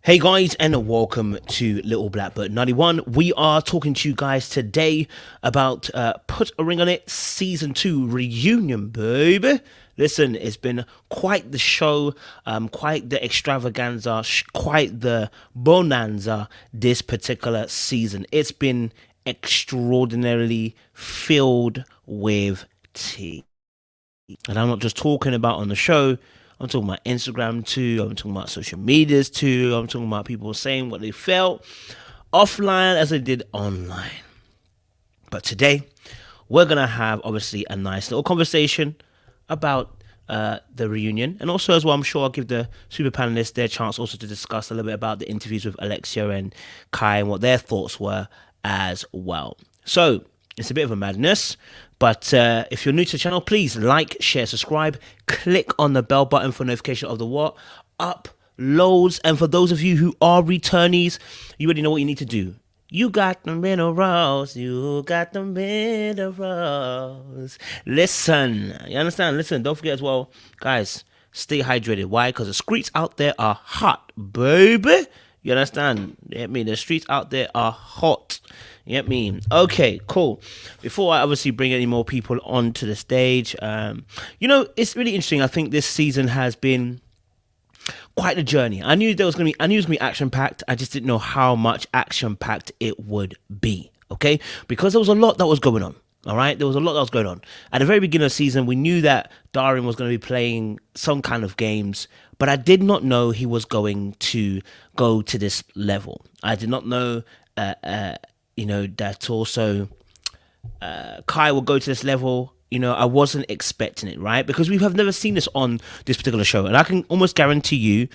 Hey guys, and welcome to Little Blackbird 91. We are talking to you guys today about Put a Ring on It Season 2 reunion, baby. Listen, it's been quite the show, quite the extravaganza, quite the bonanza this particular season. It's been extraordinarily filled with tea. And I'm not just talking about on the show. I'm talking about Instagram too. I'm talking about social medias too. I'm talking about people saying what they felt offline as they did online. But today, we're going to have obviously a nice little conversation about the reunion. And also, as well, I'm sure I'll give the super panelists their chance also to discuss a little bit about the interviews with Alexia and Kai and what their thoughts were as well. So, it's a bit of a madness. But if you're new to the channel, please like, share, subscribe, click on the bell button for notification of the what? Uploads. And for those of you who are returnees, you already know what you need to do. You got the minerals. You got the minerals. Listen. You understand? Listen, don't forget as well, guys, stay hydrated. Why? Because the streets out there are hot, baby. You understand? I mean, the streets out there are hot. You get me? Okay, cool. Before I obviously bring any more people onto the stage, it's really interesting. I think this season has been quite a journey. I knew it was gonna be action packed. I just didn't know how much action packed it would be. Okay, because there was a lot that was going on. All right, there was a lot that was going on at the very beginning of the season. We knew that Darian was going to be playing some kind of games, but I did not know he was going to go to this level. I did not know. That also Kai will go to this level. I wasn't expecting it, right? Because we have never seen this on this particular show. And I can almost guarantee you,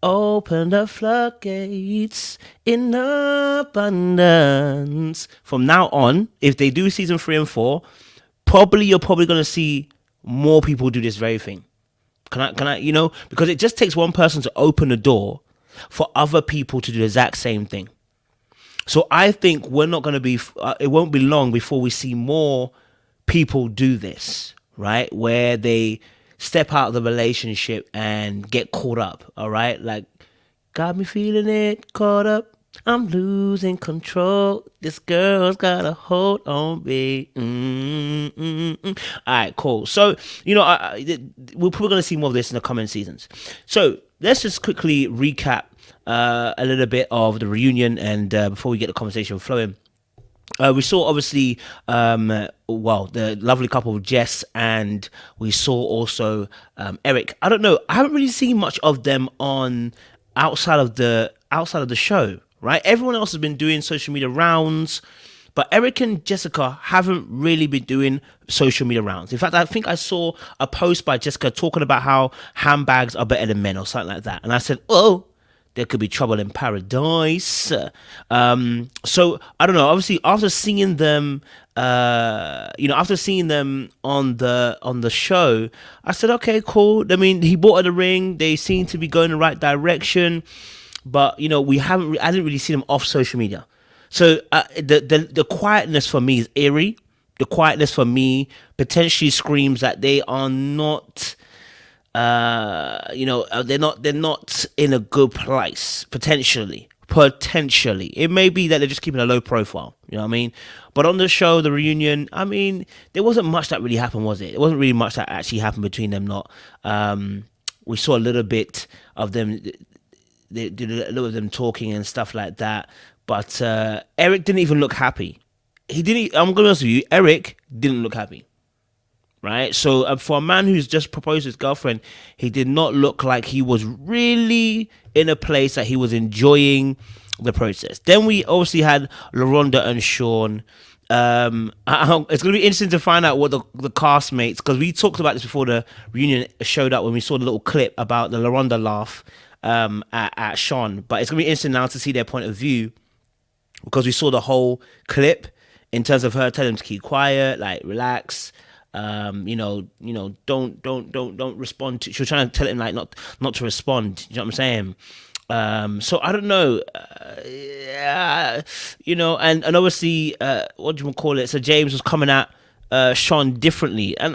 open the floodgates in abundance. From now on, if they do season 3 and 4, you're probably going to see more people do this very thing. Can I, because it just takes one person to open the door for other people to do the exact same thing. So I think we're not going to be, it won't be long before we see more people do this, right? Where they step out of the relationship and get caught up, all right? Like, got me feeling it, caught up. I'm losing control. This girl's got a hold on me. All right, cool. So, we're probably going to see more of this in the coming seasons. So let's just quickly recap a little bit of the reunion, and before we get the conversation flowing, we saw obviously the lovely couple of Jess, and we saw also Eric. I don't know, I haven't really seen much of them on outside of the show, right? Everyone else has been doing social media rounds, but Eric and Jessica haven't really been doing social media rounds. In fact, I think I saw a post by Jessica talking about how handbags are better than men or something like that, and I said, oh, there could be trouble in paradise. So I don't know. Obviously, after seeing them, on the show, I said, okay, cool. I mean, he bought her the ring. They seem to be going in the right direction, but I didn't really see them off social media. So the quietness for me is eerie. The quietness for me potentially screams that they are not. They're not in a good place. Potentially, it may be that they're just keeping a low profile. You know what I mean? But on the show, the reunion, I mean, there wasn't much that really happened, was it? It wasn't really much that actually happened between them. We saw a little bit of them. They did a little of them talking and stuff like that. But Eric didn't even look happy. I'm going to be honest with you. Eric didn't look happy. Right, so for a man who's just proposed to his girlfriend, he did not look like he was really in a place that he was enjoying the process. Then we obviously had Lauranda and Sean. It's going to be interesting to find out what the castmates, because we talked about this before the reunion showed up when we saw the little clip about the Lauranda laugh at Sean. But it's going to be interesting now to see their point of view, because we saw the whole clip in terms of her telling him to keep quiet, like relax. Don't respond to. She was trying to tell him like not to respond. You know what I'm saying? So I don't know. And obviously, what do you want to call it? So James was coming at Sean differently, and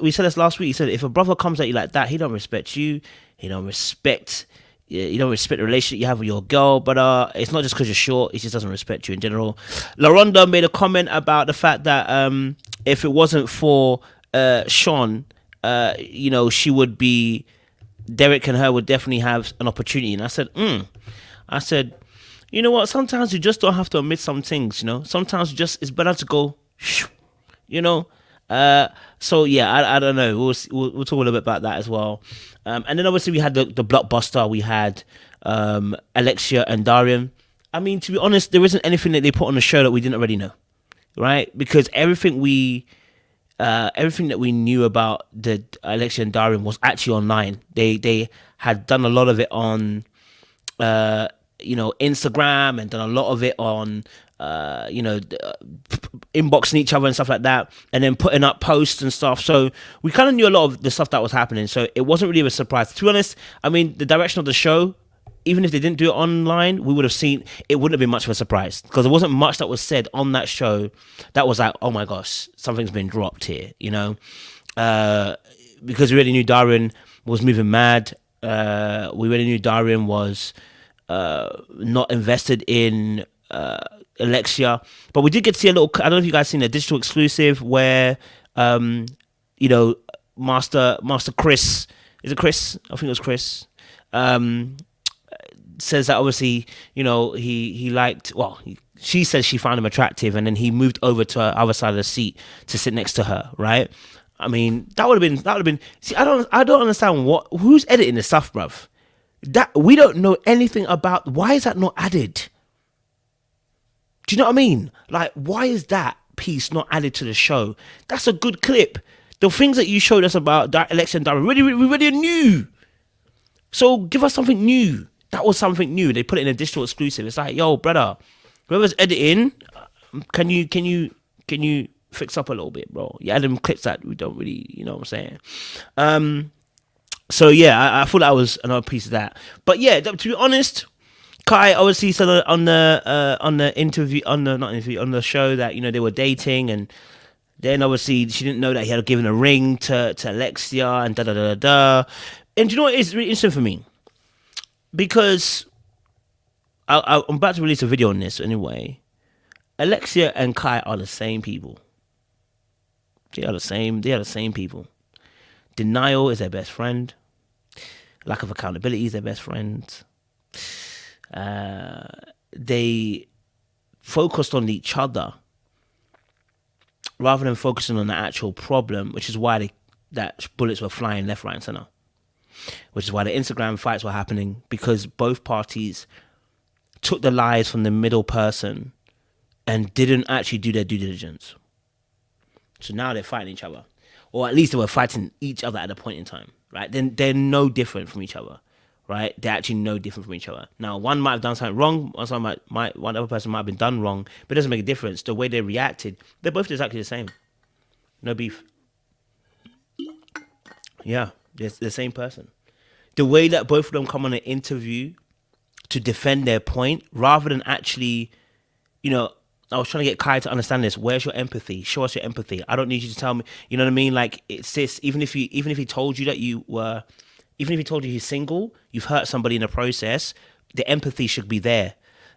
we said this last week. He said if a brother comes at you like that, he don't respect you. He don't respect you don't respect the relationship you have with your girl, but it's not just because you're short. He just doesn't respect you in general. Lauranda made a comment about the fact that if it wasn't for Sean, she would be, Derek and her would definitely have an opportunity. And I said, I said, you know what? Sometimes you just don't have to admit some things. Sometimes it's better to go, you know. So yeah, I don't know. We'll talk a little bit about that as well. And then obviously we had the blockbuster. We had Alexia and Darian. I mean, to be honest, there isn't anything that they put on the show that we didn't already know, right? Because everything that we knew about the Alexia and Darian was actually online. They had done a lot of it on Instagram, and done a lot of it on inboxing each other and stuff like that, and then putting up posts and stuff. So we kind of knew a lot of the stuff that was happening. So it wasn't really a surprise. To be honest, I mean, the direction of the show, even if they didn't do it online, we would have seen, it wouldn't have been much of a surprise, because there wasn't much that was said on that show that was like, oh my gosh, something's been dropped here, because we already knew Darian was moving mad. We already knew Darian was not invested in Alexia, but we did get to see a little, I don't know if you guys seen a digital exclusive where Master Chris, is it Chris? I think it was Chris. Says that obviously, he liked, she says she found him attractive, and then he moved over to her other side of the seat to sit next to her, right? I mean, that would have been. See, I don't understand who's editing this stuff, bruv. That we don't know anything about. Why is that not added? Do you know what I mean? Like, why is that piece not added to the show? That's a good clip. The things that you showed us about Alexia and Darian, we already knew. So give us something new. That was something new. They put it in a digital exclusive. It's like, yo, brother, whoever's editing, can you fix up a little bit, bro? You add them clips that we don't really, you know what I'm saying? So yeah, I thought that was another piece of that. But yeah, to be honest, Kai obviously said on the interview, on the show that they were dating, and then obviously she didn't know that he had given a ring to Alexia and da da da da. And do you know what is really interesting for me? Because I'm about to release a video on this anyway. Alexia and Kai are the same people. They are the same people. Denial is their best friend. Lack of accountability is their best friend. They focused on each other rather than focusing on the actual problem, which is why that bullets were flying left, right, and center. Which is why the Instagram fights were happening, because both parties took the lies from the middle person and didn't actually do their due diligence. So now they're fighting each other, or at least they were fighting each other at a point in time, right? Then they're no different from each other, right? They're actually no different from each other. Now, one might have done something wrong, one other person might have been done wrong, but it doesn't make a difference. The way they reacted, they're both exactly the same. No beef. Yeah, they're the same person. The way that both of them come on an interview to defend their point, rather than actually, I was trying to get Kai to understand this. Where's your empathy? Show us your empathy. I don't need you to tell me. You know what I mean? Like, it's this. Even if he told you that even if he told you he's single, you've hurt somebody in the process. The empathy should be there.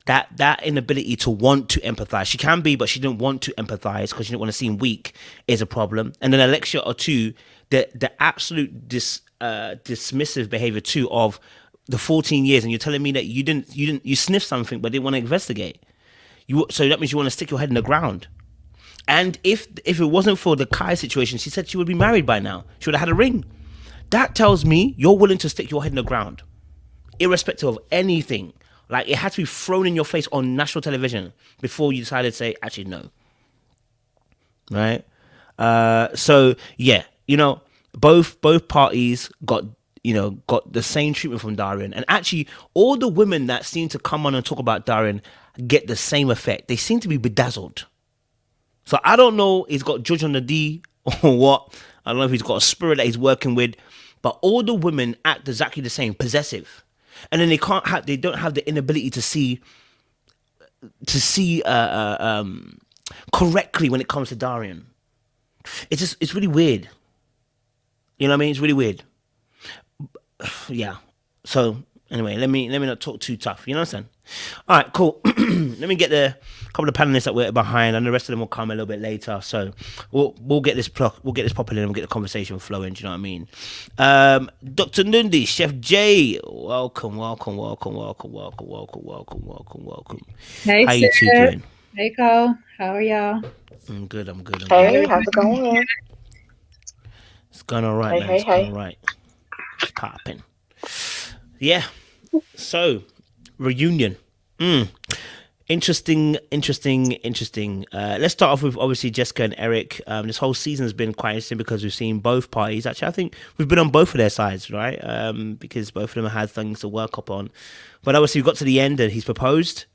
That inability to want to empathize. She can be, but she didn't want to empathize because she didn't want to seem weak is a problem. And then Alexia or two, the absolute dismissive behavior too of the 14 years, and you're telling me that you sniffed something but didn't want to investigate. So that means you want to stick your head in the ground. And if it wasn't for the Kai situation, she said she would be married by now. She would have had a ring. That tells me you're willing to stick your head in the ground, irrespective of anything. Like, it had to be thrown in your face on national television before you decided to say, actually, no. Right? So yeah, both parties got the same treatment from Darian. And actually, all the women that seem to come on and talk about Darian get the same effect. They seem to be bedazzled. So I don't know if he's got judge on the D or what. I don't know if he's got a spirit that he's working with. But all the women act exactly the same, possessive. And then they don't have the inability to see correctly when it comes to Darian. It's really weird. You know what I mean? It's really weird. Yeah. So Anyway, let me not talk too tough. You know what I'm saying? All right, cool. Let me get the couple of panelists that we're behind, and the rest of them will come a little bit later. So we'll get this popping in, and we'll get the conversation flowing. Do you know what I mean? Dr. Nundi, Chef J, welcome. Hey, How you sis. two doing? Hey, Cole. How are y'all? I'm good. I'm good. I'm good. Hey, how's it going? It's going all right, Hey, man. hey, It's going hey. all right. It's popping. Yeah. So reunion. Interesting. Let's start off with obviously Jessica and Eric. This whole season has been quite interesting because we've seen both parties. Actually, I think we've been on both of their sides, right? Because both of them had things to work up on. But obviously, we got to the end and he's proposed.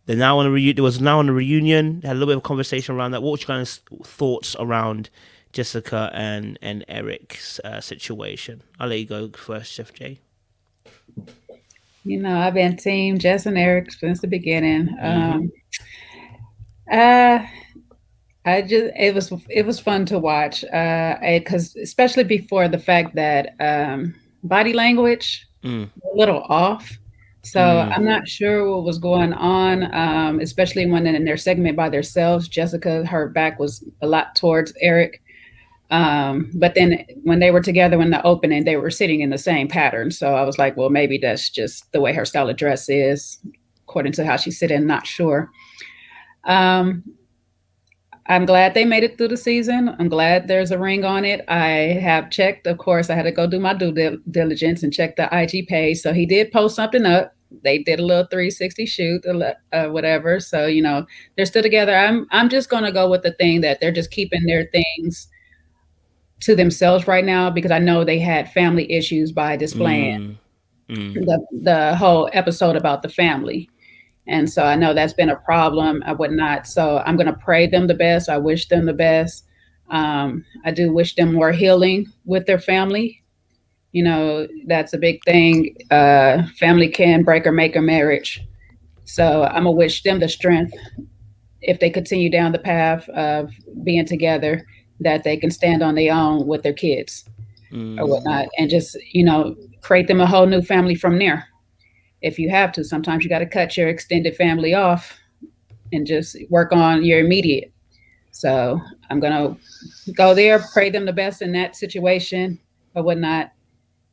They're now on a There was now on a reunion. They had a little bit of conversation around that. What was your guys' thoughts around Jessica and Eric's situation? I'll let you go first, Chef J. I've been team Jess and Eric since the beginning. Uh, I just it was fun to watch. Because especially before the fact that body language was a little off. So I'm not sure what was going on. Especially when in their segment by themselves, Jessica, her back was a lot towards Eric. But then when they were together in the opening, they were sitting in the same pattern. So I was like, well, maybe that's just the way her style of dress is, according to how she's sitting. Not sure. Um, I'm glad they made it through the season. I'm glad there's a ring on it. I have checked, of course, I had to go do my diligence and check the IG page. So he did post something up. They did a little 360 shoot, whatever. So, they're still together. I'm just going to go with the thing that they're just keeping their things to themselves right now because I know they had family issues by displaying the whole episode about the family. And so I know that's been a problem. I would not. So I'm going to pray them the best. I wish them the best. I do wish them more healing with their family. That's a big thing. Family can break or make a marriage. So I'm going to wish them the strength if they continue down the path of being together, that they can stand on their own with their kids or whatnot, and just, create them a whole new family from there. If you have to, sometimes you got to cut your extended family off and just work on your immediate. So I'm going to go there, pray them the best in that situation or whatnot.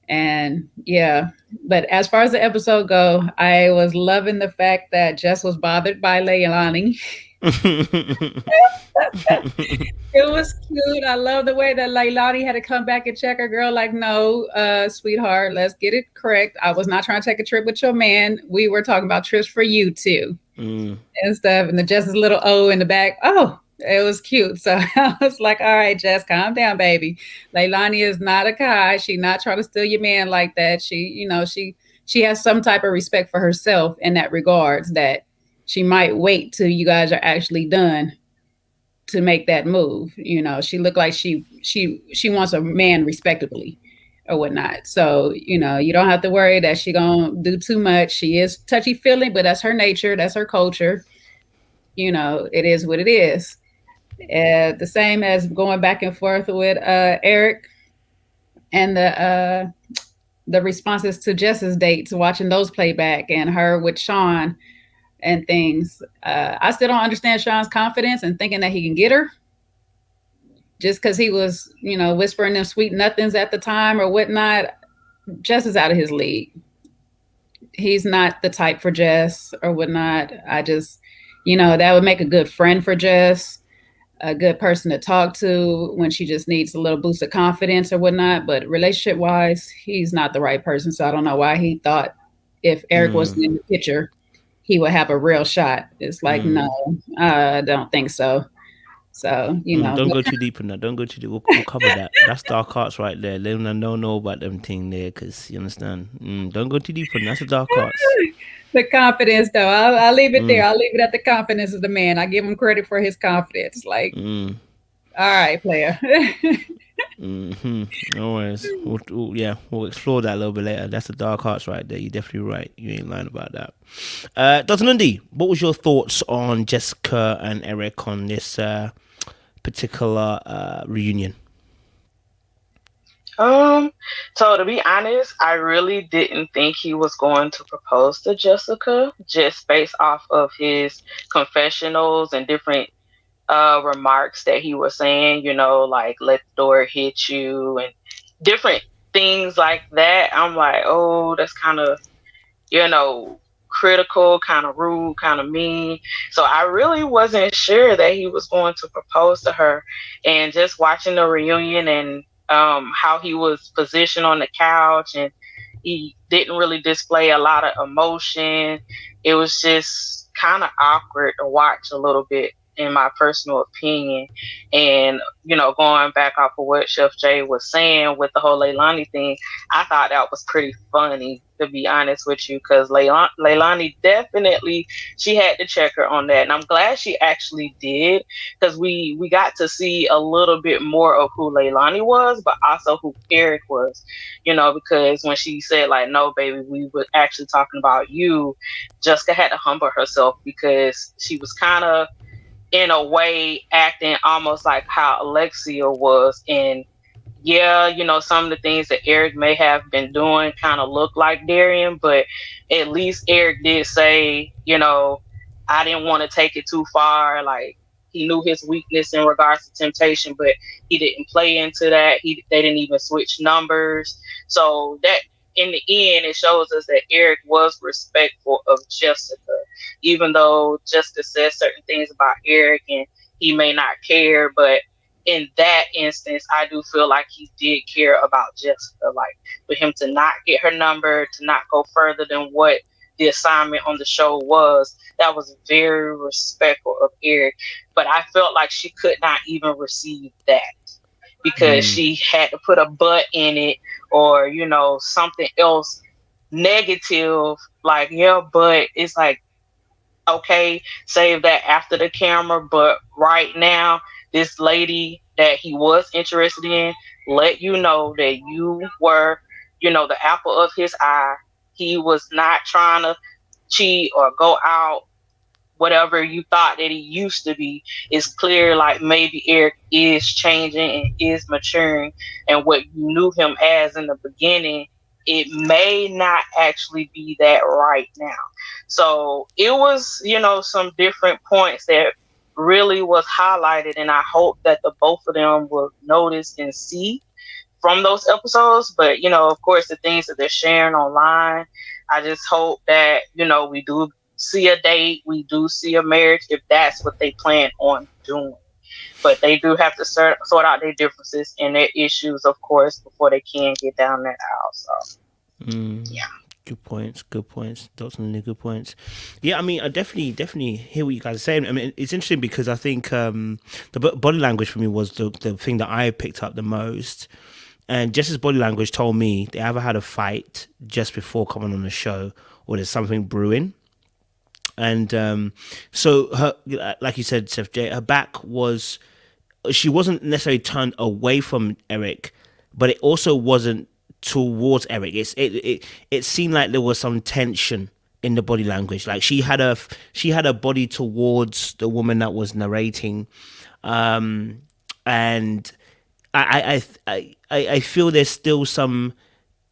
And yeah, but as far as the episode go, I was loving the fact that Jess was bothered by Leilani. It was cute. I love the way that Leilani had to come back and check her girl. Like, no, sweetheart, let's get it correct. I was not trying to take a trip with your man. We were talking about trips for you too and stuff. And the Jess's little O in the back. Oh, it was cute. So I was like, all right, Jess, calm down, baby. Leilani is not a guy. She not trying to steal your man like that. She has some type of respect for herself in that regards, that she might wait till you guys are actually done to make that move. She looked like she wants a man respectably or whatnot. So, you don't have to worry that she gonna do too much. She is touchy feely, but that's her nature. That's her culture. It is what it is. The same as going back and forth with Eric and the responses to Jess's dates, watching those play back, and her with Sean and things. I still don't understand Sean's confidence and thinking that he can get her just because he was, whispering them sweet nothings at the time or whatnot. Jess is out of his league. He's not the type for Jess or whatnot. I just, that would make a good friend for Jess, a good person to talk to when she just needs a little boost of confidence or whatnot. But relationship wise, he's not the right person. So I don't know why he thought if Eric wasn't in the picture, he would have a real shot. It's like, no, I don't think so. So, don't go too deep in that. Don't go too deep. We'll cover that. That's dark arts right there. Let them know about them thing there, because you understand. Don't go too deep in that. That's the dark arts. The confidence, though, I'll leave it there. I'll leave it at the confidence of the man. I give him credit for his confidence. Like, all right, player. No worries. We'll explore that a little bit later. That's the dark arts right there. You're definitely right. You ain't lying about that. Dr. Nundi, what was your thoughts on Jessica and Eric on this particular reunion? Um, so to be honest, I really didn't think he was going to propose to Jessica just based off of his confessionals and different remarks that he was saying, like let the door hit you and different things like that. I'm like, oh, that's kind of you know, critical, kind of rude, kind of mean. So I really wasn't sure that he was going to propose to her. And just watching the reunion and how he was positioned on the couch and he didn't really display a lot of emotion. It was just kind of awkward to watch a little bit, in my personal opinion. And, going back off of what Chef Jay was saying with the whole Leilani thing, I thought that was pretty funny, to be honest with you, because Leilani definitely, she had to check her on that, and I'm glad she actually did, because we got to see a little bit more of who Leilani was, but also who Eric was, because when she said like, "No, baby, we were actually talking about you," Jessica had to humble herself because she was kind of in a way acting almost like how Alexia was. And yeah, some of the things that Eric may have been doing kind of look like Darian, but at least Eric did say, I didn't want to take it too far. Like, he knew his weakness in regards to temptation, but he didn't play into that. They didn't even switch numbers. So that in the end, it shows us that Eric was respectful of Jessica, even though Jessica said certain things about Eric and he may not care, but in that instance, I do feel like he did care about Jessica. Like, for him to not get her number, to not go further than what the assignment on the show was, that was very respectful of Eric. But I felt like she could not even receive that because Mm. she had to put a but in it, or, something else negative. Like, yeah, but it's like, okay, save that after the camera. But right now, this lady that he was interested in let you know that you were, the apple of his eye. He was not trying to cheat or go out whatever you thought that he used to be. It's clear like maybe Eric is changing and is maturing, and what you knew him as in the beginning, it may not actually be that right now. So it was, some different points that really was highlighted, and I hope that the both of them will notice and see from those episodes. But of course, the things that they're sharing online, I just hope that we do see a date, we do see a marriage if that's what they plan on doing. But they do have to sort out their differences and their issues, of course, before they can get down that aisle. So Mm. yeah. Good points. Good points. Definitely good points. Yeah, I mean, I definitely hear what you guys are saying. I mean, it's interesting because I think the body language for me was the thing that I picked up the most. And Jess's body language told me they either had a fight just before coming on the show, or there's something brewing. And so her, like you said, Seth J, her back was, she wasn't necessarily turned away from Eric, but it also wasn't towards Eric. It seemed like there was some tension in the body language. Like she had a body towards the woman that was narrating, and I feel there's still some,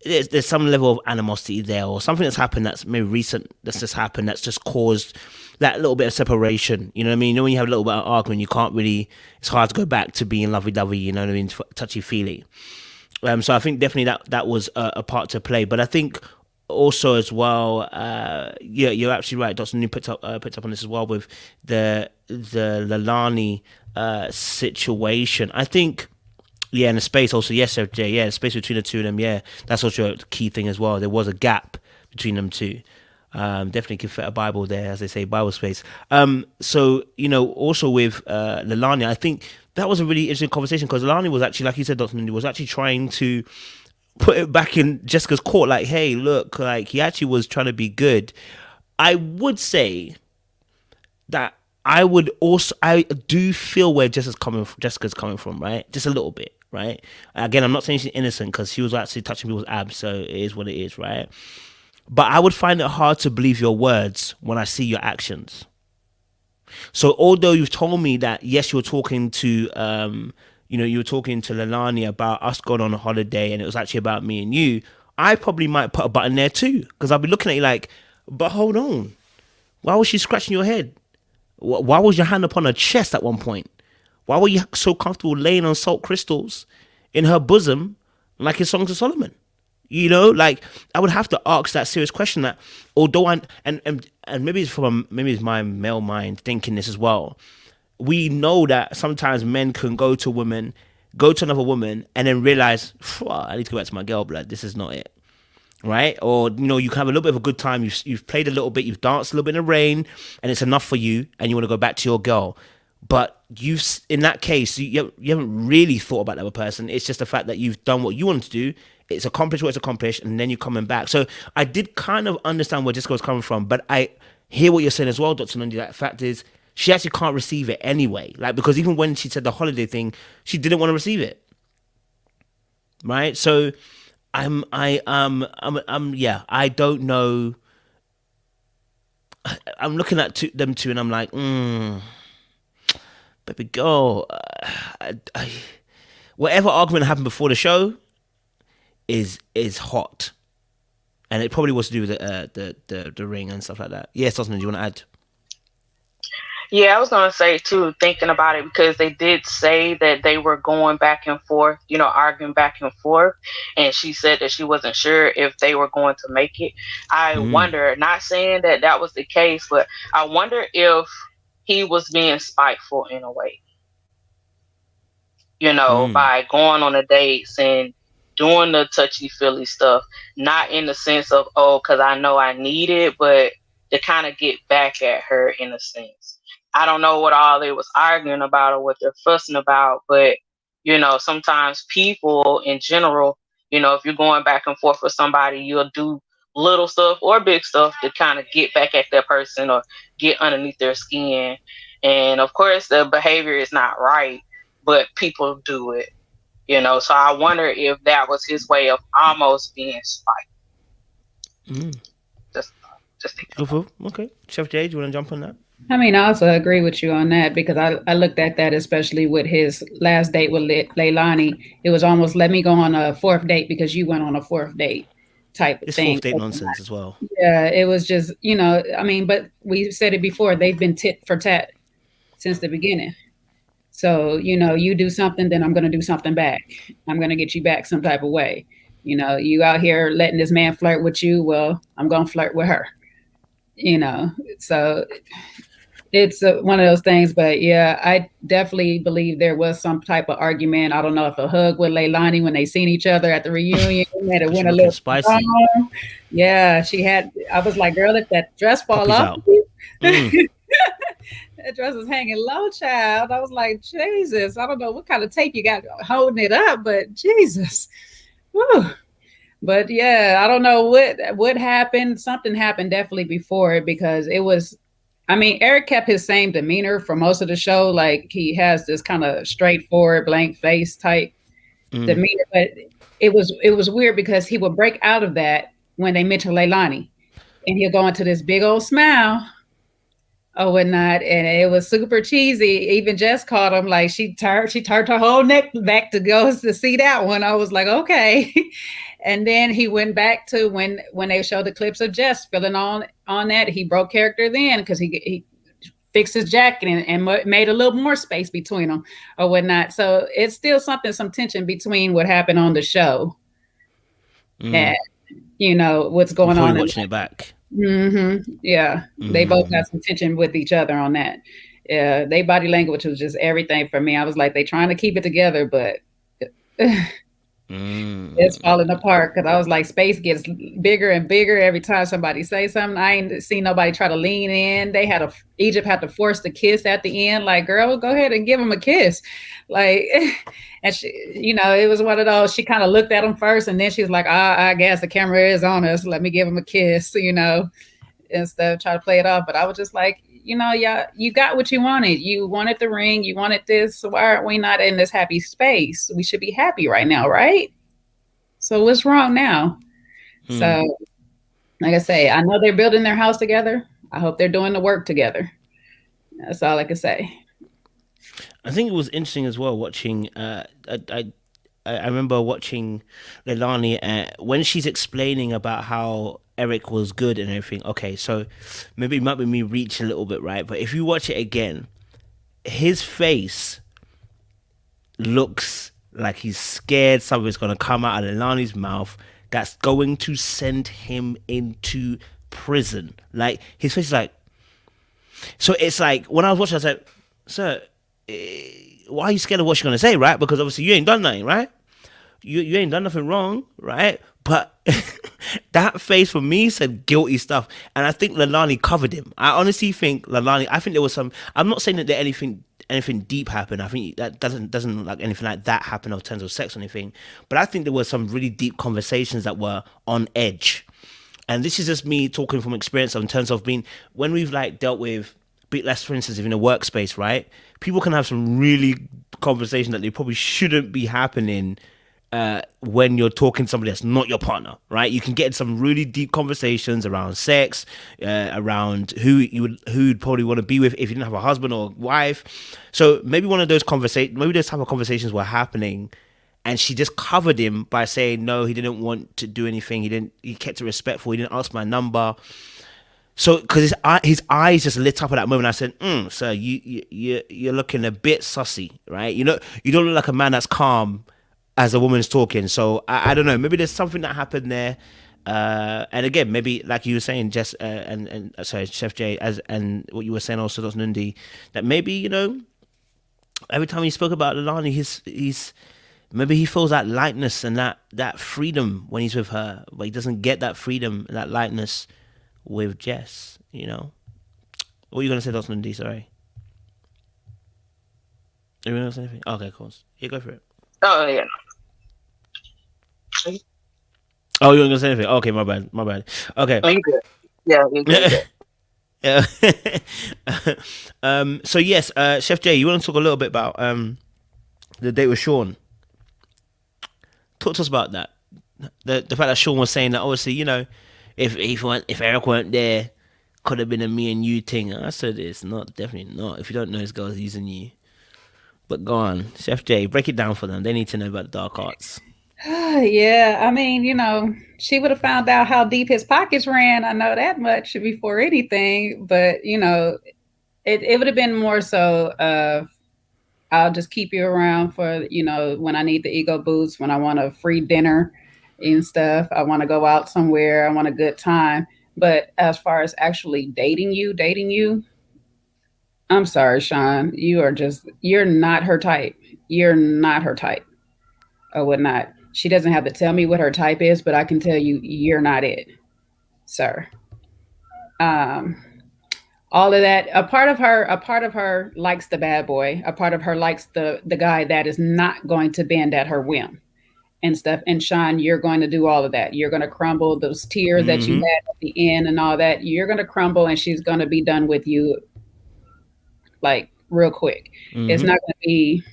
there's some level of animosity there, or something that's happened that's maybe recent, that's just happened, that's just caused that little bit of separation. You know what I mean? When you have a little bit of argument, you can't really, it's hard to go back to being lovey-dovey, you know what I mean, touchy-feely. So I think definitely that was a part to play. But I think also as well, yeah, you're absolutely right. Dr. New picked up on this as well with the Lalani situation. I think, yeah, and the space also, yes, FJ, yeah, the space between the two of them, yeah, that's also a key thing as well. There was a gap between them two. Definitely could fit a Bible there, as they say, Bible space. So, also with Lalani, I think that was a really interesting conversation because Lalani was actually, like you said, Dr. Nindi, was actually trying to put it back in Jessica's court. Like, hey, look, like he actually was trying to be good. I would say that I do feel where Jessica's coming from, right? Just a little bit, right? Again, I'm not saying she's innocent because she was actually touching people's abs, so it is what it is, right? But I would find it hard to believe your words when I see your actions. So although you've told me that yes, you're talking to you know, you were talking to Leilani about us going on a holiday and it was actually about me and you, I probably might put a button there too. Because I'll be looking at you like, but hold on. Why was she scratching your head? Why was your hand upon her chest at one point? Why were you so comfortable laying on salt crystals in her bosom like in Songs of Solomon? You know, like I would have to ask that serious question. That although and maybe it's maybe it's my male mind thinking this as well. We know that sometimes men can go to women, go to another woman, and then realize, I need to go back to my girl, blood. This is not it, right? Or you know, you can have a little bit of a good time. You've played a little bit, you've danced a little bit in the rain, and it's enough for you, and you want to go back to your girl. But in that case, you haven't really thought about the other person. It's just the fact that you've done what you wanted to do. It's accomplished what it's accomplished, and then you're coming back. So I did kind of understand where Disco was coming from, but I hear what you're saying as well, Dr. Nundy. That fact is, she actually can't receive it anyway. Like, because even when she said the holiday thing, she didn't want to receive it. Right? So yeah, I don't know. I'm looking at them two and I'm like, baby girl, whatever argument happened before the show is hot, and it probably was to do with the ring and stuff like that. Yes, Osman, do you want to add? Yeah, I was going to say too, thinking about it, because they did say that they were going back and forth, you know, arguing back and forth. And she said that she wasn't sure if they were going to make it. I wonder, not saying that that was the case, but I wonder if he was being spiteful in a way, you know, by going on the dates and doing the touchy feely stuff, not in the sense of, oh, because I know I need it, but to kind of get back at her in a sense. I don't know what all they was arguing about or what they're fussing about, but you know, sometimes people in general, you know, if you're going back and forth with somebody, you'll do little stuff or big stuff to kind of get back at that person or get underneath their skin. And of course, the behavior is not right, but people do it, you know. So I wonder if that was his way of almost being spiteful. Just thinking. Okay, Chef Jay, do you want to jump on that? I mean, I also agree with you on that, because I looked at that, especially with his last date with Leilani. It was almost, let me go on a fourth date because you went on a fourth date type of It's thing. fourth date nonsense as well. Yeah, it was just, you know, I mean, but we said it before, they've been tit for tat since the beginning. So, you know, you do something, then I'm going to do something back. I'm going to get you back some type of way. You know, you out here letting this man flirt with you. Well, I'm going to flirt with her, you know. So it's one of those things. But yeah, I definitely believe there was some type of argument. I don't know if a hug with Leilani when they seen each other at the reunion, that it went a little spicy. Wrong. Yeah, she had, I was like, girl, if that dress fall off, that dress is hanging low, child. I was like, Jesus, I don't know what kind of tape you got holding it up, but Jesus. Whew. But yeah, I don't know what happened. Something happened definitely before it, because it was, I mean, Eric kept his same demeanor for most of the show. Like, he has this kind of straightforward, blank face type demeanor. But it was weird because he would break out of that when they mentioned Leilani, and he'll go into this big old smile or whatnot, and it was super cheesy. Even Jess caught him, like she turned her whole neck back to go to see that one. I was like, okay. And then he went back to when they showed the clips of Jess filling on that. He broke character then because he fixed his jacket and made a little more space between them or whatnot. So it's still some tension between what happened on the show and, you know, what's going on. Watching it back. Yeah, they both got some tension with each other on that. Yeah, they body language was just everything for me. I was like, they trying to keep it together, but it's falling apart, because I was like, space gets bigger and bigger every time somebody say something. I ain't seen nobody try to lean in. Egypt had to force the kiss at the end. Like, girl, go ahead and give him a kiss. Like, and she, you know, it was one of those, she kind of looked at him first, and then she was like, I guess the camera is on us. Let me give him a kiss, you know, instead of try to play it off. But I was just like, you know, yeah, you got what you wanted. You wanted the ring. You wanted this. So why aren't we not in this happy space? We should be happy right now, right? So what's wrong now? So, like I say, I know they're building their house together. I hope they're doing the work together. That's all I can say. I think it was interesting as well watching. I remember watching Leilani when she's explaining about how Eric was good and everything. Okay, so maybe it might be me reach a little bit, right? But if you watch it again, his face looks like he's scared something's gonna come out of Leilani's mouth that's going to send him into prison. Like his face is like. So it's like when I was watching, I was like, "Sir, why are you scared of what she's gonna say, right? Because obviously you ain't done nothing, right? You ain't done nothing wrong, right? But that face for me said guilty stuff, and I think Leilani covered him. I honestly think Leilani. I think there was some. I'm not saying that there anything deep happened. I think that doesn't look like anything like that happened in terms of sex or anything. But I think there were some really deep conversations that were on edge. And this is just me talking from experience in terms of being when we've like dealt with, let's for instance, if in a workspace, right? People can have some really conversation that they probably shouldn't be happening when you're talking to somebody that's not your partner, right? You can get in some really deep conversations around sex, around who'd probably want to be with if you didn't have a husband or wife. So maybe those type of conversations were happening, and she just covered him by saying no, he didn't want to do anything. He kept it respectful. He didn't ask my number. So, because his eyes just lit up at that moment, I said, "Sir, you're looking a bit sussy, right? You don't look like a man that's calm as a woman's talking." So I don't know. Maybe there's something that happened there. And again, maybe like you were saying, Jess, and sorry, Chef J, and what you were saying also, Dr. Nundi, that maybe every time he spoke about Leilani, he's maybe he feels that lightness and that freedom when he's with her, but he doesn't get that freedom and that lightness with Jess. What are you gonna say, Dr. Nundi? Sorry. Are you gonna say anything? Okay, of course. Yeah, go for it. Oh yeah. Oh, you weren't gonna say anything? Okay, my bad. Okay. Oh, you good. Yeah, you good. Yeah. So yes, Chef J, you want to talk a little bit about the date with Sean? Talk to us about that. The fact that Sean was saying that obviously, if Eric weren't there, could have been a me and you thing. I said it's not, definitely not. If you don't know this girl's using you. But go on, Chef J, break it down for them. They need to know about the dark arts. Yeah, I mean, she would have found out how deep his pockets ran. I know that much before anything. But it would have been more so of I'll just keep you around for when I need the ego boost, when I want a free dinner and stuff. I want to go out somewhere. I want a good time. But as far as actually dating you, I'm sorry, Sean. You're not her type. You're not her type or whatnot. She doesn't have to tell me what her type is, but I can tell you you're not it, sir. All of that, a part of her likes the bad boy. A part of her likes the guy that is not going to bend at her whim and stuff. And Sean, you're going to do all of that. You're going to crumble those tears that you had at the end and all that. You're going to crumble, and she's going to be done with you like real quick. It's not going to be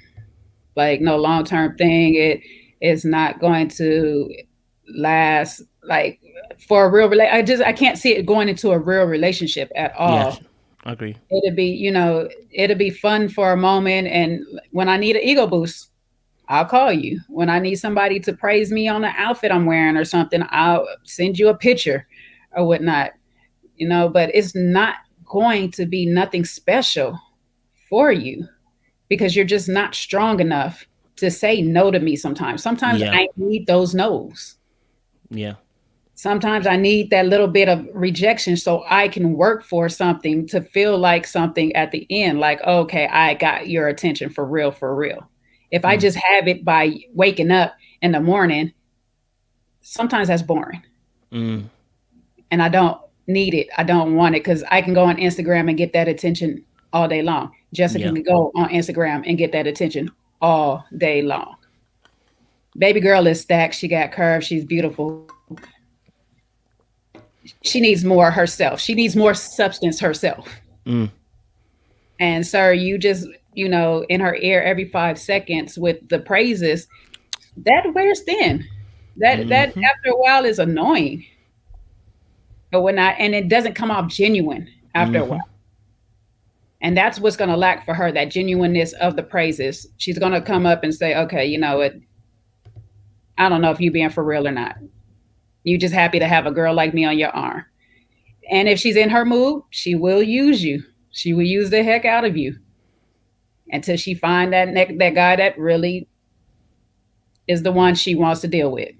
like no long-term thing. It's not going to last like for a real I can't see it going into a real relationship at all. Yes, I agree. It'll be fun for a moment, and when I need an ego boost, I'll call you. When I need somebody to praise me on the outfit I'm wearing or something, I'll send you a picture or whatnot. But it's not going to be nothing special for you because you're just not strong enough to say no to me sometimes. Sometimes I need those no's. Yeah. Sometimes I need that little bit of rejection so I can work for something to feel like something at the end, like, okay, I got your attention for real, for real. If I just have it by waking up in the morning, sometimes that's boring. And I don't need it. I don't want it because I can go on Instagram and get that attention all day long. Jessica can go on Instagram and get that attention all day long. Baby girl is stacked. She got curves. She's beautiful. She needs more herself. She needs more substance herself. And sir, you just, in her ear every 5 seconds with the praises, that wears thin. That after a while is annoying. But and it doesn't come off genuine after a while. And that's what's going to lack for her, that genuineness of the praises. She's going to come up and say, okay, you know what? I don't know if you being for real or not. You just happy to have a girl like me on your arm. And if she's in her mood, she will use you. She will use the heck out of you until she find that guy that really is the one she wants to deal with.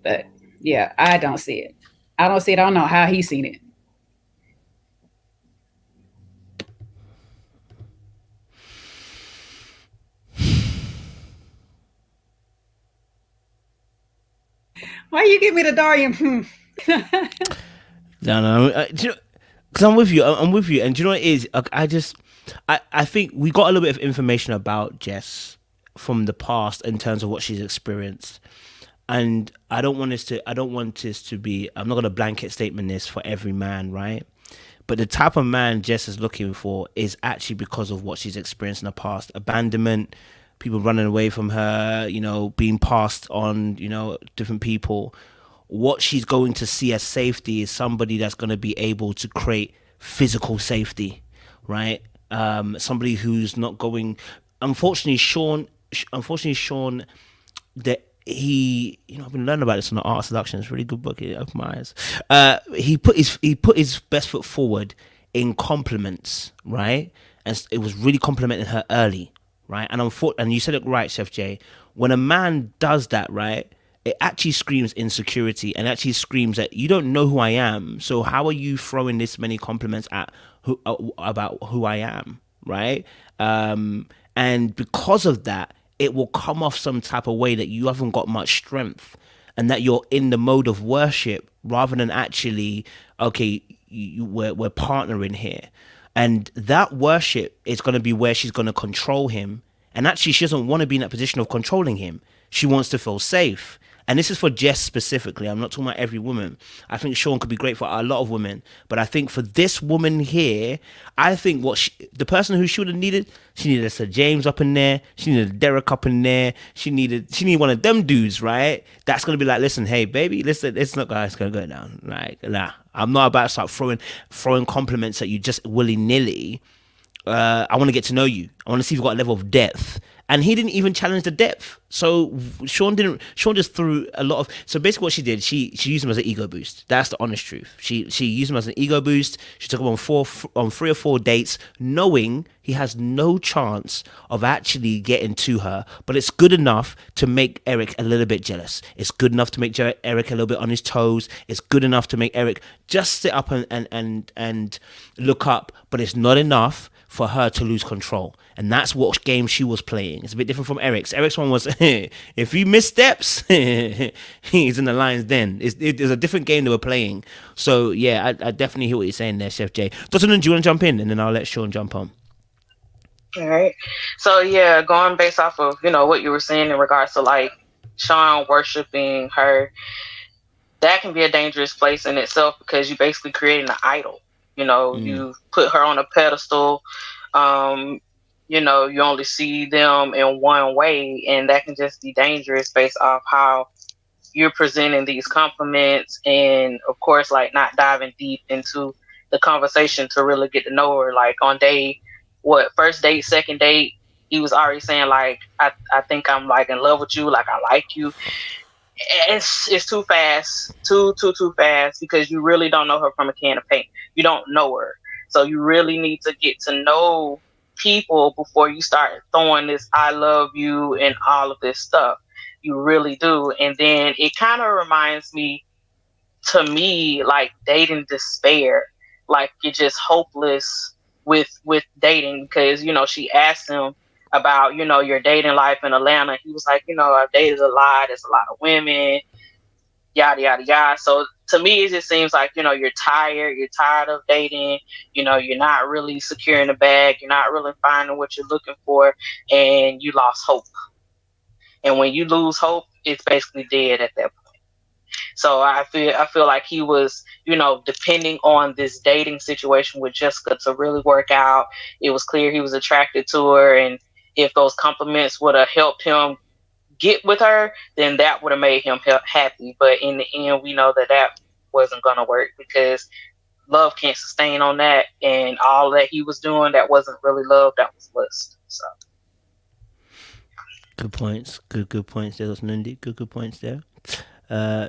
But yeah, I don't see it. I don't see it. I don't know how he's seen it. Why you give me the Darian? No, because I'm with you. I'm with you. And do you know what it is? I think we got a little bit of information about Jess from the past in terms of what she's experienced. And I don't want this to be, I'm not going to blanket statement this for every man, right? But the type of man Jess is looking for is actually because of what she's experienced in the past. Abandonment, people running away from her, being passed on, different people. What she's going to see as safety is somebody that's going to be able to create physical safety, right? Somebody who's not going. Unfortunately, Sean, that I've been learning about this in the Art of Seduction. It's a really good book. It opened my eyes. He put his best foot forward in compliments, right? And it was really complimenting her early, right? And you said it right, Chef J. When a man does that, right, it actually screams insecurity and actually screams that you don't know who I am. So how are you throwing this many compliments about who I am, right? And because of that, it will come off some type of way that you haven't got much strength and that you're in the mode of worship rather than actually, okay, we're partnering here. And that worship is going to be where she's going to control him. And actually, she doesn't want to be in that position of controlling him. She wants to feel safe. And this is for Jess specifically. I'm not talking about every woman. I think Sean could be great for a lot of women. But I think for this woman here, I think the person who she would have needed, she needed a Sir James up in there. She needed a Derek up in there. She needed one of them dudes, right? That's going to be like, listen, hey, baby, listen, it's not going to go down. Like, nah, I'm not about to start throwing compliments at you just willy-nilly. I want to get to know you. I want to see if you've got a level of depth. And he didn't even challenge the depth. So Sean just threw a lot of. So basically what she did, she used him as an ego boost. That's the honest truth. She used him as an ego boost. She took him on 3 or 4 dates, knowing he has no chance of actually getting to her. But it's good enough to make Eric a little bit jealous. It's good enough to make Eric a little bit on his toes. It's good enough to make Eric just sit up and look up. But it's not enough for her to lose control. And that's what game she was playing. It's a bit different from Eric's. Eric's one was, if he missteps, he's in the lion's den. It's a different game they were playing. So, yeah, I definitely hear what you're saying there, Chef J. Dr. Nun, do you want to jump in? And then I'll let Sean jump on. All right. So, yeah, going based off of, what you were saying in regards to, like, Sean worshiping her, that can be a dangerous place in itself because you basically creating an idol. You put her on a pedestal. You only see them in one way, and that can just be dangerous based off how you're presenting these compliments, and of course, like not diving deep into the conversation to really get to know her. Like on first date, second date, he was already saying like, I think I'm like in love with you, like I like you. It's too fast, too fast, because you really don't know her from a can of paint. You don't know her, so you really need to get to know people before you start throwing this "I love you" and all of this stuff. You really do. And then it kind of reminds me, to me, like dating despair. Like you're just hopeless with dating because she asked him about your dating life in Atlanta. He was like, I've dated a lot. There's a lot of women, yada yada yada. So to me, it just seems like you're tired. You're tired of dating. You're not really securing the bag. You're not really finding what you're looking for, and you lost hope. And when you lose hope, it's basically dead at that point. So I feel like he was, depending on this dating situation with Jessica to really work out. It was clear he was attracted to her, and if those compliments would have helped him get with her, then that would have made him happy. But in the end, we know that wasn't going to work because love can't sustain on that, and all that he was doing that wasn't really love, that was lust. So Good points. Good points there, Nundi. Good points there.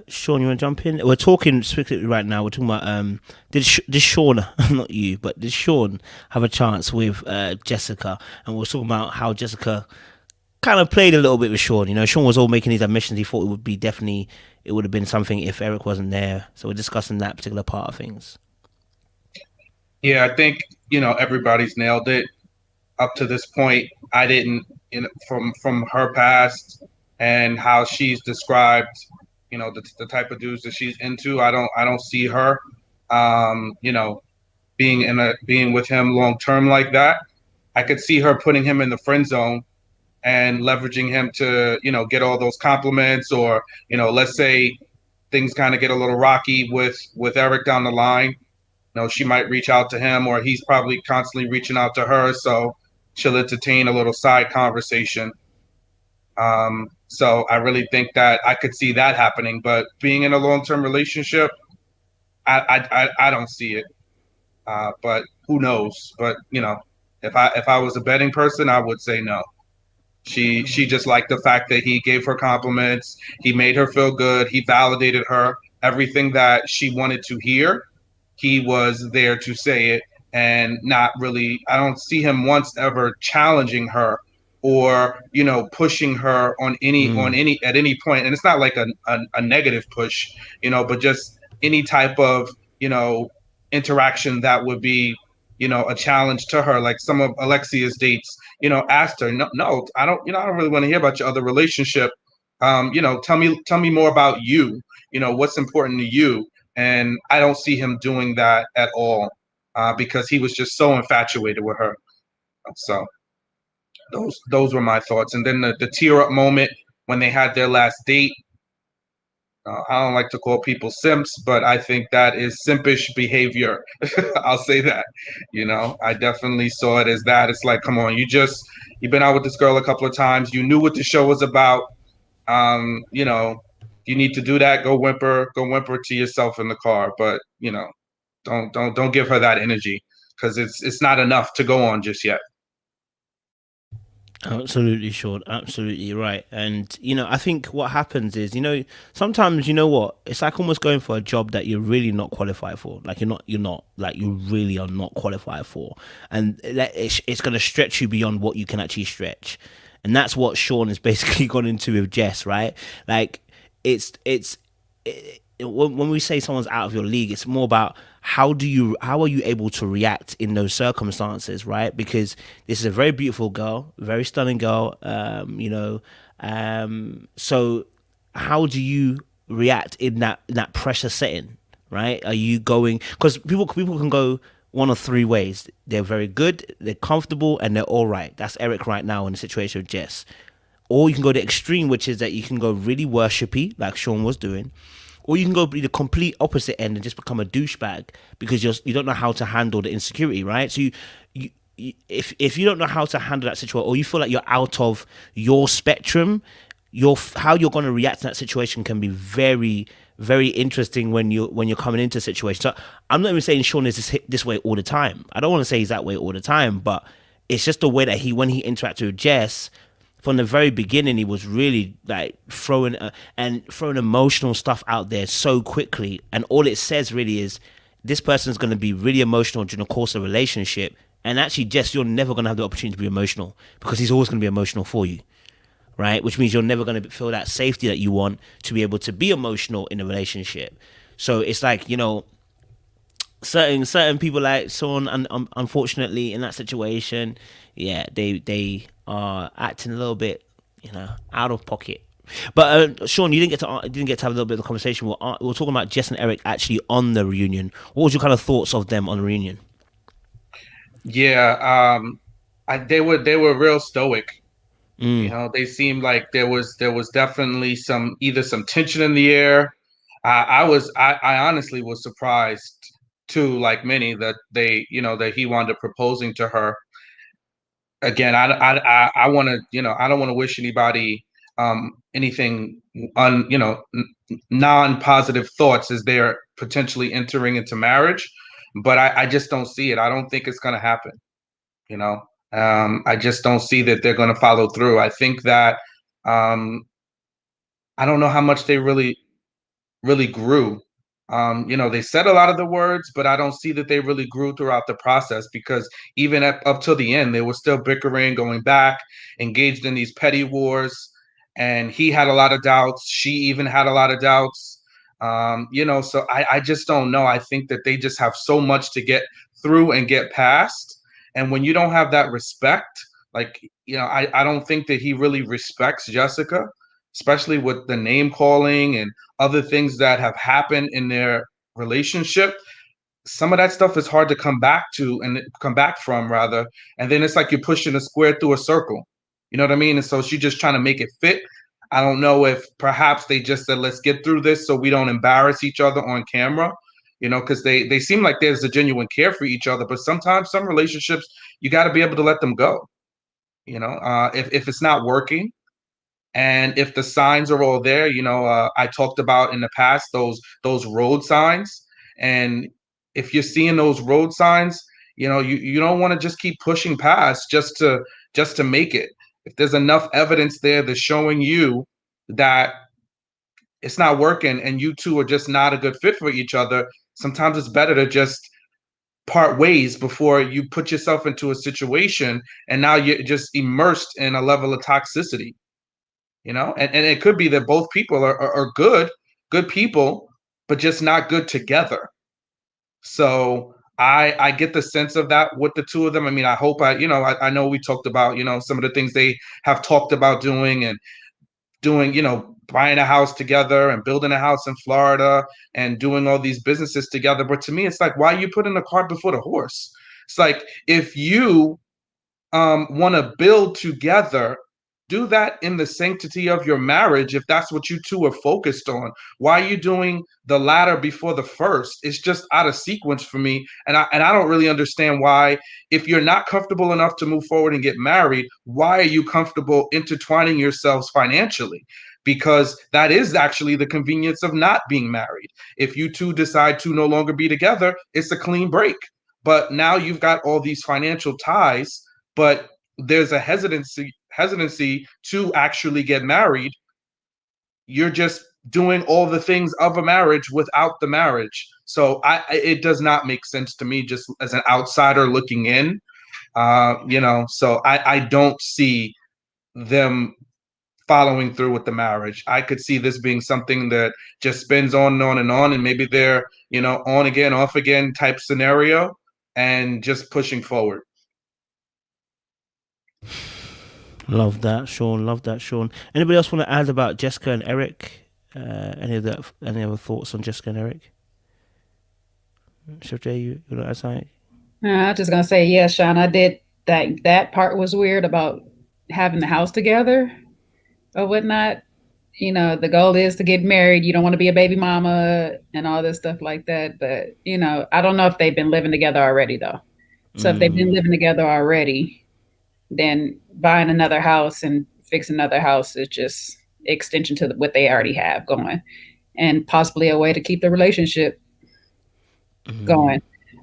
Sean, you want to jump in? We're talking strictly right now. We're talking about did Sean, not you, but did Sean have a chance with Jessica? And we're talking about how Jessica kind of played a little bit with Sean. You know, Sean was all making these admissions. He thought it would have been something if Eric wasn't there. So we're discussing that particular part of things. Yeah, I think, everybody's nailed it up to this point. I didn't, from her past and how she's described, the type of dudes that she's into. I don't see her, being with him long term like that. I could see her putting him in the friend zone and leveraging him to, get all those compliments, or, let's say things kind of get a little rocky with Eric down the line. She might reach out to him, or he's probably constantly reaching out to her. So she'll entertain a little side conversation. So I really think that I could see that happening. But being in a long-term relationship, I don't see it. But who knows? But if I was a betting person, I would say no. She just liked the fact that he gave her compliments. He made her feel good. He validated her. Everything that she wanted to hear, he was there to say it, and not really. I don't see him once ever challenging her, or pushing her on any at any point. And it's not like a negative push, but just any type of interaction that would be a challenge to her. Like some of Alexia's dates, asked her, no, I don't really want to hear about your other relationship. Tell me more about you. What's important to you. And I don't see him doing that at all, because he was just so infatuated with her. So those were my thoughts. And then the tear up moment when they had their last date. I don't like to call people simps, but I think that is simpish behavior. I'll say that. I definitely saw it as that. It's like, come on, you've been out with this girl a couple of times. You knew what the show was about. You need to do that. Go whimper to yourself in the car. But don't give her that energy, because it's not enough to go on just yet. Absolutely, Sean. Absolutely right. And I think what happens is, sometimes what it's like, almost going for a job that you're really not qualified for. Like you really are not qualified for, and it's going to stretch you beyond what you can actually stretch. And that's what Sean has basically gone into with Jess, right? Like when we say someone's out of your league, it's more about how are you able to react in those circumstances, right? Because this is a very beautiful girl, very stunning girl, so how do you react in that pressure setting, right? Are you going, because people can go one of three ways. They're very good, they're comfortable, and they're all right. That's Eric right now in the situation with Jess. Or you can go the extreme, which is that you can go really worshipy, like Sean was doing, or you can go be the complete opposite end and just become a douchebag because you don't know how to handle the insecurity, right? So if you don't know how to handle that situation, or you feel like you're out of your spectrum, how you're going to react to that situation can be very, very interesting when you're coming into a situation. So I'm not even saying Sean is this way all the time. I don't want to say he's that way all the time, but it's just the way that when he interacted with Jess. From the very beginning, he was really like throwing emotional stuff out there so quickly, and all it says really is this person's going to be really emotional during the course of a relationship. And actually, Jess, you're never going to have the opportunity to be emotional because he's always going to be emotional for you, right? Which means you're never going to feel that safety that you want to be able to be emotional in a relationship. So it's like, certain people like Sean, unfortunately, in that situation, yeah, they are acting a little bit, out of pocket. But Sean, you didn't get to have a little bit of the conversation. We were talking about Jess and Eric actually on the reunion. What was your kind of thoughts of them on the reunion? Yeah, they were real stoic. They seemed like there was definitely some tension in the air. I honestly was surprised too, like many, that that he wound up proposing to her. Again, I want to, I don't want to wish anybody anything non-positive thoughts as they're potentially entering into marriage. but I just don't see it. I don't think it's going to happen. You know, I just don't see that they're going to follow through. I think that I don't know how much they really grew. They said a lot of the words, but I don't see that they really grew throughout the process because even up till the end, they were still bickering, going back, engaged in these petty wars. And he had a lot of doubts. She even had a lot of doubts. So I just don't know. I think that they just have so much to get through and get past. And when you don't have that respect, like, I don't think that he really respects Jessica, especially with the name calling and other things that have happened in their relationship. Some of that stuff is hard to come back to and come back from, rather. And then it's like you're pushing a square through a circle. You know what I mean? And so she's just trying to make it fit. I don't know if perhaps they just said, let's get through this so we don't embarrass each other on camera, because they seem like there's a genuine care for each other. But sometimes some relationships, you got to be able to let them go. If it's not working, and if the signs are all there, I talked about in the past those road signs. And if you're seeing those road signs, you don't want to just keep pushing past just to make it. If there's enough evidence there that's showing you that it's not working and you two are just not a good fit for each other, sometimes it's better to just part ways before you put yourself into a situation and now you're just immersed in a level of toxicity. And it could be that both people are good people, but just not good together. So I get the sense of that with the two of them. I mean, I hope I know we talked about, some of the things they have talked about doing and doing, buying a house together and building a house in Florida and doing all these businesses together. But to me, it's like, why are you putting the cart before the horse? It's like, if you want to build together, do that in the sanctity of your marriage if that's what you two are focused on. Why are you doing the latter before the first? It's just out of sequence for me. And I don't really understand why, if you're not comfortable enough to move forward and get married, why are you comfortable intertwining yourselves financially? Because that is actually the convenience of not being married. If you two decide to no longer be together, it's a clean break. But now you've got all these financial ties, but there's a hesitancy to actually get married. You're just doing all the things of a marriage without the marriage. So it does not make sense to me, just as an outsider looking in. So I don't see them following through with the marriage. I could see this being something that just spins on and on and on, and maybe they're, on again, off again type scenario, and just pushing forward. Love that, Sean. Love that, Sean. Anybody else want to add about Jessica and Eric? Any other thoughts on Jessica and Eric? Chef J, you want to add something? I'm just gonna say, yeah, Sean, I did that part was weird about having the house together or whatnot. The goal is to get married. You don't want to be a baby mama and all this stuff like that. But, I don't know if they've been living together already, though. So if they've been living together already, then buying another house and fixing another house is just extension to what they already have going, and possibly a way to keep the relationship going.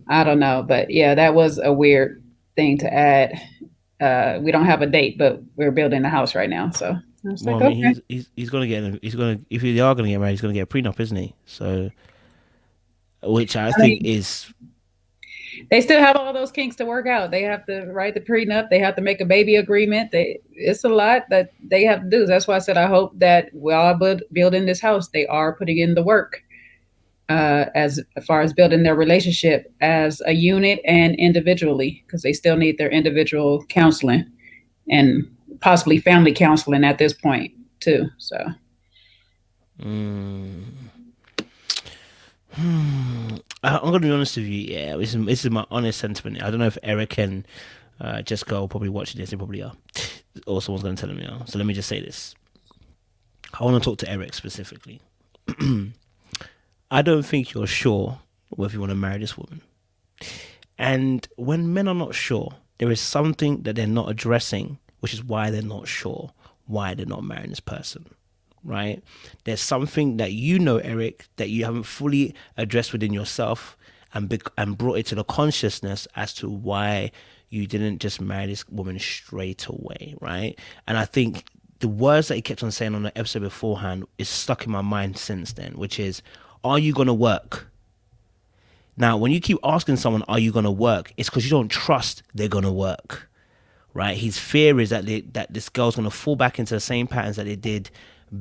I don't know. But yeah, that was a weird thing to add. We don't have a date, but we're building a house right now. So well, I mean, he's gonna get if they are gonna get married, he's gonna get a prenup, isn't he? So, which I think is. They still have all those kinks to work out. They have to write the prenup. They have to make a baby agreement. It's a lot that they have to do. That's why I said I hope that while building this house, they are putting in the work as far as building their relationship as a unit and individually, because they still need their individual counseling and possibly family counseling at this point too. So. I'm going to be honest with you. Yeah, this is my honest sentiment. I don't know if Eric and Jessica are probably watching this. They probably are. Or someone's going to tell them they are. So let me just say this. I want to talk to Eric specifically. I don't think you're sure whether you want to marry this woman. And when men are not sure, there is something that they're not addressing, which is why they're not sure why they're not marrying this person. Right? There's something that Eric, that you haven't fully addressed within yourself, and brought it to the consciousness as to why you didn't just marry this woman straight away, right? And I think the words that he kept on saying on the episode beforehand is stuck in my mind since then, which is, are you going to work? Now, when you keep asking someone, are you going to work? It's because you don't trust they're going to work, right? His fear is that that this girl's going to fall back into the same patterns that they did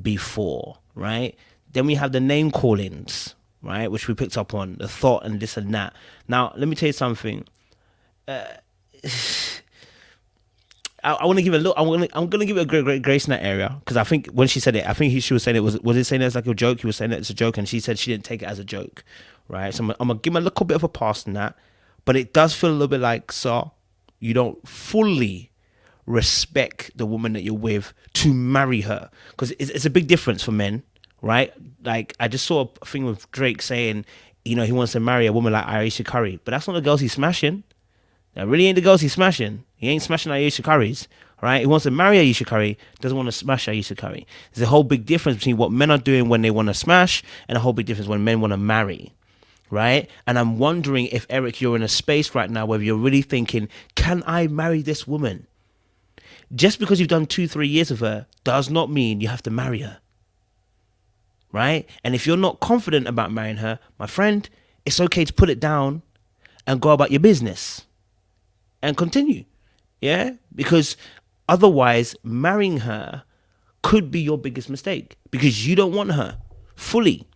before, right? Then we have the name callings, right? Which we picked up on, the thought and this and that. Now, let me tell you something. I want to give a look. I'm gonna give it a great grace in that area, because I think when she said it, I think she was saying it was it saying it as like a joke. He was saying that it's a joke, and she said she didn't take it as a joke, right? So I'm gonna give him a little bit of a pass in that, but it does feel a little bit like, sir, you don't fully respect the woman that you're with to marry her, because it's a big difference for men, right? Like, I just saw a thing with Drake saying, he wants to marry a woman like Aisha Curry, but that's not the girls he's smashing. That really ain't the girls he's smashing. He ain't smashing Ayesha Curry's, right? He wants to marry Ayesha Curry, doesn't want to smash Ayesha Curry. There's a whole big difference between what men are doing when they want to smash, and a whole big difference when men want to marry, right? And I'm wondering if, Eric, you're in a space right now where you're really thinking, can I marry this woman? Just because you've done 2-3 years of her does not mean you have to marry her, right? And if you're not confident about marrying her, my friend, it's okay to put it down and go about your business and continue, yeah? Because otherwise, marrying her could be your biggest mistake, because you don't want her fully.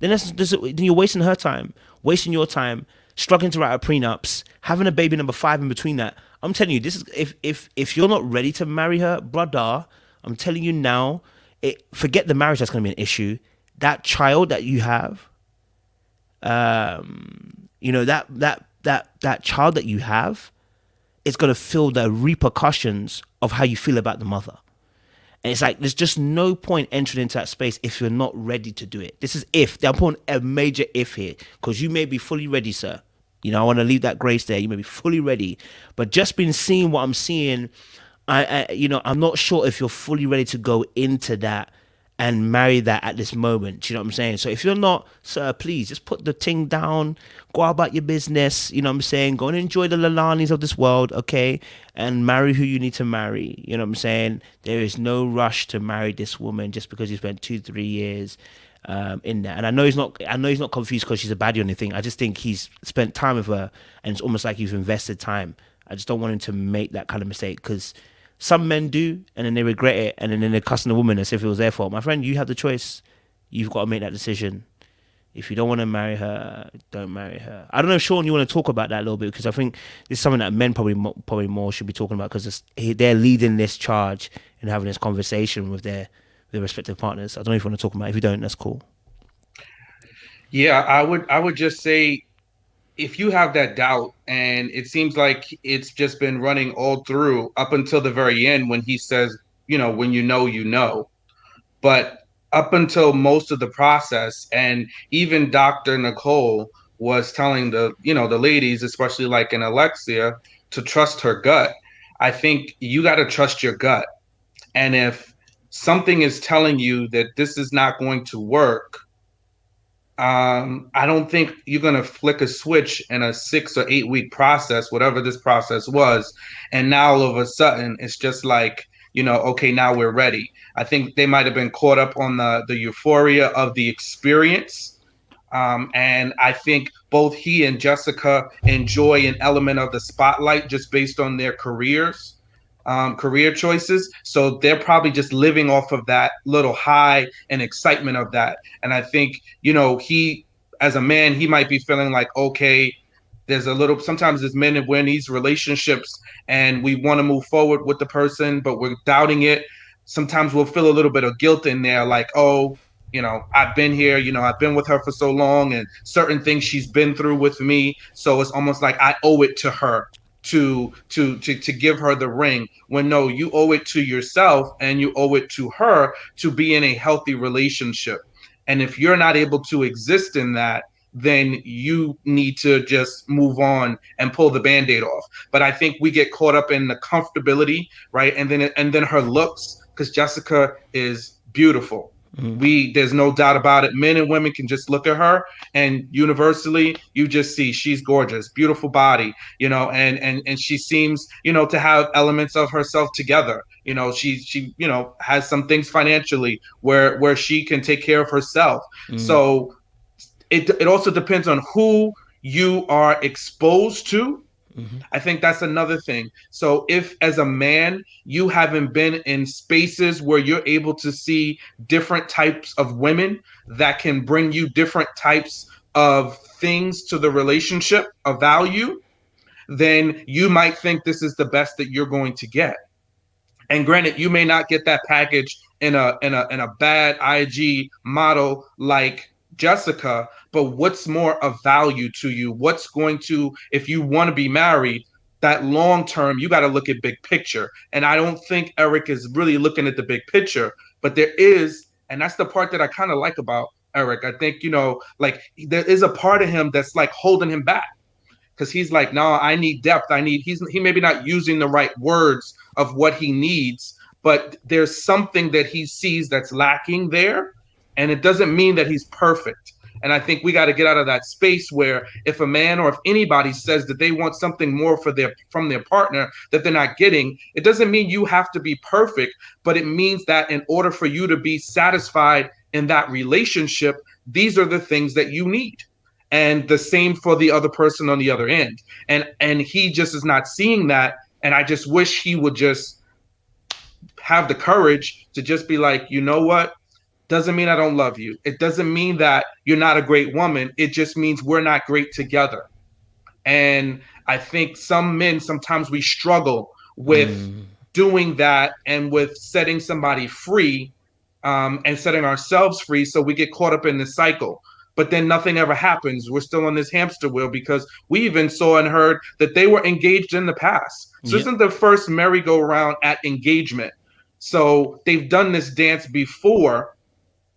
Then then you're wasting her time, wasting your time, struggling to write out prenups, having a baby number 5 in between that. I'm telling you, this is if you're not ready to marry her, brother, I'm telling you now, forget the marriage that's going to be an issue. That child that you have, that child that you have, it's going to feel the repercussions of how you feel about the mother. And it's like, there's just no point entering into that space if you're not ready to do it. This is if. I'm putting a major if here, because you may be fully ready, sir. I want to leave that grace there. You may be fully ready. But just been seeing what I'm seeing, I'm not sure if you're fully ready to go into that and marry that at this moment. You know what I'm saying? So if you're not, sir, please just put the thing down, go about your business. You know what I'm saying? Go and enjoy the Lalanis of this world, okay? And marry who you need to marry. You know what I'm saying? There is no rush to marry this woman just because you spent 2-3 years in there. And I know he's not confused because she's a baddie or anything. I just think he's spent time with her, and it's almost like you've invested time. I just don't want him to make that kind of mistake, because some men do, and then they regret it, and then they're cussing the woman as if it was their fault. My friend, you have the choice. You've got to make that decision. If you don't want to marry her, don't marry her. I don't know, Sean, you want to talk about that a little bit, because I think this is something that men probably more should be talking about, because they're leading this charge and having this conversation with their respective partners. I don't know if you want to talk about it. If you don't, that's cool. Yeah, I would just say, if you have that doubt, and it seems like it's just been running all through up until the very end when he says, when you know, but up until most of the process, and even Dr. Nicole was telling the ladies, especially like in Alexia, to trust her gut. I think you got to trust your gut. And if something is telling you that this is not going to work, I don't think you're going to flick a switch in a 6 or 8 week process, whatever this process was. And now all of a sudden it's just like, okay, now we're ready. I think they might have been caught up on the euphoria of the experience. And I think both he and Jessica enjoy an element of the spotlight just based on their careers. Career choices. So they're probably just living off of that little high and excitement of that. And I think, he, as a man, he might be feeling like, okay, sometimes there's men that we're in these relationships and we want to move forward with the person, but we're doubting it. Sometimes we'll feel a little bit of guilt in there, like, oh, I've been here, I've been with her for so long, and certain things she's been through with me. So it's almost like I owe it to her to give her the ring, when no, you owe it to yourself and you owe it to her to be in a healthy relationship. And if you're not able to exist in that, then you need to just move on and pull the Band-Aid off. But I think we get caught up in the comfortability, right? And then her looks, because Jessica is beautiful. There's no doubt about it. Men and women can just look at her, and universally, you just see she's gorgeous, beautiful body, and she seems, to have elements of herself together. She has some things financially where she can take care of herself. So it also depends on who you are exposed to. I think that's another thing. So if as a man, you haven't been in spaces where you're able to see different types of women that can bring you different types of things to the relationship of value, then you might think this is the best that you're going to get. And granted, you may not get that package in a bad IG model like Jessica, but what's more of value to you? What's going to, if you want to be married, that long term, you got to look at big picture. And I don't think Eric is really looking at the big picture, but there is, and that's the part that I kind of like about Eric. I think, like there is a part of him that's like holding him back, because he's like, no, I need depth. He maybe not using the right words of what he needs, but there's something that he sees that's lacking there. And it doesn't mean that he's perfect. And I think we got to get out of that space where if a man or if anybody says that they want something more from their partner that they're not getting, it doesn't mean you have to be perfect, but it means that in order for you to be satisfied in that relationship, these are the things that you need. And the same for the other person on the other end. And he just is not seeing that. And I just wish he would just have the courage to just be like, you know what? Doesn't mean I don't love you. It doesn't mean that you're not a great woman. It just means we're not great together. And I think some men, sometimes we struggle with doing that and with setting somebody free, and setting ourselves free. So we get caught up in the cycle. But then nothing ever happens. We're still on this hamster wheel because we even saw and heard that they were engaged in the past. So This isn't the first merry-go-round at engagement. So they've done this dance before,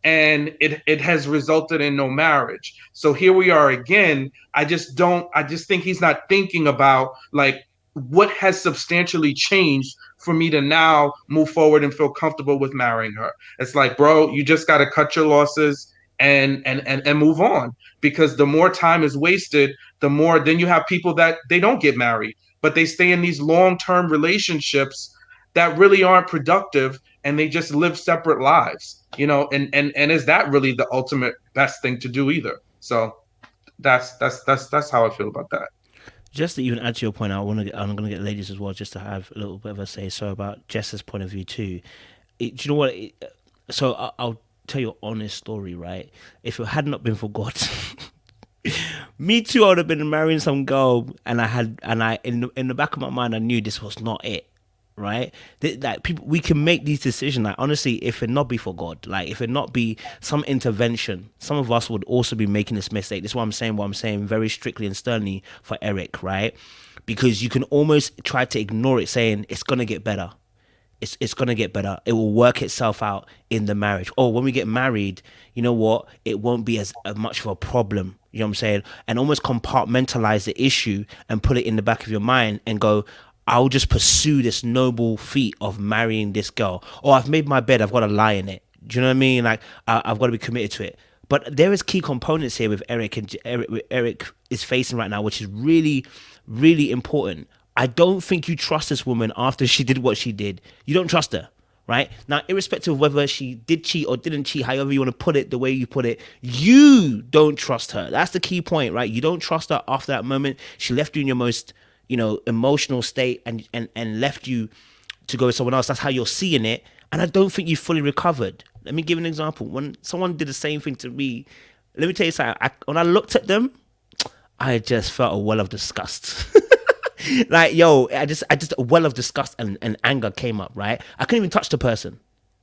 and it has resulted in no marriage. So here we are again. I just think he's not thinking about like what has substantially changed for me to now move forward and feel comfortable with marrying her. It's like, bro, you just got to cut your losses and move on, because the more time is wasted, the more then you have people that they don't get married, but they stay in these long-term relationships that really aren't productive, and they just live separate lives, and is that really the ultimate best thing to do either? So that's how I feel about that. Just to even add to your point, I'm gonna get ladies as well, just to have a little bit of a say so about Jess's point of view too. Do you know what? So I'll tell you an honest story, right? If it had not been for God, me too, I would have been marrying some girl, and in the back of my mind, I knew this was not it, right? Like people, we can make these decisions. Like honestly, if it not be for God, like if it not be some intervention, some of us would also be making this mistake. This is what I'm saying very strictly and sternly for Eric, right? Because you can almost try to ignore it, saying it's gonna get better. It's going to get better. It will work itself out in the marriage. Or when we get married, you know what? It won't be as much of a problem. You know what I'm saying? And almost compartmentalize the issue and put it in the back of your mind and go, I'll just pursue this noble feat of marrying this girl. Or I've made my bed, I've got to lie in it. Do you know what I mean? Like I've got to be committed to it. But there is key components here with Eric is facing right now, which is really, really important. I don't think you trust this woman after she did what she did. You don't trust her, right? Now, irrespective of whether she did cheat or didn't cheat, however you want to put it, the way you put it, you don't trust her. That's the key point, right? You don't trust her after that moment. She left you in your most, emotional state and left you to go with someone else. That's how you're seeing it. And I don't think you fully recovered. Let me give an example. When someone did the same thing to me, let me tell you something. When I looked at them, I just felt a well of disgust. Like, yo, I just a well of disgust and anger came up, right? I couldn't even touch the person.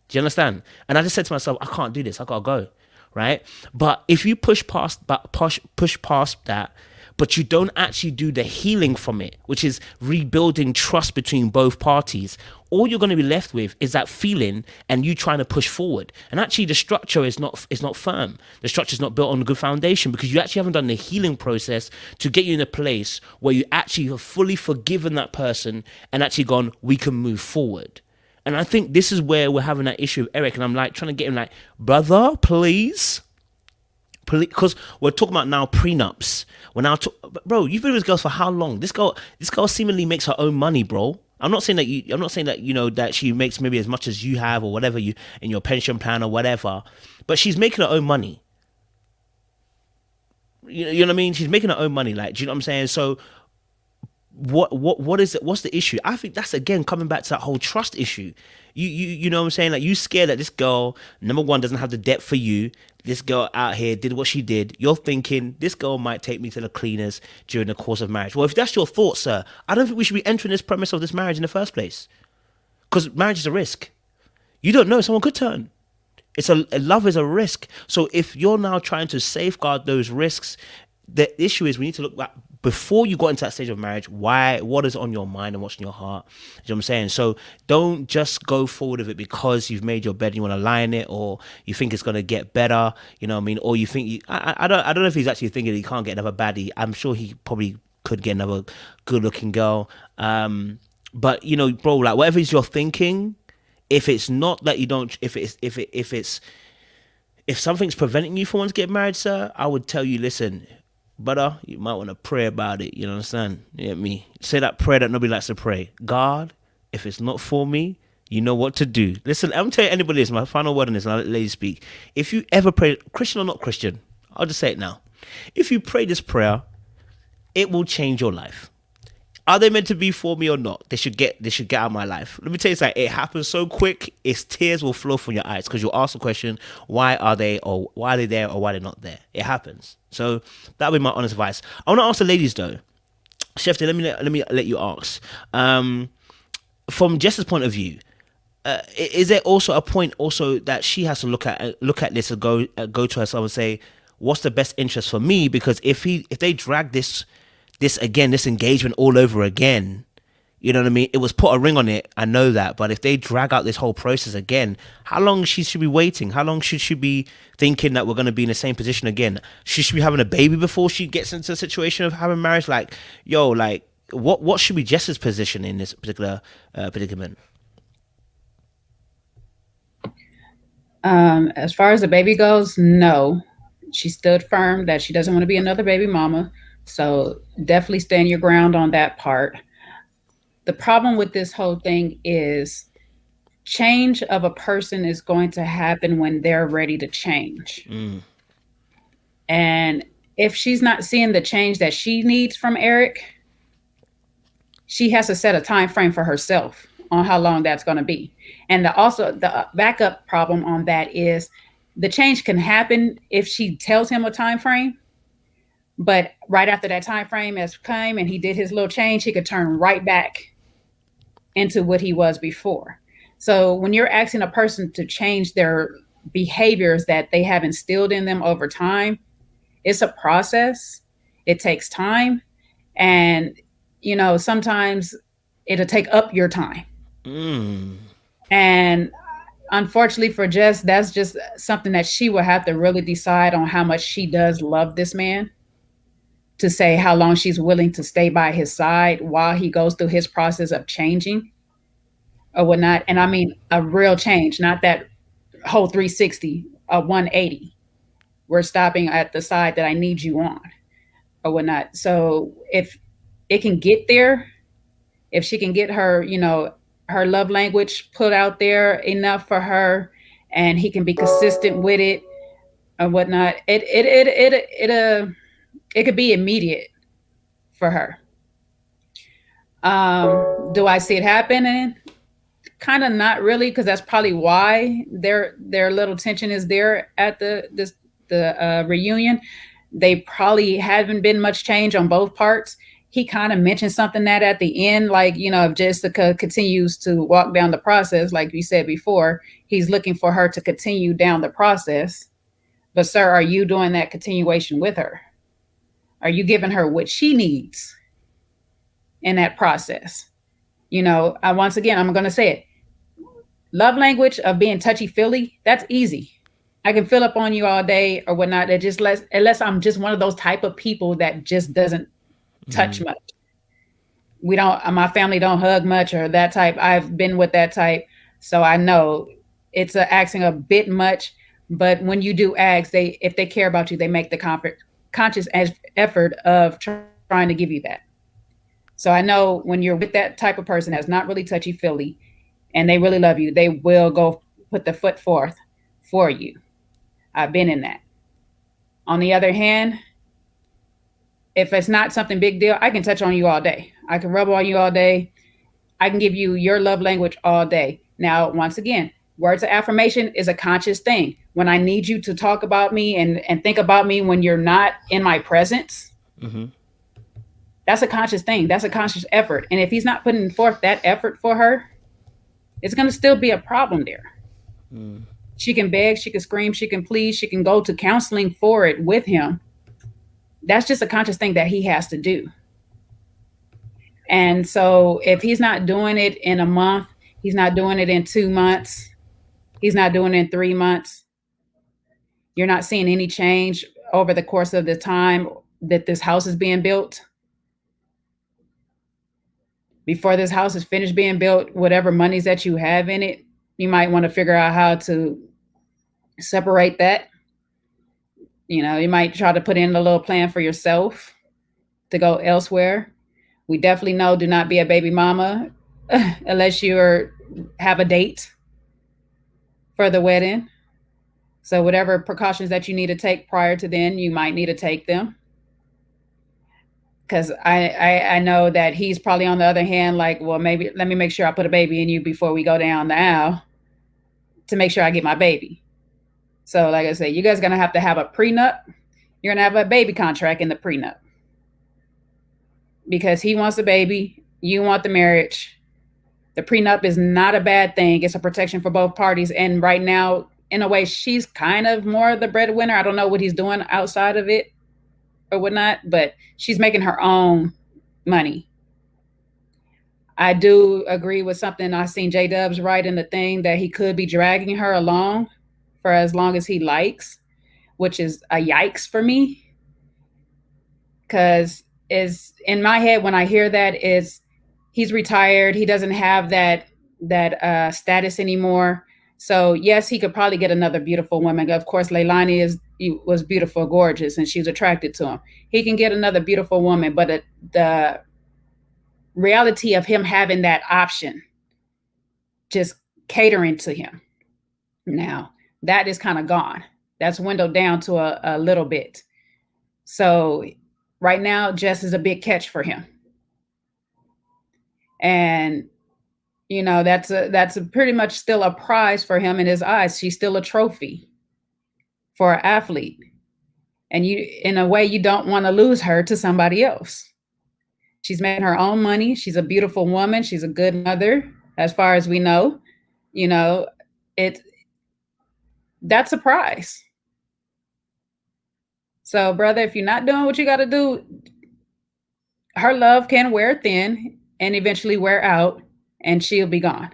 Do you understand? And I just said to myself, I can't do this. I gotta go, right? But if you push past that, but you don't actually do the healing from it, which is rebuilding trust between both parties, all you're going to be left with is that feeling and you trying to push forward. And actually the structure is not firm. The structure is not built on a good foundation because you actually haven't done the healing process to get you in a place where you actually have fully forgiven that person and actually gone, we can move forward. And I think this is where we're having that issue with Eric. And I'm like trying to get him like, brother, please. Because we're talking about now prenups. We're now, bro, you've been with this girl for how long? This girl seemingly makes her own money, bro. I'm not saying that that she makes maybe as much as you have or whatever you in your pension plan or whatever, but she's making her own money. You know what I mean? She's making her own money. Like, do you know what I'm saying? So what is it? What's the issue? I think that's again coming back to that whole trust issue. You know what I'm saying? Like, you scared that this girl, number one, doesn't have the depth for you. This girl out here did what she did. You're thinking this girl might take me to the cleaners during the course of marriage. Well, if that's your thought, sir, I don't think we should be entering this premise of this marriage in the first place, because marriage is a risk. You don't know, someone could turn. Love is a risk. So if you're now trying to safeguard those risks, the issue is we need to look back before you got into that stage of marriage. What is on your mind and what's in your heart? You know what I'm saying? So don't just go forward with it because you've made your bed and you want to lie in it, or you think it's going to get better, you know what I mean? Or you think, I don't know if he's actually thinking he can't get another baddie. I'm sure he probably could get another good looking girl. But you know, bro, like whatever is you're thinking, if it's not that you don't, if something's preventing you from wanting to get married, sir, I would tell you, listen, brother, you might want to pray about it. You know what I'm saying? You get me? Say that prayer that nobody likes to pray. God, if it's not for me, you know what to do. Listen, I'm telling anybody this, my final word on this, and I'll let ladies speak. If you ever pray, Christian or not Christian, I'll just say it now. If you pray this prayer, it will change your life. Are they meant to be for me or not? They should get out of my life. Let me tell you something. It happens so quick, its tears will flow from your eyes, because you'll ask the question, why are they there or why they're not there? It happens. So that'll be my honest advice. I want to ask the ladies though. Shefty, let me let you ask. From Jess's point of view, is there also a point also that she has to look at this and go to herself and say, what's the best interest for me? Because if they drag this engagement all over again, you know what I mean? It was put a ring on it, I know that, but if they drag out this whole process again, how long should she be waiting? How long should she be thinking that we're going to be in the same position again? Should she be having a baby before she gets into a situation of having marriage? Like, yo, like, what should be Jess's position in this particular predicament? As far as the baby goes, no. She stood firm that she doesn't want to be another baby mama. So definitely stand your ground on that part. The problem with this whole thing is change of a person is going to happen when they're ready to change. And if she's not seeing the change that she needs from Eric, she has to set a time frame for herself on how long that's going to be. And the backup problem on that is the change can happen if she tells him a time frame. But right after that time frame has come and he did his little change, he could turn right back into what he was before. So when you're asking a person to change their behaviors that they have instilled in them over time, it's a process. It takes time. And, you know, sometimes it'll take up your time. And unfortunately for Jess, that's just something that she will have to really decide on how much she does love this man, to say how long she's willing to stay by his side while he goes through his process of changing or whatnot. And I mean, a real change, not that whole 360, a 180. We're stopping at the side that I need you on or whatnot. So if it can get there, if she can get her, you know, her love language put out there enough for her, and he can be consistent with it or whatnot, it could be immediate for her. Do I see it happening? Kind of not really, because that's probably why their little tension is there at the reunion. They probably haven't been much change on both parts. He kind of mentioned something that at the end, like, you know, if Jessica continues to walk down the process, like you said before, he's looking for her to continue down the process. But sir, are you doing that continuation with her? Are you giving her what she needs in that process? You know, once again, I'm going to say it. Love language of being touchy-feely, that's easy. I can fill up on you all day or whatnot. That just unless I'm just one of those type of people that just doesn't touch much. My family don't hug much or that type. I've been with that type. So I know it's asking a bit much, but when you do ask, if they care about you, they make the conscious effort of trying to give you that. So I know when you're with that type of person that's not really touchy feely and they really love you, they will go put the foot forth for you. I've been in that. On the other hand, if it's not something big deal, I can touch on you all day. I can rub on you all day. I can give you your love language all day. Now, once again, words of affirmation is a conscious thing. When I need you to talk about me and think about me when you're not in my presence, Mm-hmm. that's a conscious thing. That's a conscious effort. And if he's not putting forth that effort for her, it's going to still be a problem there. Mm. She can beg, she can scream, she can plead, she can go to counseling for it with him. That's just a conscious thing that he has to do. And so if he's not doing it in a month, he's not doing it in 2 months, he's not doing it in 3 months, you're not seeing any change over the course of the time that this house is being built. Before this house is finished being built, whatever monies that you have in it, you might want to figure out how to separate that. You might try to put in a little plan for yourself to go elsewhere. We definitely know do not be a baby mama unless you have a date for the wedding. So whatever precautions that you need to take prior to then, you might need to take them. Because I know that he's probably on the other hand, like, well, maybe let me make sure I put a baby in you before we go down the aisle to make sure I get my baby. So like I said, you guys are going to have a prenup. You're going to have a baby contract in the prenup. Because he wants a baby, you want the marriage. The prenup is not a bad thing. It's a protection for both parties. And right now, in a way, she's kind of more the breadwinner. I don't know what he's doing outside of it or whatnot, but she's making her own money. I do agree with something I seen J Dubs write in the thing that he could be dragging her along for as long as he likes, which is a yikes for me. Because is in my head when I hear that is he's retired. He doesn't have that status anymore. So yes, he could probably get another beautiful woman. Of course, Leilani was beautiful, gorgeous, and she's attracted to him. He can get another beautiful woman, but the reality of him having that option, just catering to him, now that is kind of gone. That's dwindled down to a little bit. So right now, Jess is a big catch for him. And that's a pretty much still a prize for him in his eyes. She's still a trophy for an athlete. And in a way, you don't want to lose her to somebody else. She's making her own money. She's a beautiful woman. She's a good mother, as far as we know. That's a prize. So, brother, if you're not doing what you got to do, her love can wear thin and eventually wear out, and she'll be gone.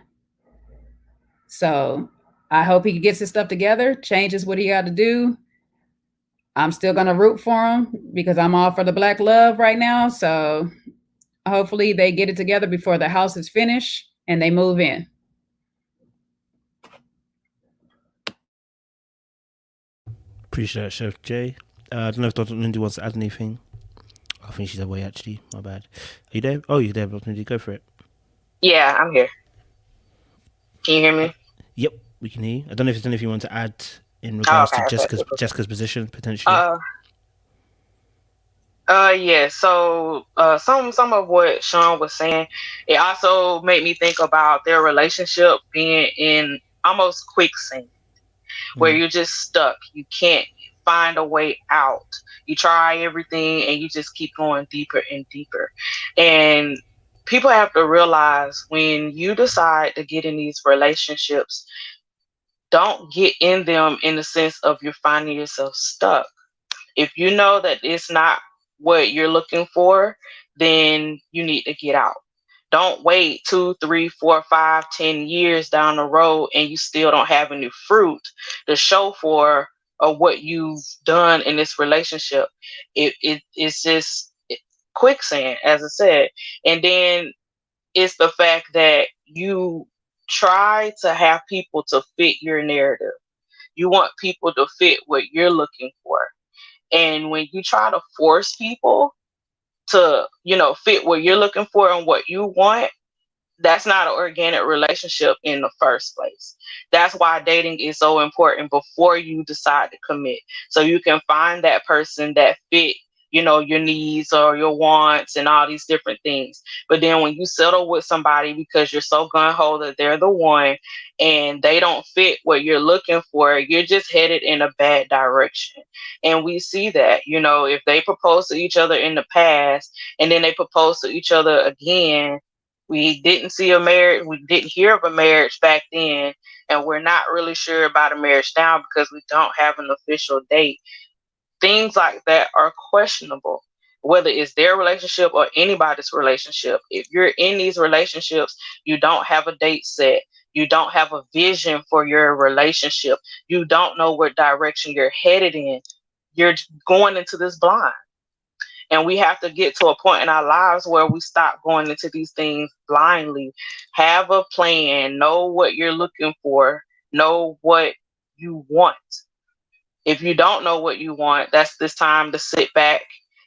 So I hope he gets his stuff together, changes what he got to do. I'm still going to root for him because I'm all for the black love right now. So hopefully they get it together before the house is finished and they move in. Appreciate that, Chef Jay. I don't know if Dr. Lindy wants to add anything. I think she's away, actually. My bad. Are you there? Oh, you're there, Dr. Lindy. Go for it. Yeah, I'm here. Can you hear me? Yep, we can hear you. I don't know if there's anything you want to add in regards to Jessica's position, potentially. Yeah. So some of what Sean was saying, it also made me think about their relationship being in almost quicksand, where you're just stuck. You can't find a way out. You try everything and you just keep going deeper and deeper. And people have to realize when you decide to get in these relationships, don't get in them in the sense of you're finding yourself stuck. If you know that it's not what you're looking for, then you need to get out. Don't wait 2, 3, 4, 5, 10 years down the road and you still don't have any fruit to show for what you've done in this relationship. It's just quicksand, as I said. And then it's the fact that you try to have people to fit your narrative. You want people to fit what you're looking for. And when you try to force people to, fit what you're looking for and what you want, that's not an organic relationship in the first place. That's why dating is so important before you decide to commit. So you can find that person that fit, your needs or your wants and all these different things. But then when you settle with somebody because you're so gun ho that they're the one and they don't fit what you're looking for, you're just headed in a bad direction. And we see that, if they propose to each other in the past and then they propose to each other again, we didn't see a marriage. We didn't hear of a marriage back then, and we're not really sure about a marriage now because we don't have an official date. Things like that are questionable, whether it's their relationship or anybody's relationship. If you're in these relationships, you don't have a date set. You don't have a vision for your relationship. You don't know what direction you're headed in. You're going into this blind. And we have to get to a point in our lives where we stop going into these things blindly. Have a plan, know what you're looking for, know what you want. If you don't know what you want, that's this time to sit back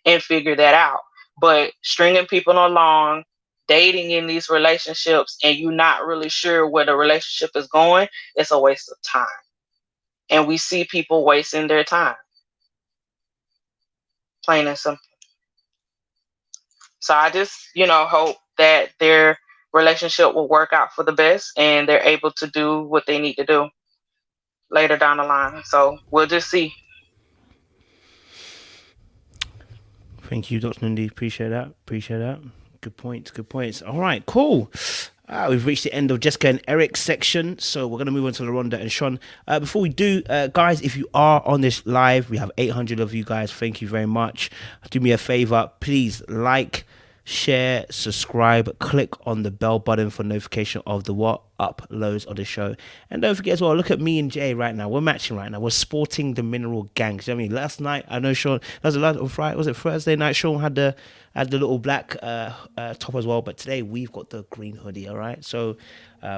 and figure that out. But stringing people along, dating in these relationships, and you're not really sure where the relationship is going, it's a waste of time. And we see people wasting their time. Plain and simple. So I just, hope that their relationship will work out for the best and they're able to do what they need to do later down the line. So we'll just see. Thank you, Dr. Nundi. Appreciate that. Good points. All right, cool. We've reached the end of Jessica and Eric's section, so we're going to move on to Lauranda and Sean. Before we do, guys, if you are on this live, we have 800 of you guys. Thank you very much. Do me a favor, please like, share, subscribe, click on the bell button for notification of the uploads of the show. And don't forget as well, look at me and Jay right now. We're matching right now. We're sporting the mineral gang. You know what I mean? Last night, I know Sean, that was Friday, was it Thursday night? Sean had the little black top as well, but today we've got the green hoodie. All right, so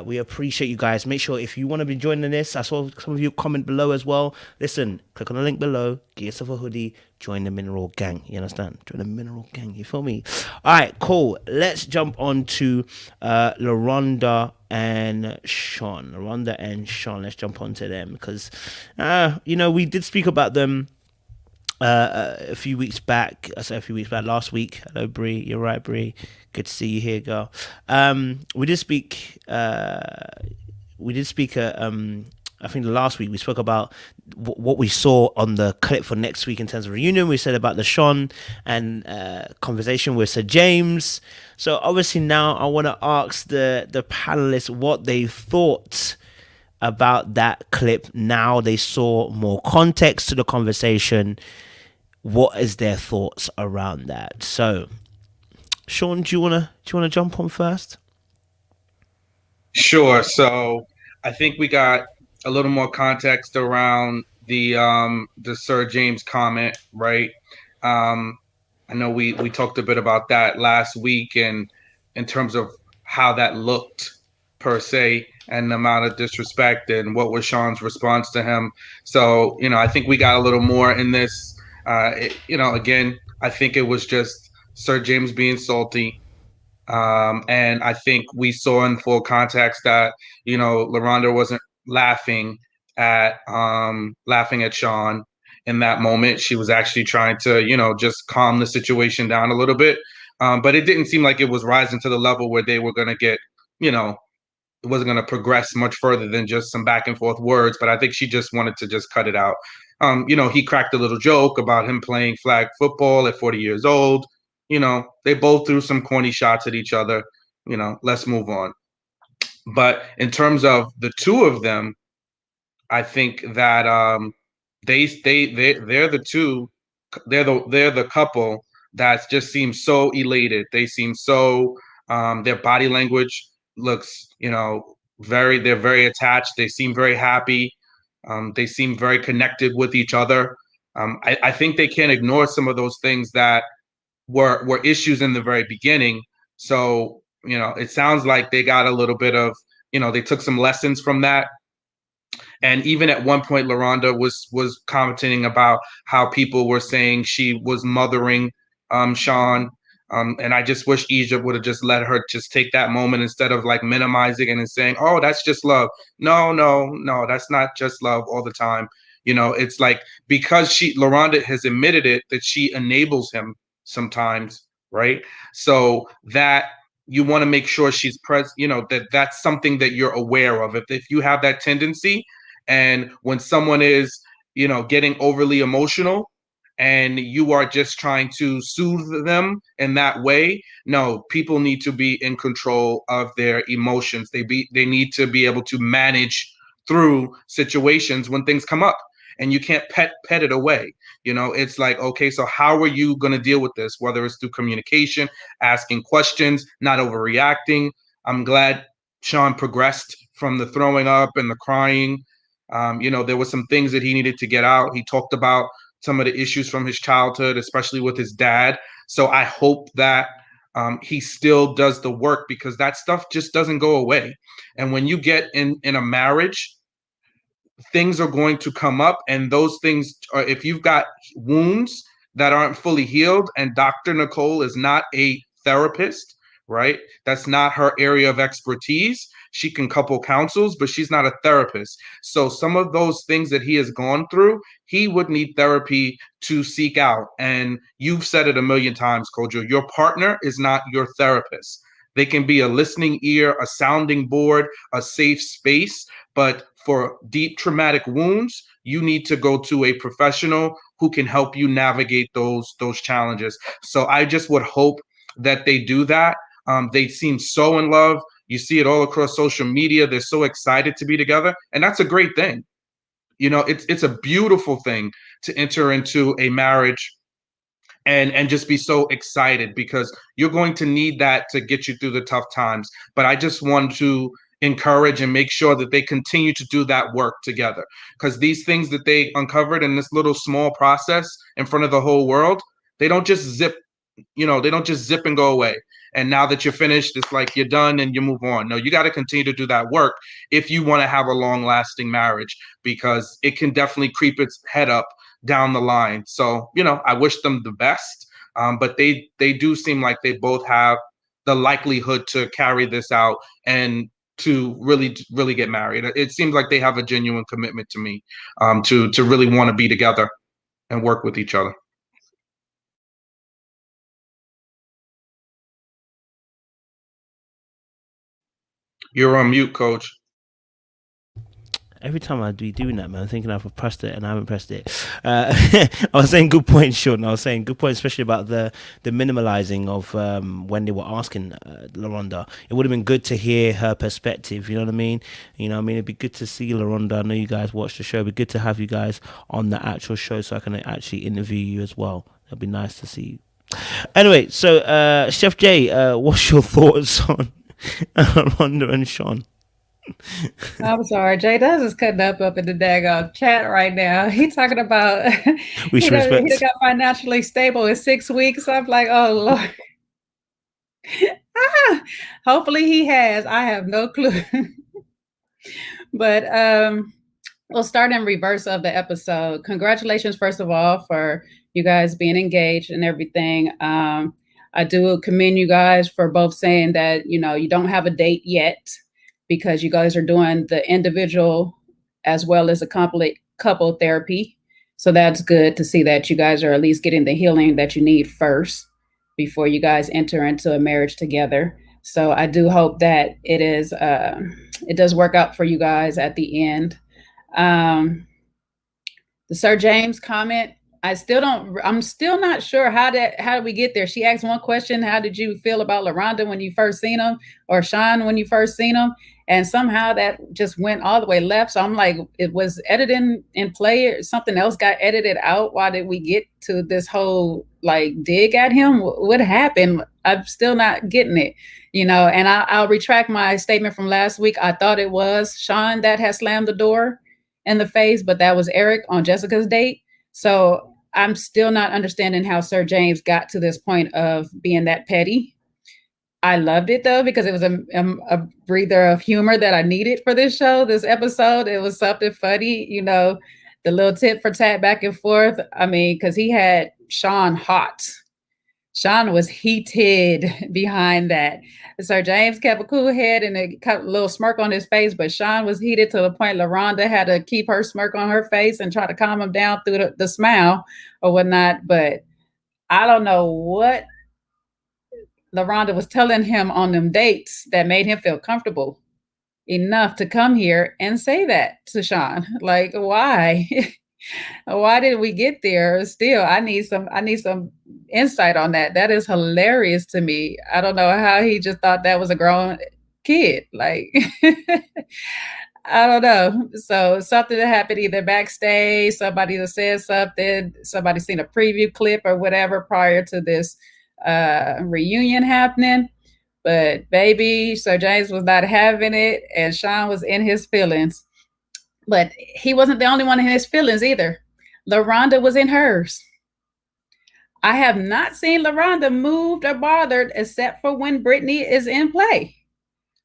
we appreciate you guys. Make sure if you want to be joining this, I saw some of you comment below as well. Listen, click on the link below, get yourself a hoodie, join the mineral gang. You understand? Join the mineral gang. You feel me? All right, cool. Let's jump on to Lauranda and Sean. Let's jump onto them because we did speak about them a few weeks back. Last week. Hello, Bree. You're right, Bree. Good to see you here, girl. We did speak. I think last week we spoke about what we saw on the clip for next week in terms of reunion. We said about the Sean and conversation with Sir James. So obviously now I want to ask the panelists what they thought about that clip. Now they saw more context to the conversation. What is their thoughts around that? So, Sean, do you wanna jump on first? Sure. So I think we got a little more context around the Sir James comment, right? I know we talked a bit about that last week, and in terms of how that looked per se, and the amount of disrespect, and what was Sean's response to him. So I think we got a little more in this. Again, I think it was just Sir James being salty. And I think we saw in full context that, Lauranda wasn't laughing at Sean in that moment. She was actually trying to, just calm the situation down a little bit. But it didn't seem like it was rising to the level where they were going to get, it wasn't going to progress much further than just some back and forth words. But I think she just wanted to just cut it out. He cracked a little joke about him playing flag football at 40 years old. They both threw some corny shots at each other. Let's move on. But in terms of the two of them, I think that they're the two. They're the couple that just seems so elated. They seem so their body language looks, they're very attached. They seem very happy. They seem very connected with each other. I think they can't ignore some of those things that were issues in the very beginning. So, it sounds like they got a little bit of, they took some lessons from that. And even at one point, Lauranda was commenting about how people were saying she was mothering Sean. And I just wish Egypt would have just let her just take that moment instead of like minimizing it and saying, oh, that's just love. No, that's not just love all the time. It's like, because Lauranda has admitted it, that she enables him sometimes, right? So that you want to make sure she's present, that's something that you're aware of. If you have that tendency, and when someone is, getting overly emotional and you are just trying to soothe them in that way, no, people need to be in control of their emotions. They need to be able to manage through situations when things come up, and you can't pet it away. It's like, okay, so how are you going to deal with this? Whether it's through communication, asking questions, not overreacting. I'm glad Sean progressed from the throwing up and the crying. There were some things that he needed to get out. He talked about some of the issues from his childhood, especially with his dad. So I hope that he still does the work, because that stuff just doesn't go away. And when you get in a marriage, things are going to come up, and those things are, if you've got wounds that aren't fully healed, and Dr. Nicole is not a therapist, right? That's not her area of expertise. She can couple counsels, but she's not a therapist. So some of those things that he has gone through, he would need therapy to seek out. And you've said it a million times, Kojo, your partner is not your therapist. They can be a listening ear, a sounding board, a safe space, but for deep traumatic wounds, you need to go to a professional who can help you navigate those challenges. So I just would hope that they do that. They seem so in love. You see it all across social media. They're so excited to be together, and that's a great thing. It's a beautiful thing to enter into a marriage and just be so excited, because you're going to need that to get you through the tough times. But I just want to encourage and make sure that they continue to do that work together, because these things that they uncovered in this little small process in front of the whole world, they don't just zip and go away. And now that you're finished, it's like you're done and you move on. No, you got to continue to do that work if you want to have a long lasting marriage, because it can definitely creep its head up down the line. So, I wish them the best. But they do seem like they both have the likelihood to carry this out and to really get married. It seems like they have a genuine commitment to me, to really want to be together and work with each other. You're on mute, Coach. Every time I be doing that, man, I'm thinking I've pressed it and I haven't pressed it. I was saying good point, Sean. I was saying good point, especially about the minimalizing of when they were asking Lauranda. It would have been good to hear her perspective. You know what I mean? It'd be good to see Lauranda. I know you guys watch the show. It'd be good to have you guys on the actual show so I can actually interview you as well. That'd be nice to see you. Anyway, so Chef Jay, what's your thoughts on Lauranda and Sean? I'm sorry, Jay Does is cutting up in the daggone chat right now. He's talking about We should respect. He got financially stable in 6 weeks. I'm like, oh Lord. Hopefully he has. I have no clue. But we'll start in reverse of the episode. Congratulations, first of all, for you guys being engaged and everything. I do commend you guys for both saying that, you don't have a date yet, because you guys are doing the individual as well as a couple therapy. So that's good to see that you guys are at least getting the healing that you need first before you guys enter into a marriage together. So I do hope that it does work out for you guys at the end. The Sir James comment, I'm still not sure how did we get there. She asked one question: how did you feel about Lauranda when you first seen him, or Sean when you first seen him? And somehow that just went all the way left. So I'm like, it was edited in play, or something else got edited out. Why did we get to this whole dig at him? What happened? I'm still not getting it, and I'll retract my statement from last week. I thought it was Sean that had slammed the door in the face, but that was Eric on Jessica's date. So I'm still not understanding how Sir James got to this point of being that petty. I loved it though, because it was a breather of humor that I needed for this show, this episode. It was something funny, the little tit for tat back and forth. I mean, because he had Sean hot. Sean was heated behind that. Sir James kept a cool head and a little smirk on his face, but Sean was heated to the point Lauranda had to keep her smirk on her face and try to calm him down through the smile or whatnot. But I don't know what Lauranda was telling him on them dates that made him feel comfortable enough to come here and say that to Sean. Like, why? Why did we get there? Still, I need some insight on that. That is hilarious to me. I don't know how he just thought that was a grown kid. Like, I don't know. So something that happened either backstage, somebody that said something, somebody seen a preview clip or whatever prior to this reunion happening. But baby, Sir James was not having it, and Sean was in his feelings. But he wasn't the only one in his feelings either. Lauranda was in hers. I have not seen Lauranda moved or bothered except for when Brittany is in play.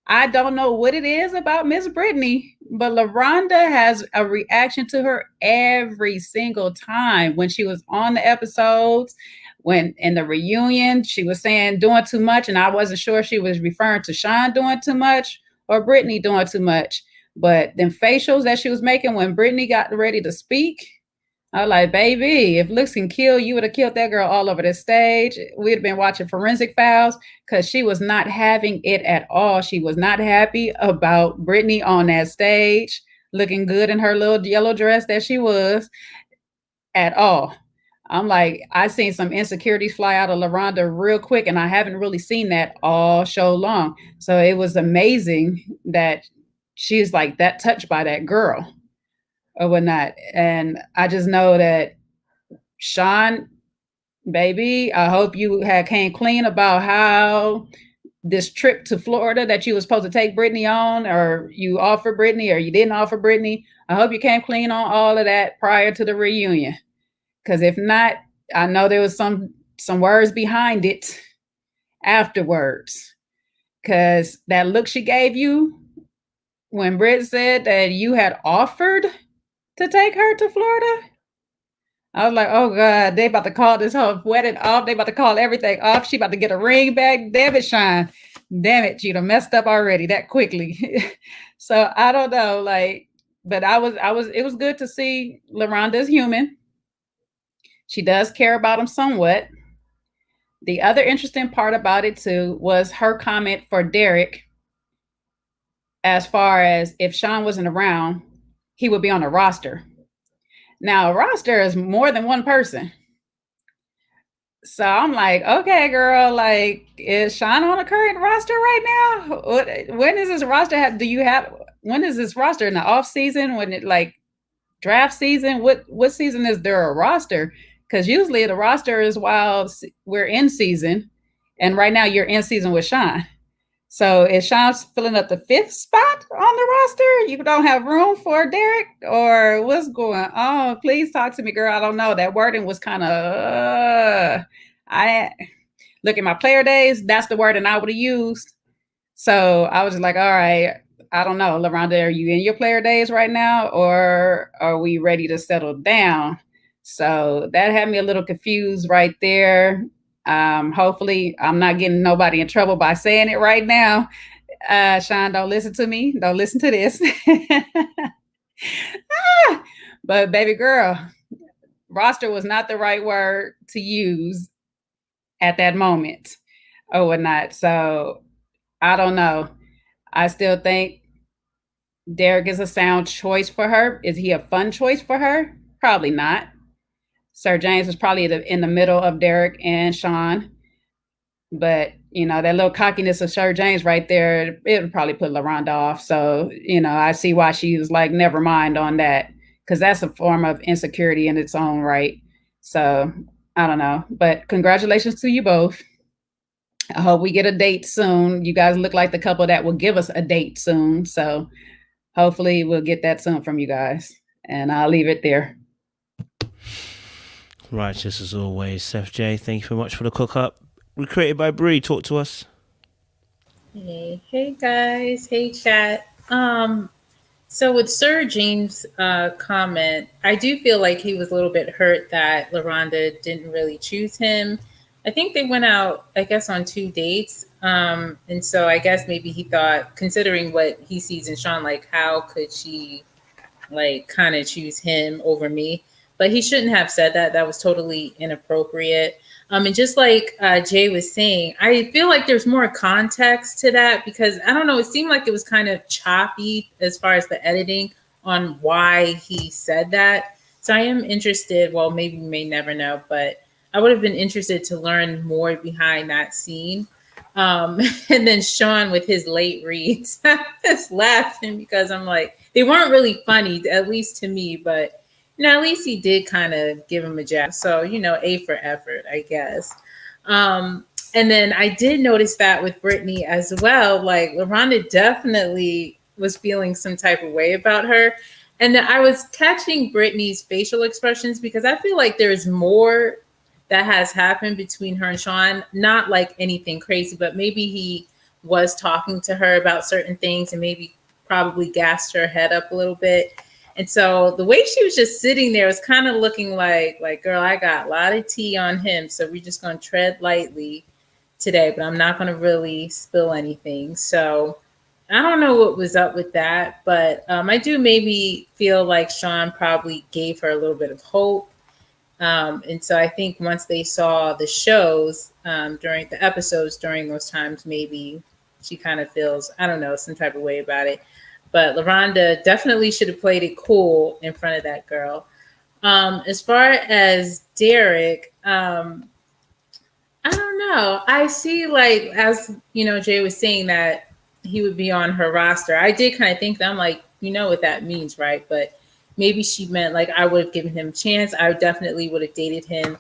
I don't know what it is about Miss Brittany, but Lauranda has a reaction to her every single time. When she was on the episodes, when in the reunion, she was saying doing too much, and I wasn't sure if she was referring to Sean doing too much or Brittany doing too much. But them facials that she was making when Brittany got ready to speak, I was like, baby, if looks can kill, you would have killed that girl all over the stage. We'd have been watching Forensic Files, because she was not having it at all. She was not happy about Brittany on that stage, looking good in her little yellow dress that she was at all. I'm like, I seen some insecurities fly out of Lauranda real quick, and I haven't really seen that all show long. So it was amazing that she's like that touched by that girl or whatnot. And I just know that Sean, baby, I hope you came clean about how this trip to Florida that you was supposed to take Brittany on, or you offered Brittany or you didn't offer Brittany. I hope you came clean on all of that prior to the reunion. Because if not, I know there was some words behind it afterwards. Because that look she gave you when Britt said that you had offered to take her to Florida, I was like, oh God, they about to call this whole wedding off. They about to call everything off. She about to get a ring back. Damn it, Sean. Damn it, you done messed up already that quickly. So I don't know, but it was good to see Lauranda's human. She does care about him somewhat. The other interesting part about it too was her comment for Derek, as far as if Sean wasn't around, he would be on a roster. Now, a roster is more than one person. So I'm like, okay, girl, is Sean on a current roster right now? When is this roster when is this roster in the off season? When it draft season? What season is there a roster? Because usually the roster is while we're in season, and right now you're in season with Sean. So is Sean filling up the 5th spot on the roster? You don't have room for Derek, or what's going on? Please talk to me, girl. I don't know. That wording was kind of, I look at my player days. That's the wording I would have used. So I was just like, all right, I don't know. Lauranda, are you in your player days right now, or are we ready to settle down? So that had me a little confused right there. Hopefully I'm not getting nobody in trouble by saying it right now. Sean, don't listen to me. Don't listen to this. But baby girl, roster was not the right word to use at that moment or whatnot. So I don't know. I still think Derek is a sound choice for her. Is he a fun choice for her? Probably not. Sir James is probably in the middle of Derek and Sean. But, that little cockiness of Sir James right there, it would probably put Lauranda off. So, I see why she was like, never mind on that, because that's a form of insecurity in its own right. So, I don't know. But congratulations to you both. I hope we get a date soon. You guys look like the couple that will give us a date soon. So, hopefully we'll get that soon from you guys. And I'll leave it there. Righteous as always. Seth J, thank you very much for the cook up. Recreated by Bree. Talk to us. Hey guys, hey chat. So with Sir James' comment, I do feel like he was a little bit hurt that Laronda didn't really choose him. I think they went out, I guess, on 2 dates, and so I guess maybe he thought, considering what he sees in Sean, like how could she like kind of choose him over me. But he shouldn't have said that. That was totally inappropriate. And just like Jay was saying, I feel like there's more context to that because I don't know. It seemed like it was kind of choppy as far as the editing on why he said that. So I am interested. Well, maybe we may never know, but I would have been interested to learn more behind that scene. Um, and then Sean with his late reads, I just laughing because I'm like, they weren't really funny, at least to me, but at least he did kind of give him a jab. So, A for effort, I guess. And then I did notice that with Brittany as well. Like, LaRonda definitely was feeling some type of way about her. And then I was catching Brittany's facial expressions because I feel like there's more that has happened between her and Sean. Not like anything crazy, but maybe he was talking to her about certain things and maybe probably gassed her head up a little bit. And so the way she was just sitting there was kind of looking like, girl, I got a lot of tea on him. So we're just going to tread lightly today, but I'm not going to really spill anything. So I don't know what was up with that, but I do maybe feel like Sean probably gave her a little bit of hope. And so I think once they saw the shows during the episodes during those times, maybe she kind of feels, I don't know, some type of way about it. But LaRonda definitely should have played it cool in front of that girl. As far as Derek, I don't know. I see, like, as Jay was saying that he would be on her roster. I did kind of think that. I'm like, you know what that means, right? But maybe she meant like I would have given him a chance. I definitely would have dated him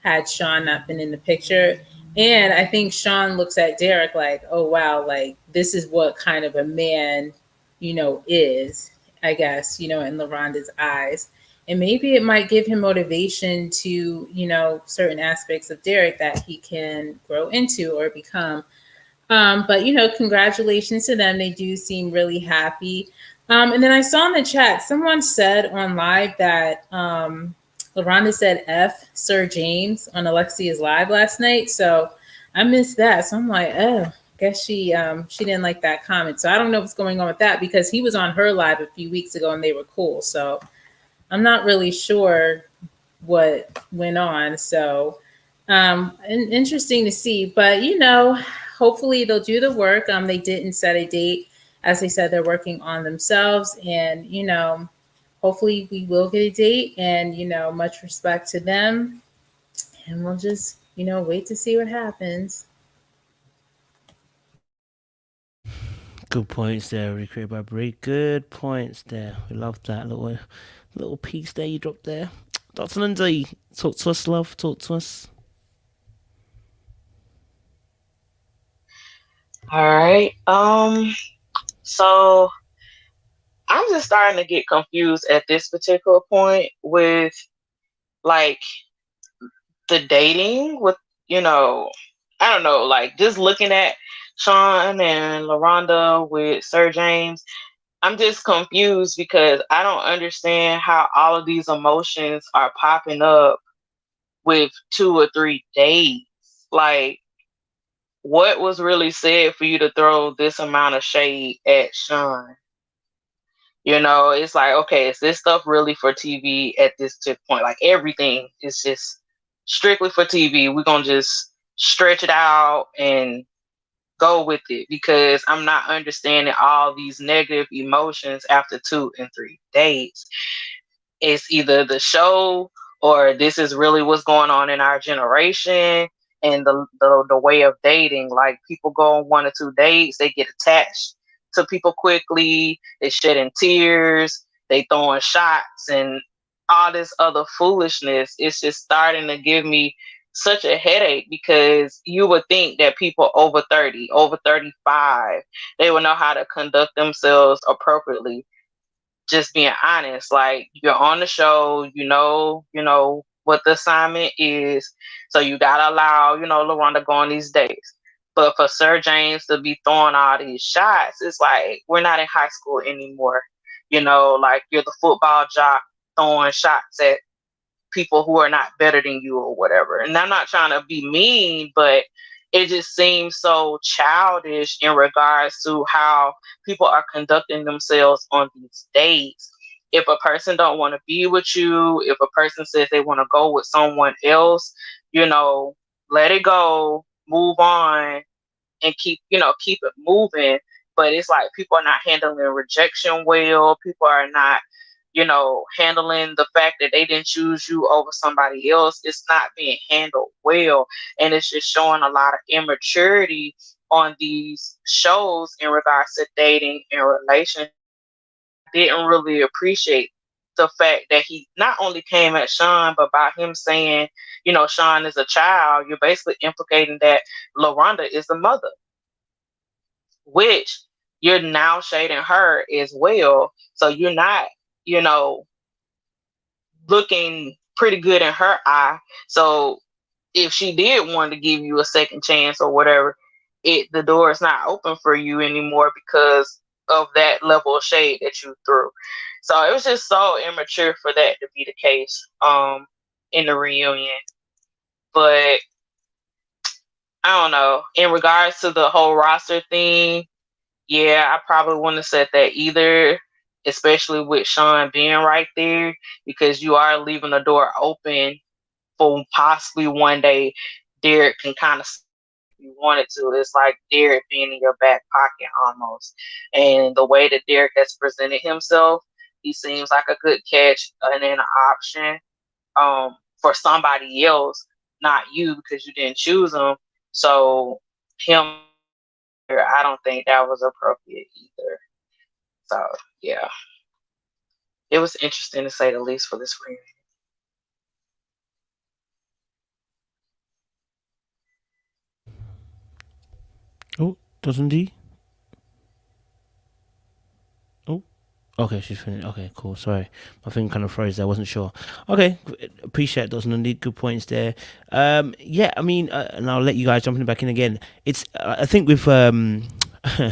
had Sean not been in the picture. And I think Sean looks at Derek like, oh wow, like this is what kind of a man, is, I guess, in LaRonda's eyes. And maybe it might give him motivation to, certain aspects of Derek that he can grow into or become. But congratulations to them. They do seem really happy. And then I saw in the chat someone said on live that LaRonda said F Sir James on Alexia's live last night. So I missed that. So I'm like, oh, guess she didn't like that comment. So I don't know what's going on with that because he was on her live a few weeks ago and they were cool. So I'm not really sure what went on. So interesting to see. But hopefully they'll do the work. They didn't set a date. As they said, they're working on themselves. And, hopefully we will get a date and, much respect to them. And we'll just, wait to see what happens. Good points there, recreated by Brie. Good points there. We love that little piece there you dropped there. Dr. Lindsay, talk to us, love. Talk to us. All right. So I'm just starting to get confused at this particular point with like the dating with, I don't know, like just looking at Sean and LaRonda with Sir James. I'm just confused because I don't understand how all of these emotions are popping up with 2 or 3 days. Like, what was really said for you to throw this amount of shade at Sean? It's like, okay, is this stuff really for TV at this point? Like, everything is just strictly for TV. We're going to just stretch it out and go with it because I'm not understanding all these negative emotions after 2 and 3 days. It's either the show or this is really what's going on in our generation and the way of dating. Like, people go on 1 or 2 dates, they get attached to people quickly, they shedding tears, they throwing shots and all this other foolishness. It's just starting to give me such a headache because you would think that people over 30, over 35, they would know how to conduct themselves appropriately. Just being honest, like, you're on the show, what the assignment is, so you gotta allow, LaRonda go on these dates. But for Sir James to be throwing all these shots, it's like we're not in high school anymore. Like you're the football jock throwing shots at people who are not better than you or whatever. And I'm not trying to be mean, but it just seems so childish in regards to how people are conducting themselves on these dates. If a person don't want to be with you, if a person says they want to go with someone else, let it go, move on, and keep it moving. But it's like people are not handling rejection well. People are not handling the fact that they didn't choose you over somebody else. It's not being handled well, and it's just showing a lot of immaturity on these shows in regards to dating and relationships. Didn't really appreciate the fact that he not only came at Sean, but by him saying, Sean is a child, you're basically implicating that Lauranda is the mother, which you're now shading her as well. So you're not, looking pretty good in her eye. So if she did want to give you a second chance or whatever, the door is not open for you anymore because of that level of shade that you threw. So it was just so immature for that to be the case in the reunion. But I don't know. In regards to the whole roster thing, yeah, I probably wouldn't have said that either, especially with Sean being right there, because you are leaving the door open for possibly one day Derek can kind of, if you wanted to. It's like Derek being in your back pocket almost. And the way that Derek has presented himself, he seems like a good catch and an option for somebody else, not you, because you didn't choose him. So him, I don't think that was appropriate either. So yeah, it was interesting to say the least for this reunion. Oh, doesn't he? Oh, okay, she's finished. Okay, cool. Sorry, my thing kind of froze. I wasn't sure. Okay, appreciate those indeed good points there. Yeah, I mean, and I'll let you guys jump in back in again. It's I think with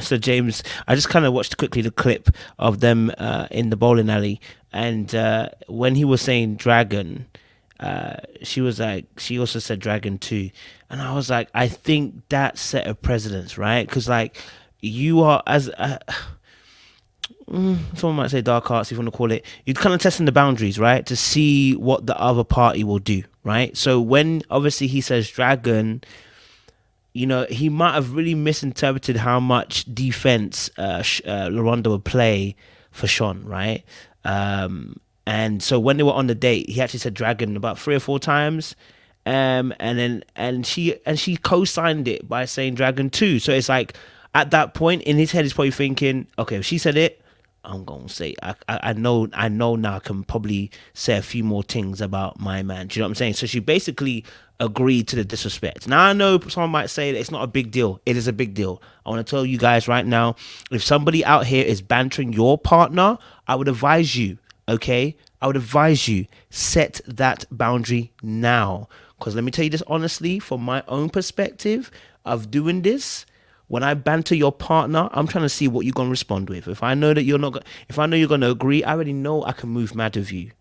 so James, I just kind of watched quickly the clip of them in the bowling alley, and when he was saying dragon, she was like, she also said dragon too, and I was like, I think that set a precedence, right? Because like you are as someone might say dark arts if you want to call it, you're kind of testing the boundaries, right, to see what the other party will do, right? So when obviously he says dragon, he might have really misinterpreted how much defense Lauranda would play for Sean, right? And so when they were on the date, he actually said dragon about 3 or 4 times, and she co-signed it by saying dragon too. So it's like at that point in his head, he's probably thinking, okay, if she said it, I'm gonna say I know now I can probably say a few more things about my man. Do you know what I'm saying? So she basically agreed to the disrespect. Now I know someone might say that it's not a big deal. It is a big deal. I want to tell you guys right now, if somebody out here is bantering your partner, I would advise you, okay? I would advise you, set that boundary now. Because let me tell you this honestly, from my own perspective of doing this, when I banter your partner, I'm trying to see what you're going to respond with. If I know that if I know you're going to agree, I already know I can move mad with you.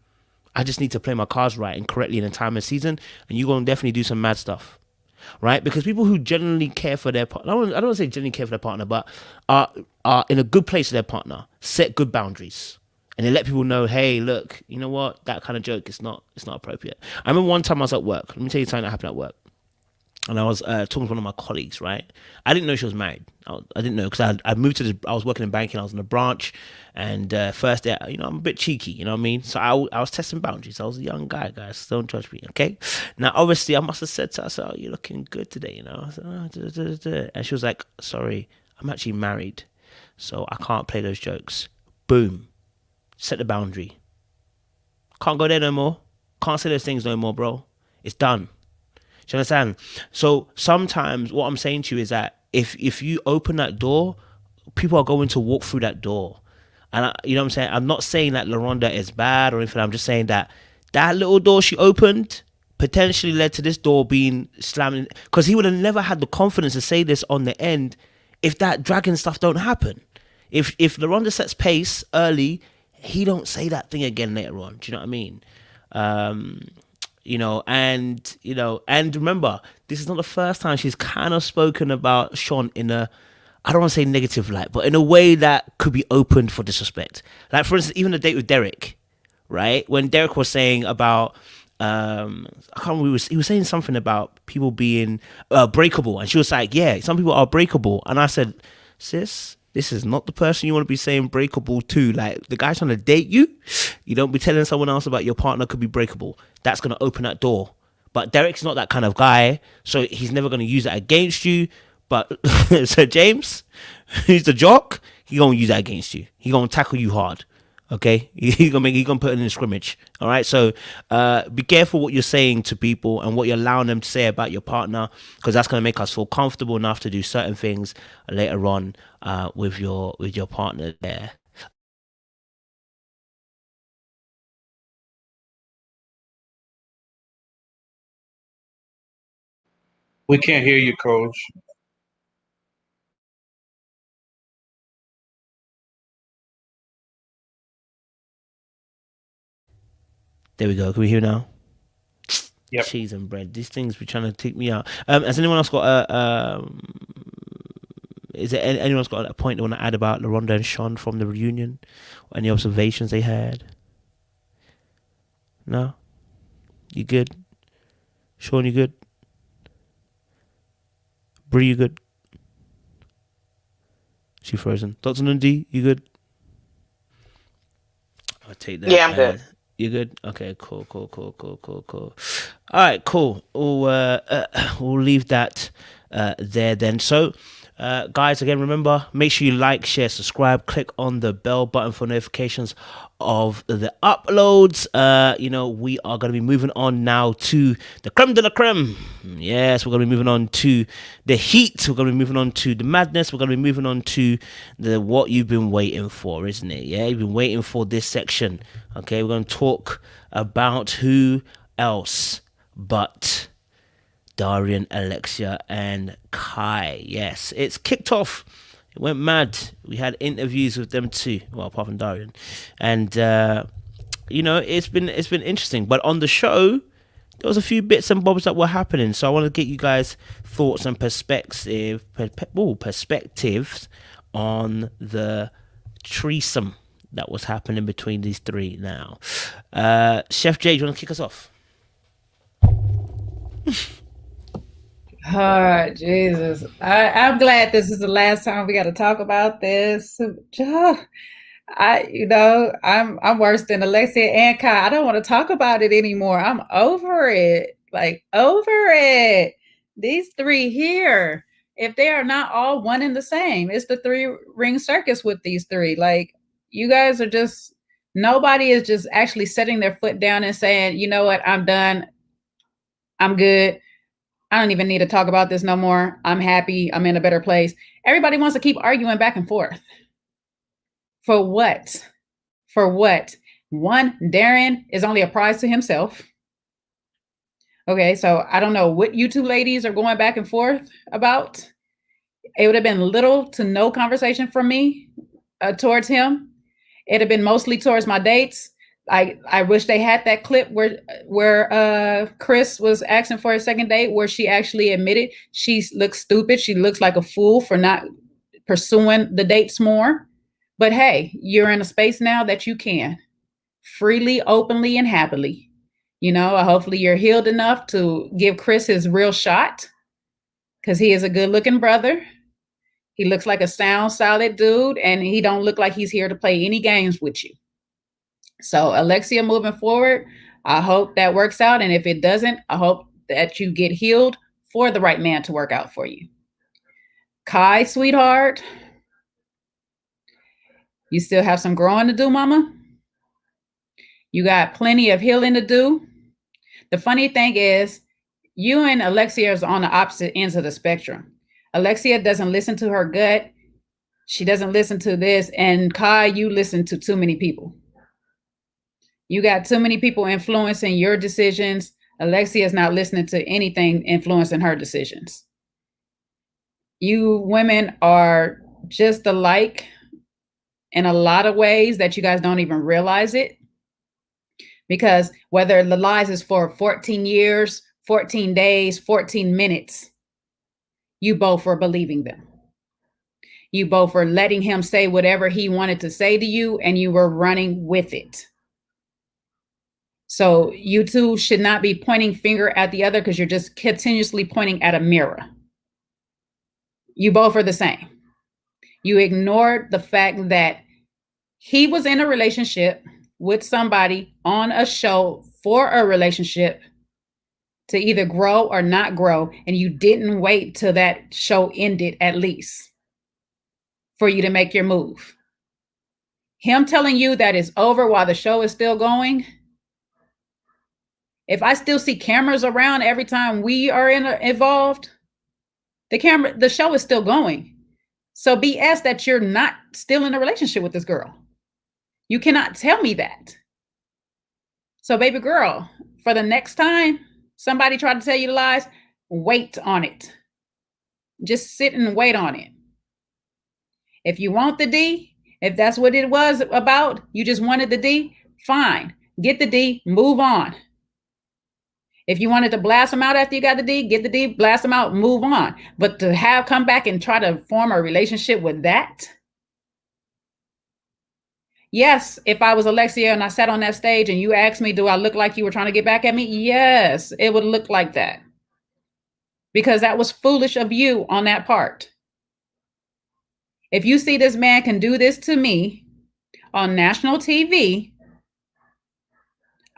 I just need to play my cards right and correctly in a time and season, and you're going to definitely do some mad stuff, right? Because people who genuinely care for their partner, I don't want to say genuinely care for their partner, but are in a good place with their partner, set good boundaries. And they let people know, hey, look, you know what? That kind of joke, it's not appropriate. I remember one time I was at work. Let me tell you something that happened at work. And I was talking to one of my colleagues, right? I didn't know she was married. I didn't know because I moved to I was working in banking. I was in a branch, and first day, I'm a bit cheeky, you know what I mean? So I was testing boundaries. I was a young guy, guys. Don't judge me, okay? Now, obviously, I must have said to her, "Oh, you're looking good today," I said, and she was like, "Sorry, I'm actually married, so I can't play those jokes." Boom, set the boundary. Can't go there no more. Can't say those things no more, bro. It's done. Do you understand? So sometimes what I'm saying to you is that if you open that door, people are going to walk through that door. And you know what I'm saying? I'm not saying that Lauranda is bad or anything. I'm just saying that little door she opened, potentially led to this door being slammed, because he would have never had the confidence to say this on the end if that dragon stuff don't happen. If Lauranda sets pace early, he don't say that thing again later on. Do you know what I mean? And remember, this is not the first time she's kind of spoken about Sean in a, I don't want to say negative light, but in a way that could be opened for disrespect. Like, for instance, even the date with Derek, right? When Derek was saying about, I can't remember, he was saying something about people being breakable, and she was like, yeah, some people are breakable. And I said, sis, this is not the person you want to be saying breakable to. Like, the guy's trying to date you. You don't be telling someone else about your partner could be breakable. That's going to open that door. But Derek's not that kind of guy, so he's never going to use that against you. But Sir James, he's the jock, he going to use that against you. He going to tackle you hard. Okay, he's gonna put it in a scrimmage. All right, so be careful what you're saying to people and what you're allowing them to say about your partner, because that's gonna make us feel comfortable enough to do certain things later on with your partner there. We can't hear you, Coach. There we go. Can we hear now? Yep. Cheese and bread. These things be trying to take me out. Has anyone else got is there anyone else got a point they want to add about Lauranda and Sean from the reunion? Or any observations they had? No? You good? Sean, you good? Bree, you good? She frozen. Dr. Nundi, you good? I'll take that. Yeah, I'm good. You good? Okay, cool. All right, cool. We'll leave that there then. So, guys, again, remember, make sure you like, share, subscribe, click on the bell button for notifications of the uploads. We are going to be moving on now to the creme de la creme. Yes, we're going to be moving on to the heat. We're going to be moving on to the madness. We're going to be moving on to the what you've been waiting for, isn't it? Yeah, you've been waiting for this section. Okay, we're going to talk about who else but Darian, Alexia, and Kai. Yes, it's kicked off. It went mad. We had interviews with them too. Well, apart from Darian, and it's been interesting. But on the show, there was a few bits and bobs that were happening. So I want to get you guys' thoughts and perspectives on the threesome that was happening between these three. Now, Chef Jay, do you want to kick us off? Oh, Jesus. I'm glad this is the last time we got to talk about this. I'm worse than Alexia and Kai. I don't want to talk about it anymore. I'm over it. Like, over it. These three here, if they are not all one and the same, it's the 3-ring circus with these three. Like, you guys are just, nobody is just actually setting their foot down and saying, you know what, I'm done. I'm good. I don't even need to talk about this no more. I'm happy. I'm in a better place. Everybody wants to keep arguing back and forth. For what? For what? One, Darian is only a prize to himself. Okay, so I don't know what you two ladies are going back and forth about. It would have been little to no conversation from me towards him. It'd have been mostly towards my dates. I wish they had that clip where Chris was asking for a second date, where she actually admitted she looks stupid. She looks like a fool for not pursuing the dates more. But hey, you're in a space now that you can freely, openly, and happily. Hopefully you're healed enough to give Chris his real shot, because he is a good-looking brother. He looks like a sound, solid dude, and he don't look like he's here to play any games with you. So Alexia, moving forward, I hope that works out. And if it doesn't, I hope that you get healed for the right man to work out for you. Kai, sweetheart, you still have some growing to do, mama. You got plenty of healing to do. The funny thing is, you and Alexia is on the opposite ends of the spectrum. Alexia doesn't listen to her gut. She doesn't listen to this. And Kai, you listen to too many people. You got too many people influencing your decisions. Alexia is not listening to anything influencing her decisions. You women are just alike in a lot of ways that you guys don't even realize it. Because whether the lies is for 14 years, 14 days, 14 minutes, you both are believing them. You both are letting him say whatever he wanted to say to you, and you were running with it. So you two should not be pointing finger at the other because you're just continuously pointing at a mirror. You both are the same. You ignored the fact that he was in a relationship with somebody on a show for a relationship to either grow or not grow, and you didn't wait till that show ended at least for you to make your move. Him telling you that it's over while the show is still going. If I still see cameras around every time we are involved, the show is still going. So BS that you're not still in a relationship with this girl. You cannot tell me that. So baby girl, for the next time somebody tried to tell you the lies, wait on it. Just sit and wait on it. If you want the D, if that's what it was about, you just wanted the D, fine. Get the D, move on. If you wanted to blast them out after you got the D, get the D, blast them out, move on. But to have come back and try to form a relationship with that. Yes, if I was Alexia and I sat on that stage and you asked me, do I look like you were trying to get back at me? Yes, it would look like that. Because that was foolish of you on that part. If you see this man can do this to me on national TV,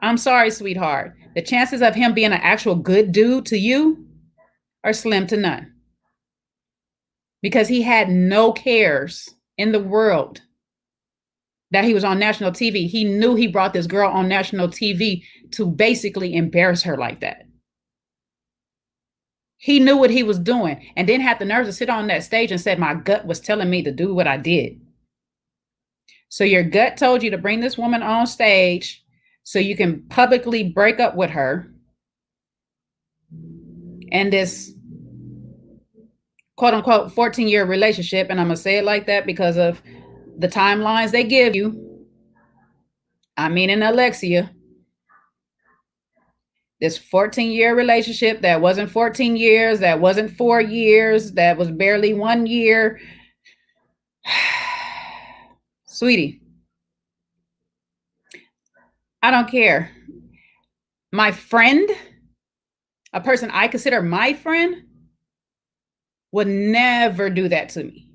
I'm sorry, sweetheart. The chances of him being an actual good dude to you are slim to none. Because he had no cares in the world that he was on national TV. He knew he brought this girl on national TV to basically embarrass her like that. He knew what he was doing and didn't have the nerve to sit on that stage and said, my gut was telling me to do what I did. So your gut told you to bring this woman on stage so you can publicly break up with her. And this quote unquote 14-year relationship, and I'm going to say it like that because of the timelines they give you. I mean, in Alexia, this 14-year relationship that wasn't 14 years, that wasn't 4 years, that was barely 1 year. Sweetie, I don't care. My friend, a person I consider my friend, would never do that to me.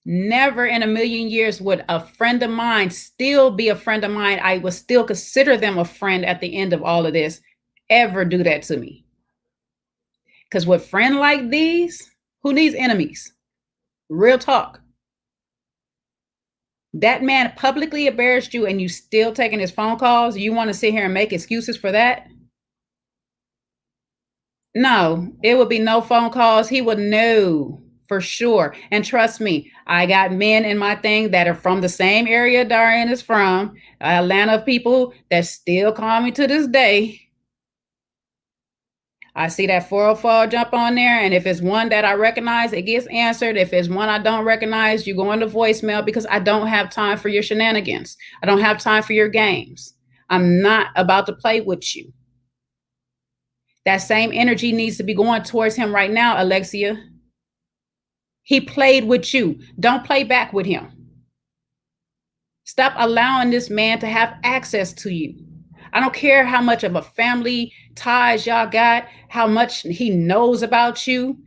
Never in a million years would a friend of mine still be a friend of mine. I would still consider them a friend at the end of all of this, ever do that to me. Because with friends like these, who needs enemies? Real talk. That man publicly embarrassed you and you still taking his phone calls. You want to sit here and make excuses for that? No, it would be no phone calls. He would know. For sure. And trust me, I got men in my thing that are from the same area Darian is from, Atlanta people that still call me to this day. I see that 404 jump on there. And if it's one that I recognize, it gets answered. If it's one I don't recognize, you go into voicemail because I don't have time for your shenanigans. I don't have time for your games. I'm not about to play with you. That same energy needs to be going towards him right now, Alexia. He played with you. Don't play back with him. Stop allowing this man to have access to you. I don't care how much of a family ties y'all got, how much he knows about you.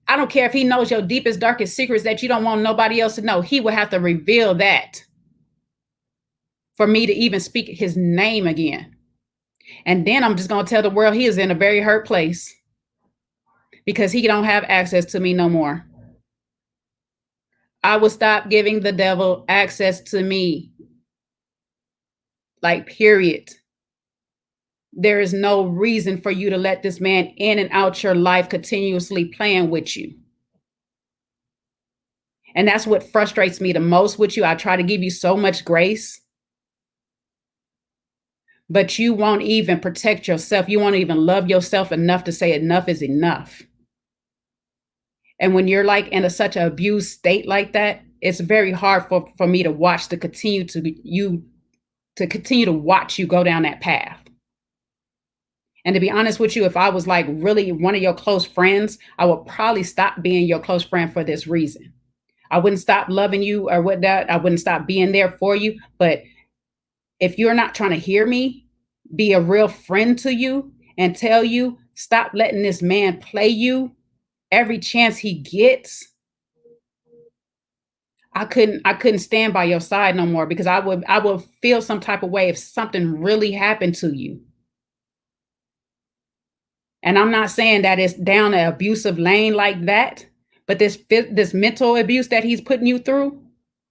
I don't care if he knows your deepest, darkest secrets that you don't want nobody else to know. He will have to reveal that for me to even speak his name again. And then I'm just going to tell the world he is in a very hurt place because he don't have access to me no more. I will stop giving the devil access to me. Like, period. There is no reason for you to let this man in and out your life continuously playing with you. And that's what frustrates me the most with you. I try to give you so much grace. but you won't even protect yourself. You won't even love yourself enough to say enough is enough. And when you're like in such an abused state like that, it's very hard for me to watch to continue to watch you go down that path. And to be honest with you, if I was like really one of your close friends, I would probably stop being your close friend for this reason. I wouldn't stop loving you or what that. I wouldn't stop being there for you. But if you're not trying to hear me, be a real friend to you and tell you, stop letting this man play you every chance he gets. I couldn't stand by your side no more, because I would feel some type of way if something really happened to you. And I'm not saying that it's down an abusive lane like that, but this mental abuse that he's putting you through,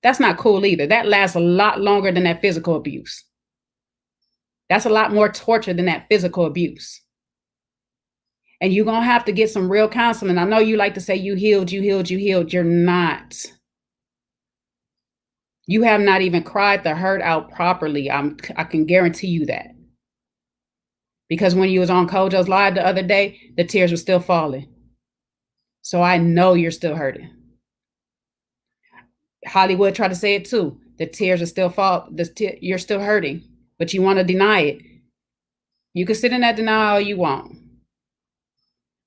that's not cool either. That lasts a lot longer than that physical abuse. That's a lot more torture than that physical abuse. And you're going to have to get some real counseling. I know you like to say you healed, you healed, you healed. You're not. You have not even cried the hurt out properly. I can guarantee you that. Because when you was on Kojo's Live the other day, the tears were still falling. So I know you're still hurting. Hollywood tried to say it too. The tears are still you're still hurting, but you want to deny it. You can sit in that denial all you want.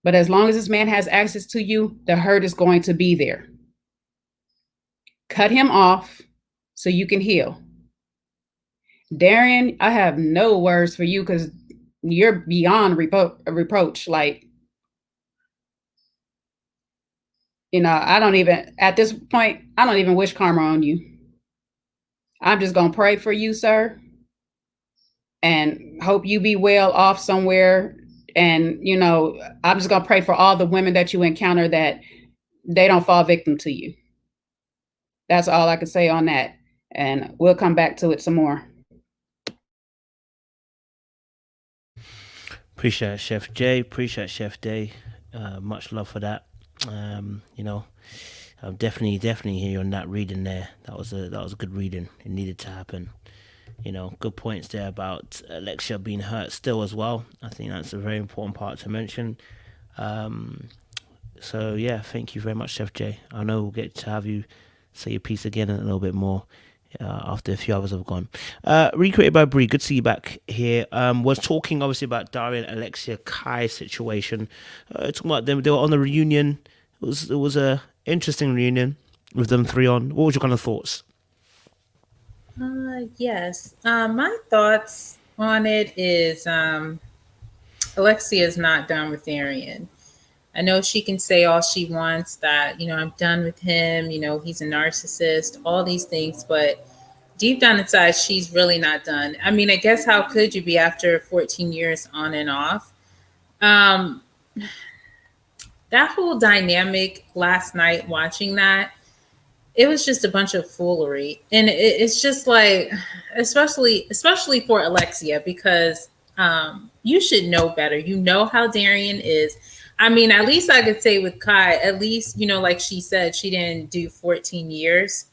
But as long as this man has access to you, the hurt is going to be there. Cut him off so you can heal. Darian, I have no words for you because you're beyond reproach. Like, at this point, I don't even wish karma on you. I'm just going to pray for you, sir, and hope you be well off somewhere. And, I'm just going to pray for all the women that you encounter that they don't fall victim to you. That's all I can say on that. And we'll come back to it some more. Appreciate it, Chef Jay. Appreciate Chef Day. Much love for that. I'm definitely hear you on that reading there. That was a good reading. It needed to happen. Good points there about Alexia being hurt still as well. I think that's a very important part to mention. So yeah, thank you very much, Chef Jay. I know we'll get to have you say your piece again in a little bit more after a few hours have gone. Recreated by Bree, good to see you back here. Was talking obviously about Darian, Alexia, Kai situation. Talking about them, they were on the reunion. It was a interesting reunion with them three on. What was your kind of thoughts? Yes. My thoughts on it is Alexia is not done with Darian. I know she can say all she wants that, I'm done with him, he's a narcissist, all these things, but deep down inside, she's really not done. I mean, I guess how could you be after 14 years on and off? That whole dynamic last night watching that, it was just a bunch of foolery. And it's just like, especially for Alexia, because you should know better. You know how Darian is. I mean, at least I could say with Kai, at least, like she said, she didn't do 14 years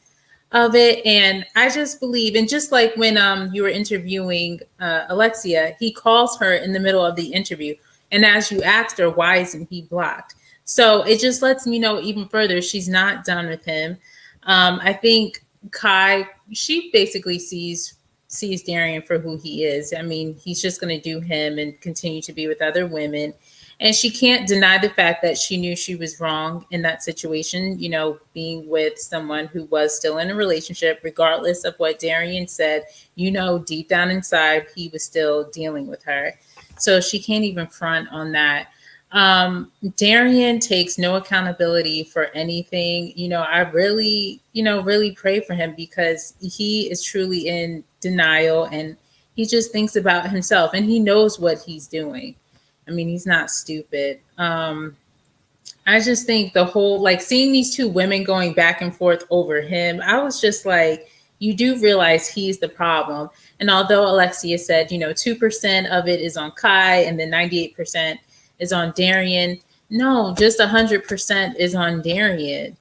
of it. And I just believe, and just like when you were interviewing Alexia, he calls her in the middle of the interview. And as you asked her, why isn't he blocked? So it just lets me know even further, she's not done with him. I think Kai, she basically sees Darian for who he is. I mean, he's just going to do him and continue to be with other women. And she can't deny the fact that she knew she was wrong in that situation, being with someone who was still in a relationship, regardless of what Darian said, deep down inside, he was still dealing with her. So she can't even front on that. Darian takes no accountability for anything. I really, really pray for him, because he is truly in denial and he just thinks about himself and he knows what he's doing. I mean, he's not stupid. I just think the whole, seeing these two women going back and forth over him, I was just like, you do realize he's the problem. And although Alexia said, 2% of it is on Kai and then 98% is on Darian, no, just 100% is on Darian.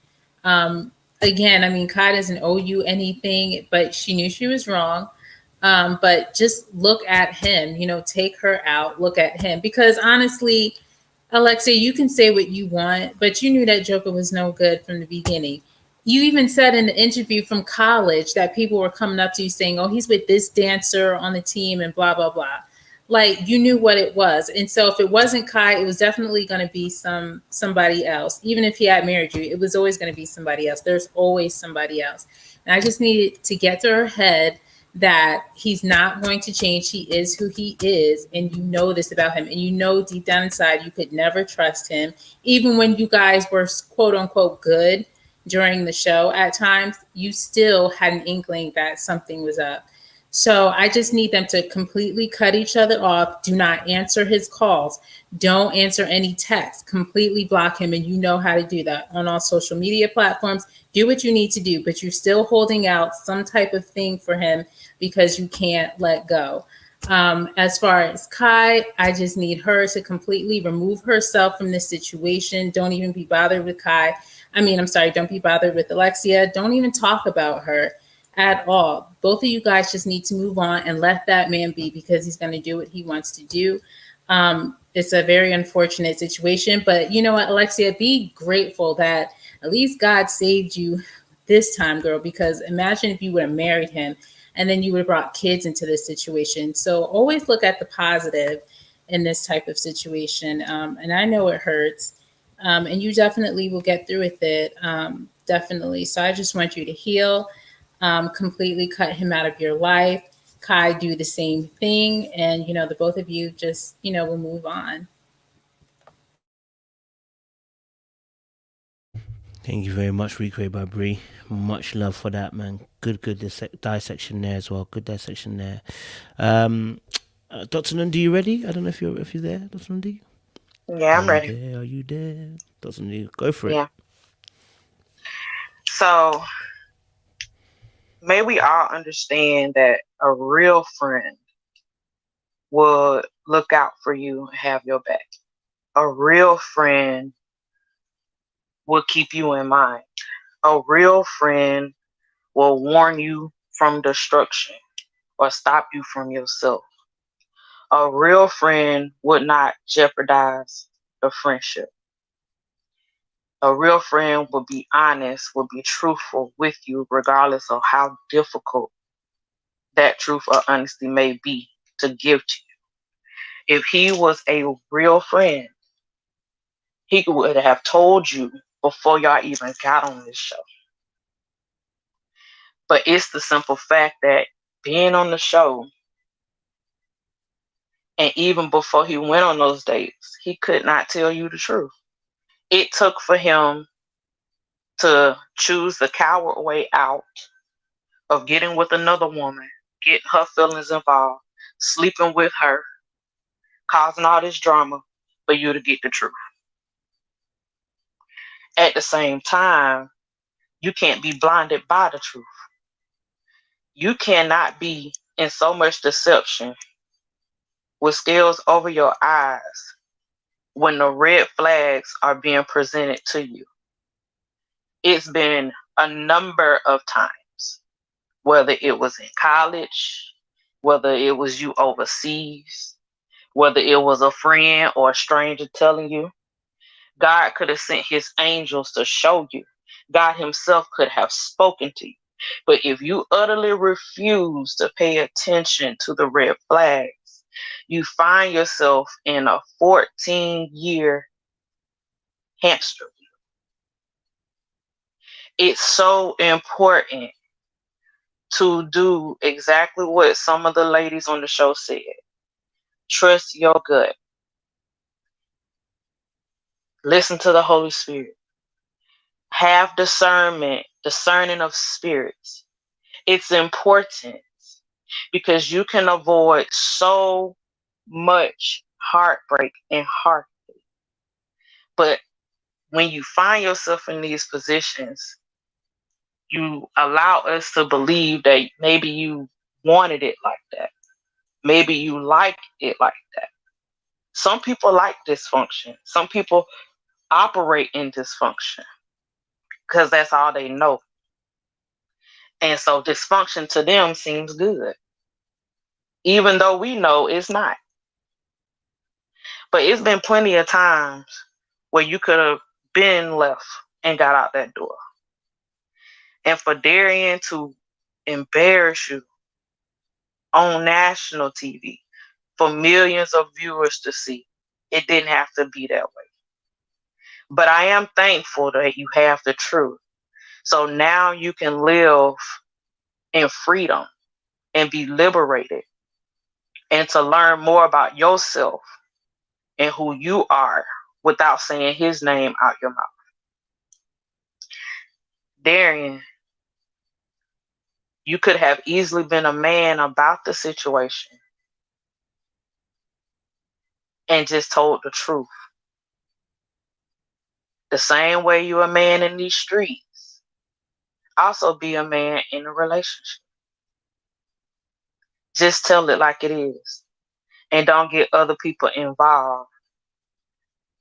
Again, I mean, Kai doesn't owe you anything, but she knew she was wrong. But just look at him, take her out, look at him. Because honestly, Alexia, you can say what you want, but you knew that Joker was no good from the beginning. You even said in the interview from college that people were coming up to you saying, oh, he's with this dancer on the team and blah, blah, blah. Like, you knew what it was. And so if it wasn't Kai, it was definitely going to be somebody else. Even if he had married you, it was always going to be somebody else. There's always somebody else. And I just needed to get to her head that he's not going to change. He is who he is. And you know this about him. And you know deep down inside you could never trust him. Even when you guys were quote unquote good during the show at times, you still had an inkling that something was up. So I just need them to completely cut each other off. Do not answer his calls. Don't answer any texts. Completely block him. And you know how to do that on all social media platforms. Do what you need to do, but you're still holding out some type of thing for him because you can't let go. As far as Kai, I just need her to completely remove herself from this situation. Don't even be bothered with Kai. Don't be bothered with Alexia. Don't even talk about her at all. Both of you guys just need to move on and let that man be, because he's going to do what he wants to do. It's a very unfortunate situation, but you know what, Alexia, be grateful that at least God saved you this time, girl, because imagine if you would have married him and then you would have brought kids into this situation. So always look at the positive in this type of situation. And I know it hurts, and you definitely will get through with it. Definitely. So I just want you to heal. Completely cut him out of your life. Kai, do the same thing, and the both of you just will move on. Thank you very much, Recreate by Bree. Much love for that, man. Good dissection there as well. Good dissection there. Dr. Nundi, you ready? I don't know if you're there, Dr. Nundi. Yeah, I'm ready. Are you there? Dr. Nundi, go for it. Yeah. So may we all understand that a real friend will look out for you and have your back. A real friend will keep you in mind. A real friend will warn you from destruction or stop you from yourself. A real friend would not jeopardize the friendship. A real friend will be honest, will be truthful with you, regardless of how difficult that truth or honesty may be to give to you. If he was a real friend, he would have told you before y'all even got on this show. But it's the simple fact that being on the show, and even before he went on those dates, he could not tell you the truth. It took for him to choose the coward way out of getting with another woman, getting her feelings involved, sleeping with her, causing all this drama for you to get the truth. At the same time, you can't be blinded by the truth. You cannot be in so much deception with scales over your eyes when the red flags are being presented to you. It's been a number of times, whether it was in college, whether it was you overseas, whether it was a friend or a stranger telling you. God could have sent his angels to show you. God himself could have spoken to you. But if you utterly refuse to pay attention to the red flags, you find yourself in a 14-year hamster wheel. It's so important to do exactly what some of the ladies on the show said. Trust your gut. Listen to the Holy Spirit. Have discernment, discerning of spirits. It's important because you can avoid so much heartbreak and heartache. But when you find yourself in these positions, you allow us to believe that maybe you wanted it like that. Maybe you like it like that. Some people like dysfunction. Some people operate in dysfunction because that's all they know. And so dysfunction to them seems good. even though we know it's not. But it's been plenty of times where you could have been left and got out that door. And for Darian to embarrass you on national TV for millions of viewers to see, it didn't have to be that way. But I am thankful that you have the truth. So now you can live in freedom and be liberated and to learn more about yourself and who you are without saying his name out your mouth. Darian, you could have easily been a man about the situation and just told the truth. The same way you're a man in these streets, also be a man in a relationship. Just tell it like it is. And don't get other people involved.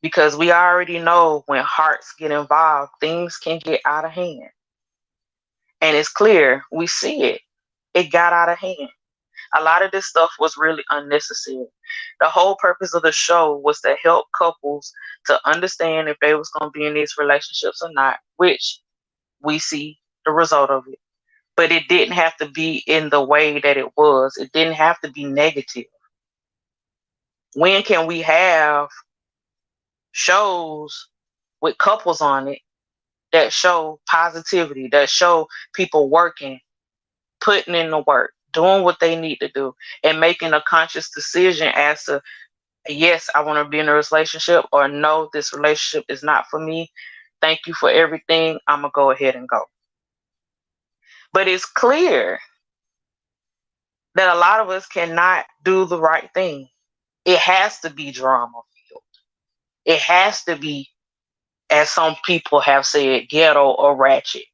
Because we already know when hearts get involved, things can get out of hand. And it's clear, we see it. It got out of hand. A lot of this stuff was really unnecessary. The whole purpose of the show was to help couples to understand if they was going to be in these relationships or not, which we see the result of it. But it didn't have to be in the way that it was. It didn't have to be negative. When can we have shows with couples on it that show positivity, that show people working, putting in the work, doing what they need to do, and making a conscious decision as to, yes, I want to be in a relationship, or no, this relationship is not for me. Thank you for everything. I'm going to go ahead and go. But it's clear that a lot of us cannot do the right thing. It has to be drama filled. It has to be, as some people have said, ghetto or ratchet.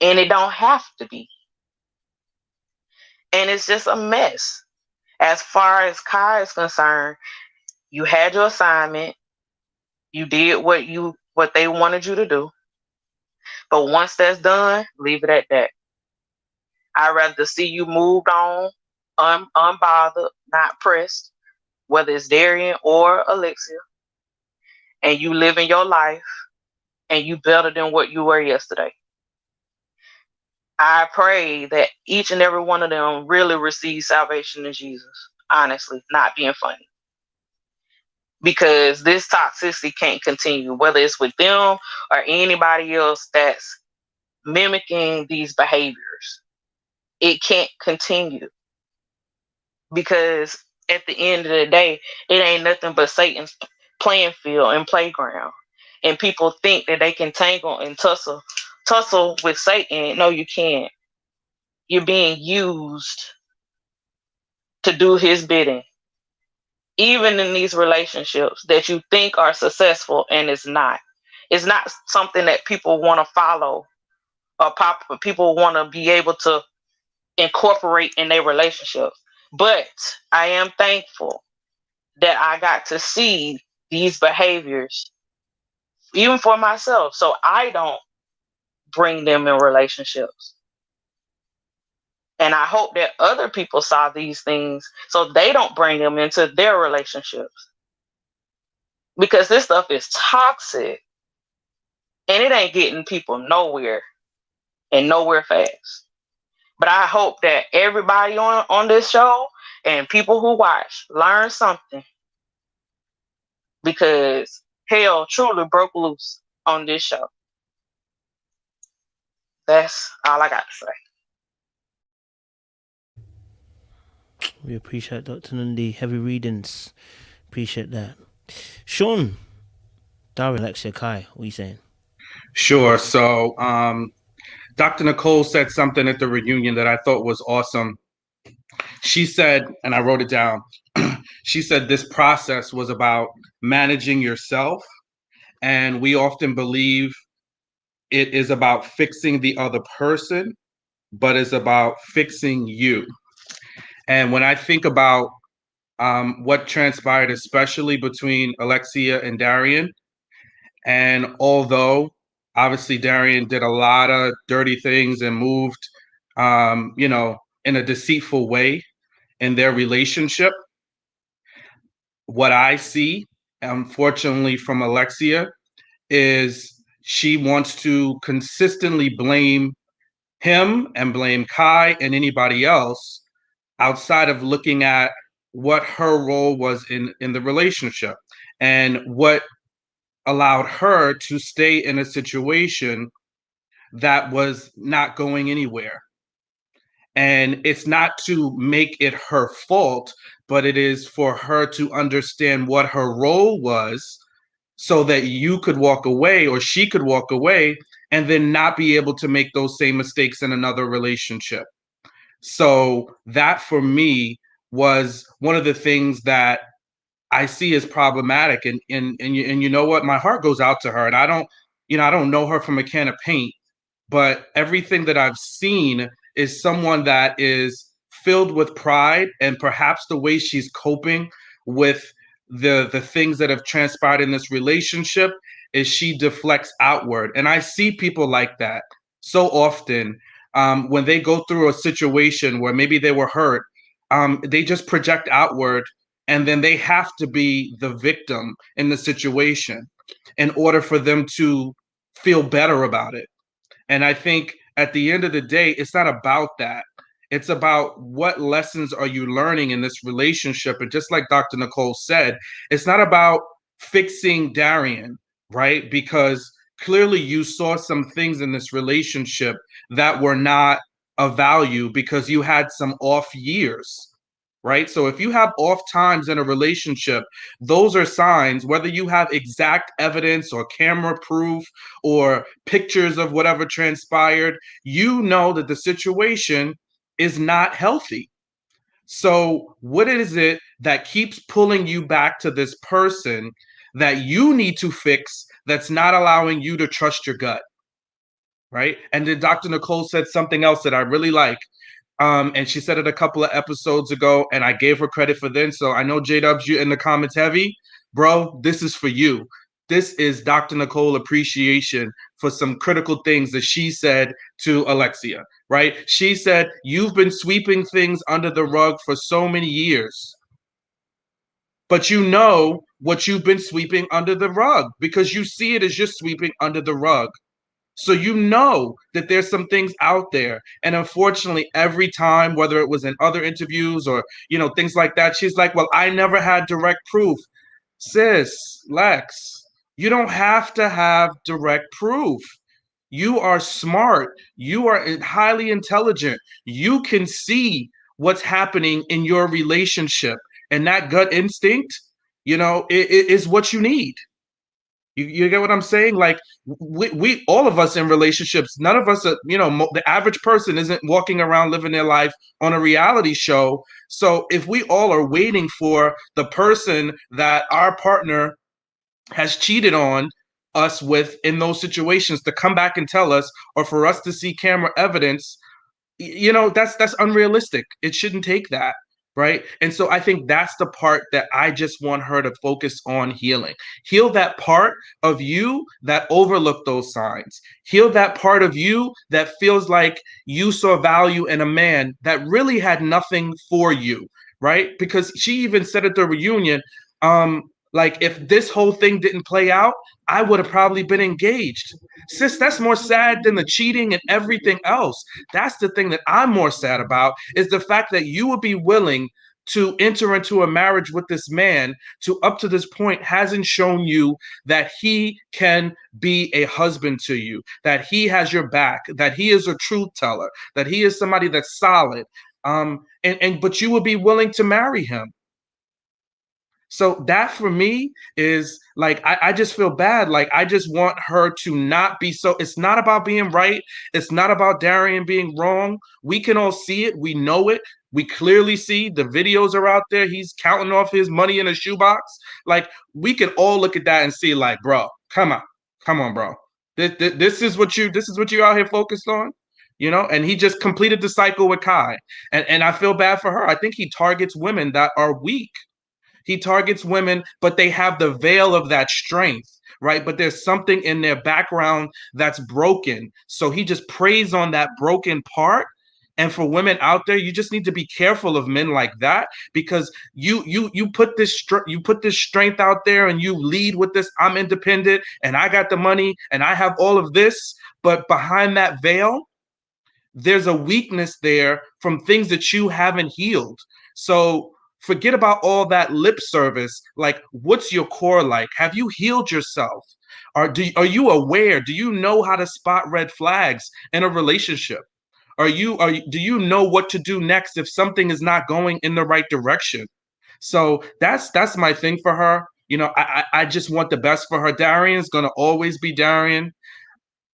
And it don't have to be. And it's just a mess. As far as Kai is concerned, you had your assignment. You did what they wanted you to do. But once that's done, leave it at that. I'd rather see you moved on, unbothered, not pressed, whether it's Darian or Alexia, and you living your life and you better than what you were yesterday. I pray that each and every one of them really receive salvation in Jesus. Honestly, not being funny. Because this toxicity can't continue, whether it's with them or anybody else that's mimicking these behaviors. It can't continue. Because at the end of the day, it ain't nothing but Satan's playing field and playground. And people think that they can tangle and tussle with Satan. No, you can't. You're being used to do his bidding. Even in these relationships that you think are successful, and it's not. It's not something that people want to follow or people want to be able to incorporate in their relationships. But I am thankful that I got to see these behaviors, even for myself, so I don't bring them in relationships. And I hope that other people saw these things so they don't bring them into their relationships. Because this stuff is toxic. And it ain't getting people nowhere and nowhere fast. But I hope that everybody on this show and people who watch learn something. Because hell truly broke loose on this show. That's all I got to say. We appreciate Dr. Nundy. Heavy readings. Appreciate that. Sean, Darian, Alexia, Kai, what are you saying? Sure. So Dr. Nicole said something at the reunion that I thought was awesome. She said, and I wrote it down, she said this process was about managing yourself. And we often believe it is about fixing the other person, but it's about fixing you. And when I think about what transpired, especially between Alexia and Darian, and although obviously Darian did a lot of dirty things and moved, in a deceitful way, in their relationship. What I see, unfortunately, from Alexia is she wants to consistently blame him and blame Kai and anybody else outside of looking at what her role was in the relationship and what allowed her to stay in a situation that was not going anywhere. And it's not to make it her fault, but it is for her to understand what her role was so that you could walk away or she could walk away and then not be able to make those same mistakes in another relationship. So that for me was one of the things that I see as problematic. And you know what? My heart goes out to her. And I don't know her from a can of paint, but everything that I've seen is someone that is filled with pride, and perhaps the way she's coping with the things that have transpired in this relationship is she deflects outward. And I see people like that so often. When they go through a situation where maybe they were hurt, they just project outward, and then they have to be the victim in the situation in order for them to feel better about it. And I think at the end of the day, it's not about that. It's about what lessons are you learning in this relationship. And just like Dr. Nicole said, it's not about fixing Darian, right? Because clearly you saw some things in this relationship that were not of value because you had some off years. Right. So if you have off times in a relationship, those are signs, whether you have exact evidence or camera proof or pictures of whatever transpired, you know that the situation is not healthy. So what is it that keeps pulling you back to this person that you need to fix that's not allowing you to trust your gut? Right. And then Dr. Nicole said something else that I really like. And she said it a couple of episodes ago, and I gave her credit for then. So I know J-Dubs, you in the comments heavy. Bro, this is for you. This is Dr. Nicole appreciation for some critical things that she said to Alexia, right? She said, you've been sweeping things under the rug for so many years, but you know what you've been sweeping under the rug because you see it as just sweeping under the rug. So you know that there's some things out there. And unfortunately, every time, whether it was in other interviews or, things like that, she's like, well, I never had direct proof. Sis, Lex, you don't have to have direct proof. You are smart. You are highly intelligent. You can see what's happening in your relationship. And that gut instinct, it is what you need. You get what I'm saying? Like we all of us in relationships, none of us, the average person isn't walking around living their life on a reality show. So if we all are waiting for the person that our partner has cheated on us with in those situations to come back and tell us, or for us to see camera evidence, that's unrealistic. It shouldn't take that. Right. And so I think that's the part that I just want her to focus on healing. Heal that part of you that overlooked those signs. Heal that part of you that feels like you saw value in a man that really had nothing for you. Right. Because she even said at the reunion, like, if this whole thing didn't play out, I would have probably been engaged. Sis, that's more sad than the cheating and everything else. That's the thing that I'm more sad about, is the fact that you would be willing to enter into a marriage with this man to up to this point hasn't shown you that he can be a husband to you, that he has your back, that he is a truth teller, that he is somebody that's solid. But you would be willing to marry him. So that for me is like, I just feel bad. Like, I just want her to not be so. It's not about being right. It's not about Darian being wrong. We can all see it. We know it. We clearly see the videos are out there. He's counting off his money in a shoebox. Like, we can all look at that and see, like, bro, come on, bro. This is what you out here focused on, and he just completed the cycle with Kai. And I feel bad for her. I think he targets women that are weak. He targets women, but they have the veil of that strength, right? But there's something in their background that's broken. So he just preys on that broken part And for women out there, you just need to be careful of men like that, because you put this strength out there and you lead with this, I'm independent and I got the money and I have all of this, but behind that veil, there's a weakness there from things that you haven't healed. So forget about all that lip service. Like, what's your core like? Have you healed yourself? Are you aware? Do you know how to spot red flags in a relationship? Do you know what to do next if something is not going in the right direction? So that's my thing for her. I just want the best for her. Darian's gonna always be Darian.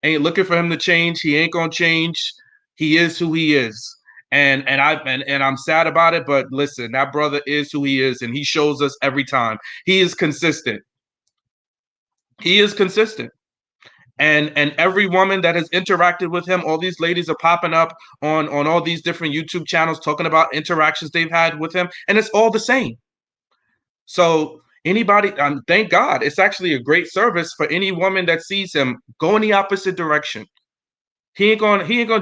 Ain't looking for him to change. He ain't gonna change. He is who he is. And I'm sad about it, but listen, that brother is who he is, and he shows us every time. He is consistent. He is consistent. And every woman that has interacted with him, all these ladies are popping up on all these different YouTube channels talking about interactions they've had with him, and it's all the same. So anybody, thank God, it's actually a great service for any woman that sees him. Go in the opposite direction. He ain't gonna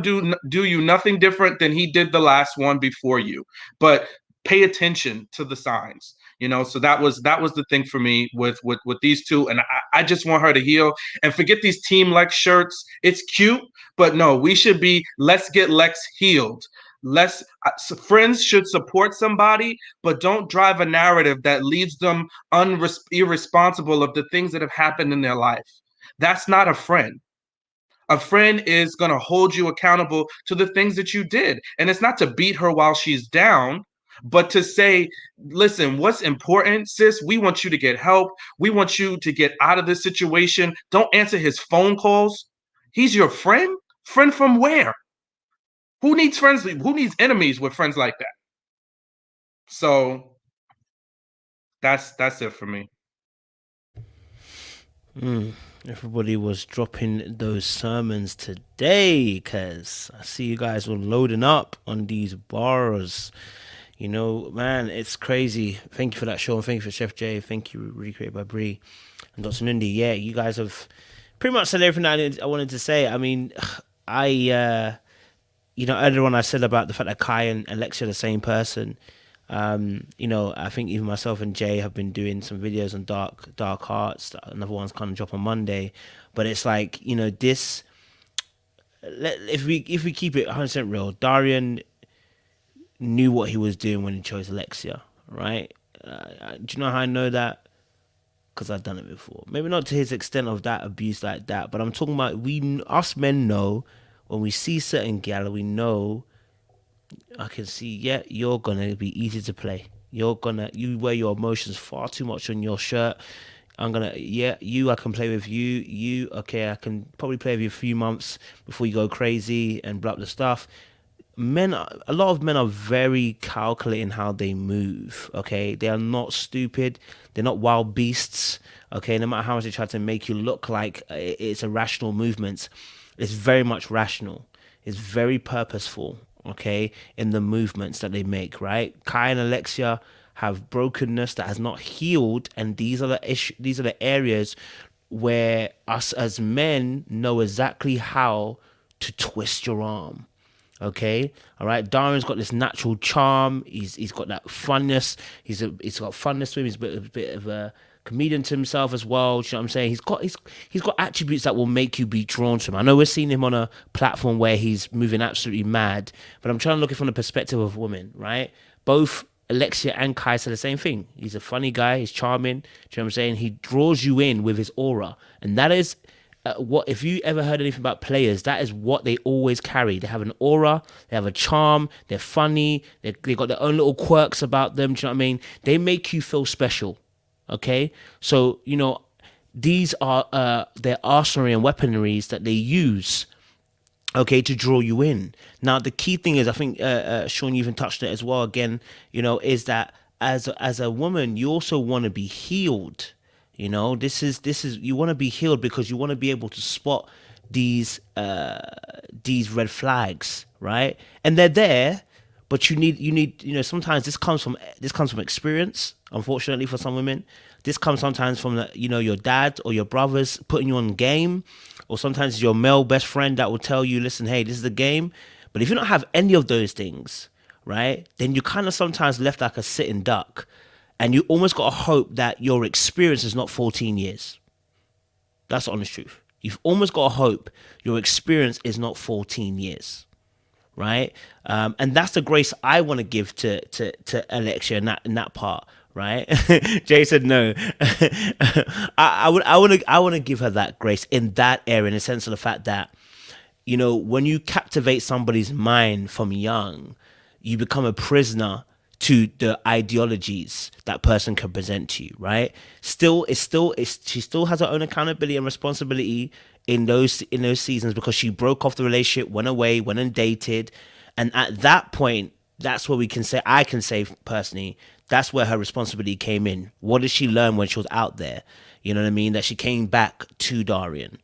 do you nothing different than he did the last one before you. But pay attention to the signs. So that was the thing for me with these two, and I just want her to heal and forget these Team Lex shirts. It's cute, but no, we should be, let's get Lex healed. Friends should support somebody, but don't drive a narrative that leaves them irresponsible of the things that have happened in their life. That's not a friend. A friend is going to hold you accountable to the things that you did. And it's not to beat her while she's down, but to say, listen, what's important, sis? We want you to get help. We want you to get out of this situation. Don't answer his phone calls. He's your friend? Friend from where? Who needs friends? Who needs enemies with friends like that? So that's it for me. Everybody was dropping those sermons today, because I see you guys were loading up on these bars. Man, it's crazy. Thank you for that, Sean. Thank you for Chef J. Thank you, Recreated by Bree and Dr. Nundi. Yeah, you guys have pretty much said everything I wanted to say. I mean, earlier on I said about the fact that Kai and Alexia are the same person. I think even myself and Jay have been doing some videos on dark hearts. Another one's kind of drop on Monday, but it's like, this. If we keep it 100% real, Darian knew what he was doing when he chose Alexia, right? Do you know how I know that? Because I've done it before. Maybe not to his extent of that abuse like that, but I'm talking about us men know when we see certain gal, we know. I can see, yeah, you're gonna be easy to play. You wear your emotions far too much on your shirt. I can play with you. Okay, I can probably play with you a few months before you go crazy and blow up the stuff. A lot of men are very calculating how they move. Okay, they are not stupid. They're not wild beasts. Okay, no matter how much they try to make you look like it's a rational movement, it's very much rational. It's very purposeful. Okay, in the movements that they make, right? Kai and Alexia have brokenness that has not healed, and these are the areas where us as men know exactly how to twist your arm. Okay, all right. Darian's got this natural charm. He's got that funness. He's got funness to him. He's a bit of a comedian to himself as well. Do you know what I'm saying? He's got attributes that will make you be drawn to him. I know we're seeing him on a platform where he's moving absolutely mad, but I'm trying to look at it from the perspective of women, right? Both Alexia and Kai say the same thing. He's a funny guy. He's charming. Do you know what I'm saying? He draws you in with his aura, and that is what, if you ever heard anything about players, that is what they always carry. They have an aura, they have a charm, they're funny, they got their own little quirks about them. Do you know what I mean? They make you feel special. Okay, so these are their arsenal and weaponries that they use, okay, to draw you in. Now the key thing is, I think Sean, you even touched it as well again, is that as a woman, you also want to be healed. This is you want to be healed because you want to be able to spot these red flags, right? And they're there, but you need sometimes this comes from experience. Unfortunately for some women, this comes sometimes from your dad or your brothers putting you on game, or sometimes your male best friend that will tell you, listen, hey, this is the game. But if you don't have any of those things, right, then you kind of sometimes left like a sitting duck, and you almost got to hope that your experience is not 14 years. That's the honest truth. You've almost got to hope your experience is not 14 years, right? And that's the grace I want to give to Alexia in that part, right? Jay said no. I want to give her that grace in that area, in the sense of the fact that, you know, when you captivate somebody's mind from young, you become a prisoner to the ideologies that person can present to you, right? She still has her own accountability and responsibility in those seasons, because she broke off the relationship, went away, went and dated, and at that point, that's where I can say personally, that's where her responsibility came in. What did she learn when she was out there? You know what I mean? That she came back to Darian.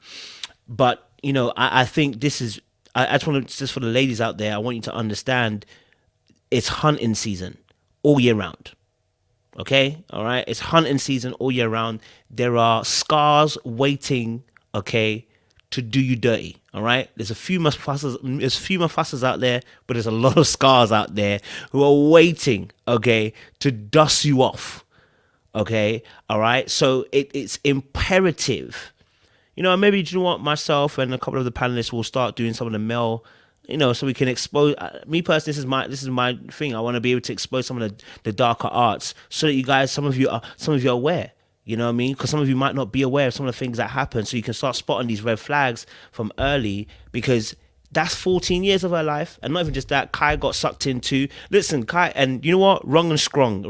But you know, I think this is. I just want to, just for the ladies out there, I want you to understand, it's hunting season all year round. Okay, all right, it's hunting season all year round. There are scars waiting, okay, to do you dirty. All right, there's a few Mufassas out there, but there's a lot of scars out there who are waiting, okay, to dust you off. Okay, all right. So it's imperative. You know, maybe, you know what, myself and a couple of the panelists will start doing some of the male, you know, so we can expose. Me personally, this is my thing. I want to be able to expose some of the darker arts, so that you guys, some of you are aware. You know what I mean? Because some of you might not be aware of some of the things that happen, so you can start spotting these red flags from early, because that's 14 years of her life. And not even just that, Kai got sucked into. Listen, Kai, and you know what? Wrong and strong.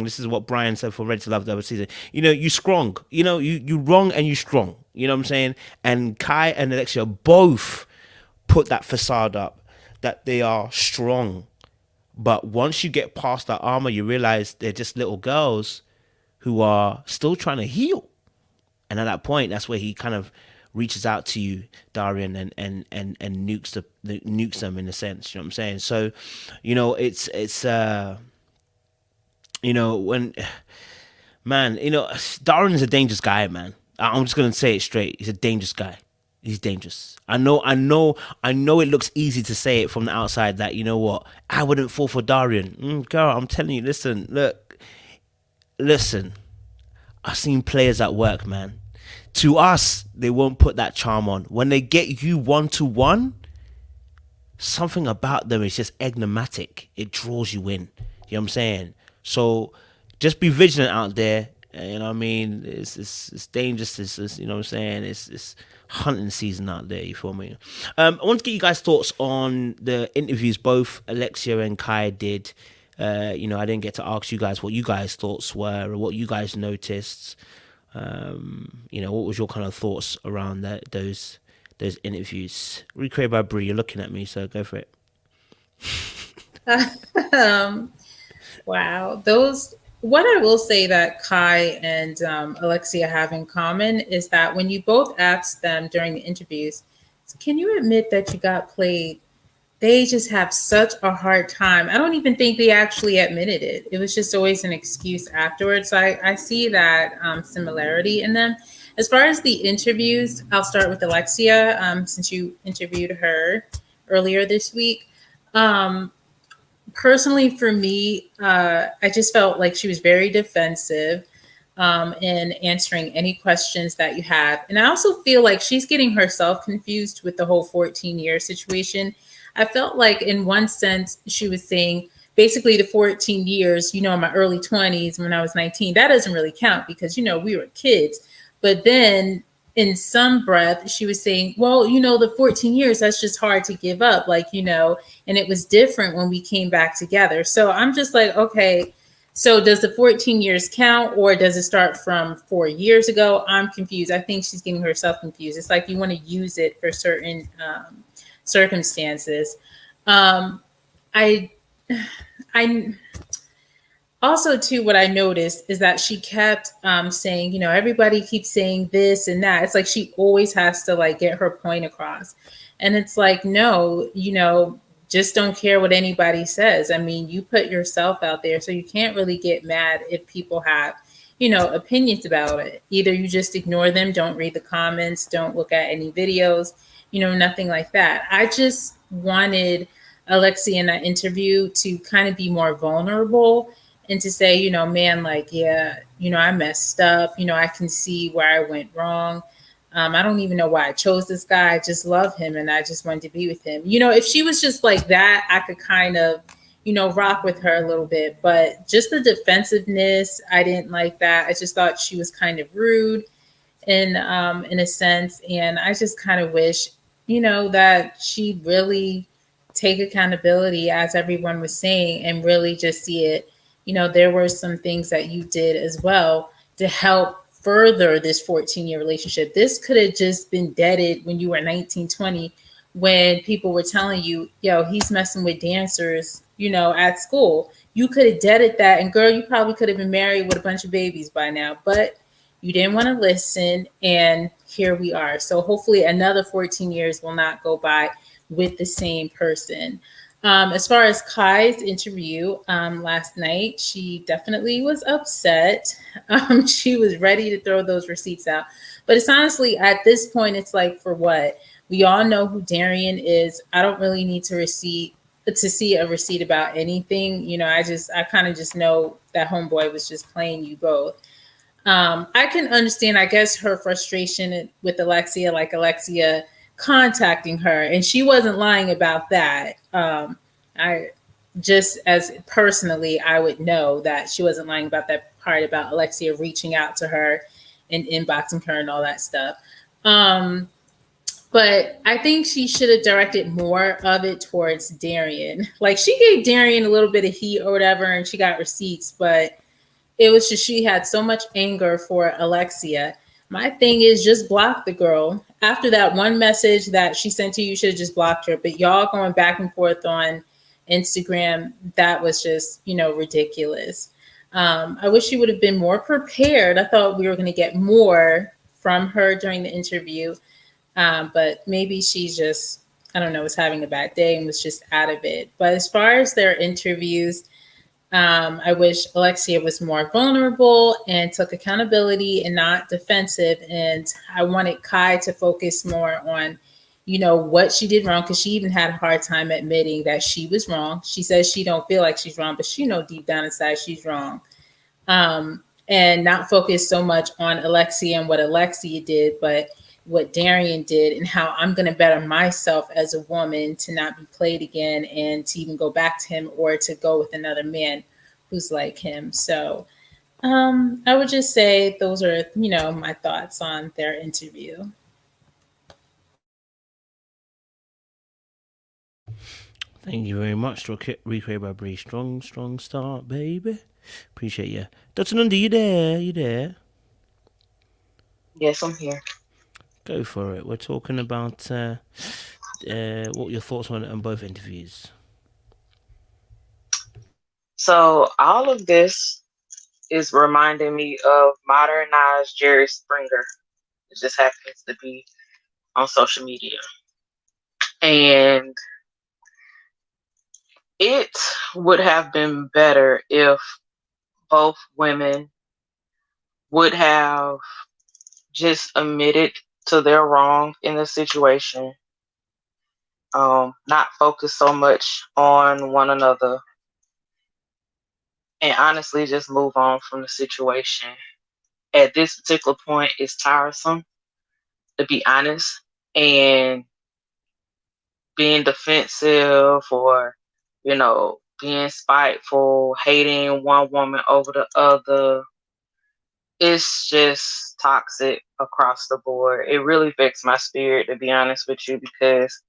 This is what Brian said for Ready to Love the other season. You know, you strong. You know, you wrong and you strong. You know what I'm saying? And Kai and Alexia both put that facade up that they are strong. But once you get past that armor, you realize they're just little girls who are still trying to heal. And at that point, that's where he kind of reaches out to you, Darian, and nukes them in a sense. You know what I'm saying? So, you know, it's you know, when, man, you know, Darian is a dangerous guy, man. I'm just gonna say it straight. He's a dangerous guy. He's dangerous. I know it looks easy to say it from the outside that, you know what, I wouldn't fall for Darian. Girl, I'm telling you, listen, I've seen players at work, man. To us, they won't put that charm on. When they get you 1-to-1, something about them is just enigmatic. It draws you in. You know what I'm saying? So just be vigilant out there. You know what I mean? It's dangerous. It's you know what I'm saying? It's hunting season out there. You feel me? I want to get you guys' thoughts on the interviews both Alexia and Kai did. You know, I didn't get to ask you guys what you guys' thoughts were or what you guys noticed. You know, what was your kind of thoughts around those interviews? Recreated by Brie, you're looking at me, so go for it. Wow, what I will say that Kai and Alexia have in common is that when you both asked them during the interviews, can you admit that you got played? They just have such a hard time. I don't even think they actually admitted it. It was just always an excuse afterwards. So I see that similarity in them. As far as the interviews, I'll start with Alexia, since you interviewed her earlier this week. Personally, for me, I just felt like she was very defensive in answering any questions that you have. And I also feel like she's getting herself confused with the whole 14-year situation. I felt like in one sense, she was saying basically the 14 years, you know, in my early 20s when I was 19, that doesn't really count because, you know, we were kids. But then in some breath, she was saying, well, you know, the 14 years, that's just hard to give up. Like, you know, and it was different when we came back together. So I'm just like, okay, so does the 14 years count or does it start from 4 years ago? I'm confused. I think she's getting herself confused. It's like you want to use it for certain circumstances. I also too, what I noticed is that she kept saying, you know, everybody keeps saying this and that. It's like she always has to like get her point across. And it's like, no, you know, just don't care what anybody says. I mean, you put yourself out there, so you can't really get mad if people have, you know, opinions about it. Either you just ignore them, don't read the comments, don't look at any videos, you know, nothing like that. I just wanted Alexia in that interview to kind of be more vulnerable and to say, man, like, yeah, I messed up. I can see where I went wrong. I don't even know why I chose this guy. I just love him and I just wanted to be with him. If she was just like that, I could kind of, rock with her a little bit. But just the defensiveness, I didn't like that. I just thought she was kind of rude in a sense. And I just kind of wish, that she'd really take accountability, as everyone was saying, and really just see it. There were some things that you did as well to help further this 14-year relationship. This could have just been deaded when you were 19, 20, when people were telling you, yo, he's messing with dancers, at school. You could have deaded that. And girl, you probably could have been married with a bunch of babies by now. But you didn't want to listen. And here we are. So hopefully another 14 years will not go by with the same person. As far as Kai's interview last night, she definitely was upset. She was ready to throw those receipts out. But it's honestly, at this point, it's like, for what? We all know who Darian is. I don't really need to see a receipt about anything. I kind of just know that homeboy was just playing you both. I can understand, I guess, her frustration with Alexia, like Alexia contacting her, and she wasn't lying about that. I just, as personally, I would know that she wasn't lying about that part about Alexia reaching out to her and inboxing her and all that stuff. But I think she should have directed more of it towards Darian. Like, she gave Darian a little bit of heat or whatever, and she got receipts, but it was just, she had so much anger for Alexia. My thing is, just block the girl. After that one message that she sent to you, you should have just blocked her. But y'all going back and forth on Instagram, that was just, ridiculous. I wish she would have been more prepared. I thought we were going to get more from her during the interview. But maybe she's just, I don't know, was having a bad day and was just out of it. But as far as their interviews, I wish Alexia was more vulnerable and took accountability and not defensive. And I wanted Kai to focus more on, what she did wrong, because she even had a hard time admitting that she was wrong. She says she don't feel like she's wrong, but she deep down inside she's wrong. And not focus so much on Alexia and what Alexia did, but what Darian did and how I'm going to better myself as a woman to not be played again and to even go back to him or to go with another man who's like him. So I would just say those are, my thoughts on their interview. Thank you very much. Recreate by Bree. Strong start, baby. Appreciate you. Dr. Nunda, you there? You there? Yes, I'm here. Go for it. We're talking about what your thoughts on both interviews. So all of this is reminding me of modernized Jerry Springer. It just happens to be on social media. And it would have been better if both women would have just admitted to their wrong in the situation, not focus so much on one another, and honestly just move on from the situation. At this particular point, it's tiresome, to be honest, and being defensive or, being spiteful, hating one woman over the other, it's just toxic across the board. It really affects my spirit, to be honest with you, because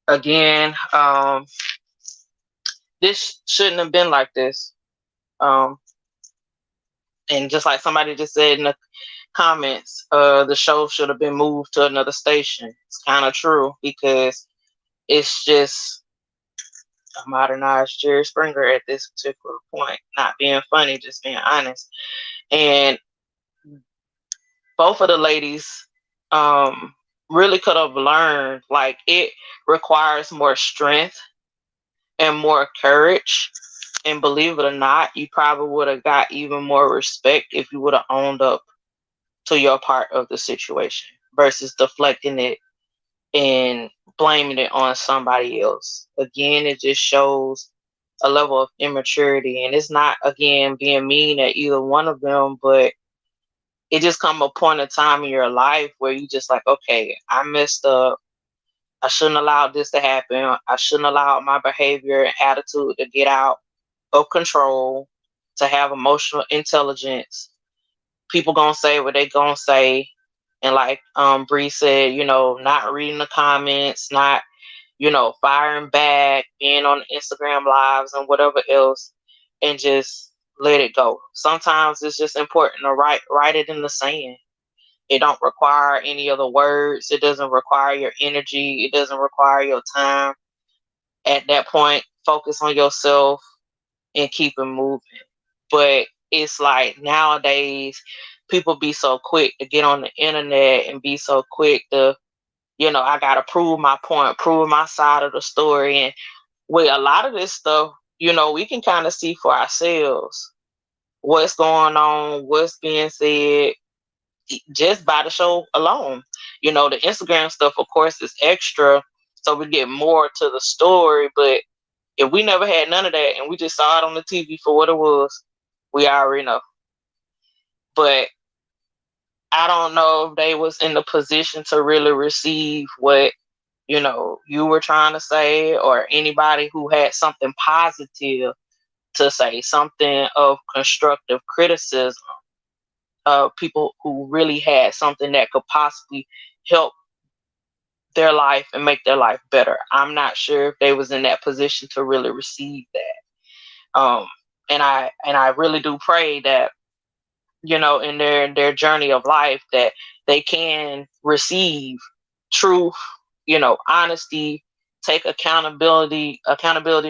again, this shouldn't have been like this. And just like somebody just said in the comments, the show should have been moved to another station. It's kind of true, because it's just a modernized Jerry Springer at this particular point. Not being funny, just being honest. And both of the ladies really could have learned, like, it requires more strength and more courage. And believe it or not, you probably would have got even more respect if you would have owned up to your part of the situation versus deflecting it and blaming it on somebody else. Again, it just shows a level of immaturity, and it's not, again, being mean at either one of them, but it just come a point of time in your life where you just like, okay, I messed up. I shouldn't allow this to happen. I shouldn't allow my behavior and attitude to get out of control, to have emotional intelligence. People gonna say what they gonna say. And like Bree said, not reading the comments, not, firing back, being on Instagram lives and whatever else, and just let it go. Sometimes it's just important to write it in the sand. It don't require any other words. It doesn't require your energy. It doesn't require your time. At that point, focus on yourself and keep it moving. But it's like nowadays, people be so quick to get on the internet and be so quick to, I gotta prove my point, prove my side of the story. And with a lot of this stuff, we can kind of see for ourselves what's going on, what's being said, just by the show alone. The Instagram stuff, of course, is extra, so we get more to the story. But if we never had none of that and we just saw it on the TV for what it was, we already know. But I don't know if they was in the position to really receive what, you were trying to say, or anybody who had something positive to say, something of constructive criticism. People who really had something that could possibly help their life and make their life better. I'm not sure if they was in that position to really receive that. And I really do pray that, in their journey of life, that they can receive truth, honesty, take accountability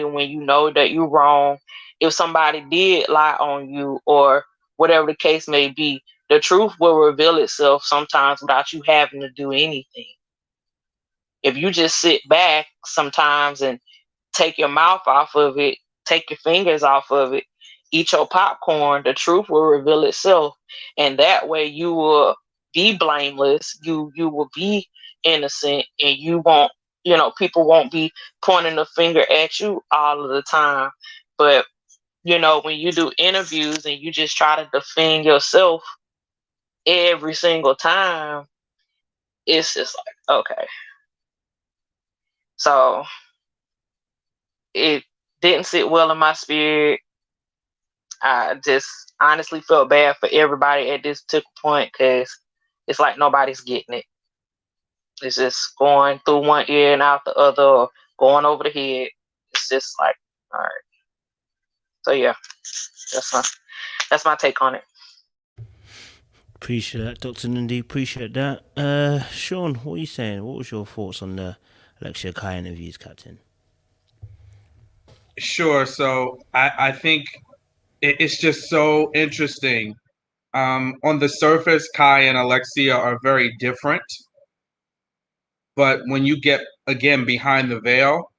when you know that you're wrong. If somebody did lie on you or whatever the case may be, the truth will reveal itself sometimes without you having to do anything. If you just sit back sometimes and take your mouth off of it, take your fingers off of it, eat your popcorn, the truth will reveal itself. And that way you will be blameless, you will be innocent, and you won't, people won't be pointing the finger at you all of the time. But, when you do interviews and you just try to defend yourself every single time, it's just like, okay. So it didn't sit well in my spirit. I just honestly felt bad for everybody at this particular point, because it's like nobody's getting it. It's just going through one ear and out the other, or going over the head. It's just like, all right. So yeah, that's my take on it. Appreciate that, Dr. Nundy. Appreciate that. Sean, what are you saying? What was your thoughts on the Alexia Kai interviews, Captain? Sure. So I think it's just so interesting. On the surface, Kai and Alexia are very different. But when you get, again, behind the veil,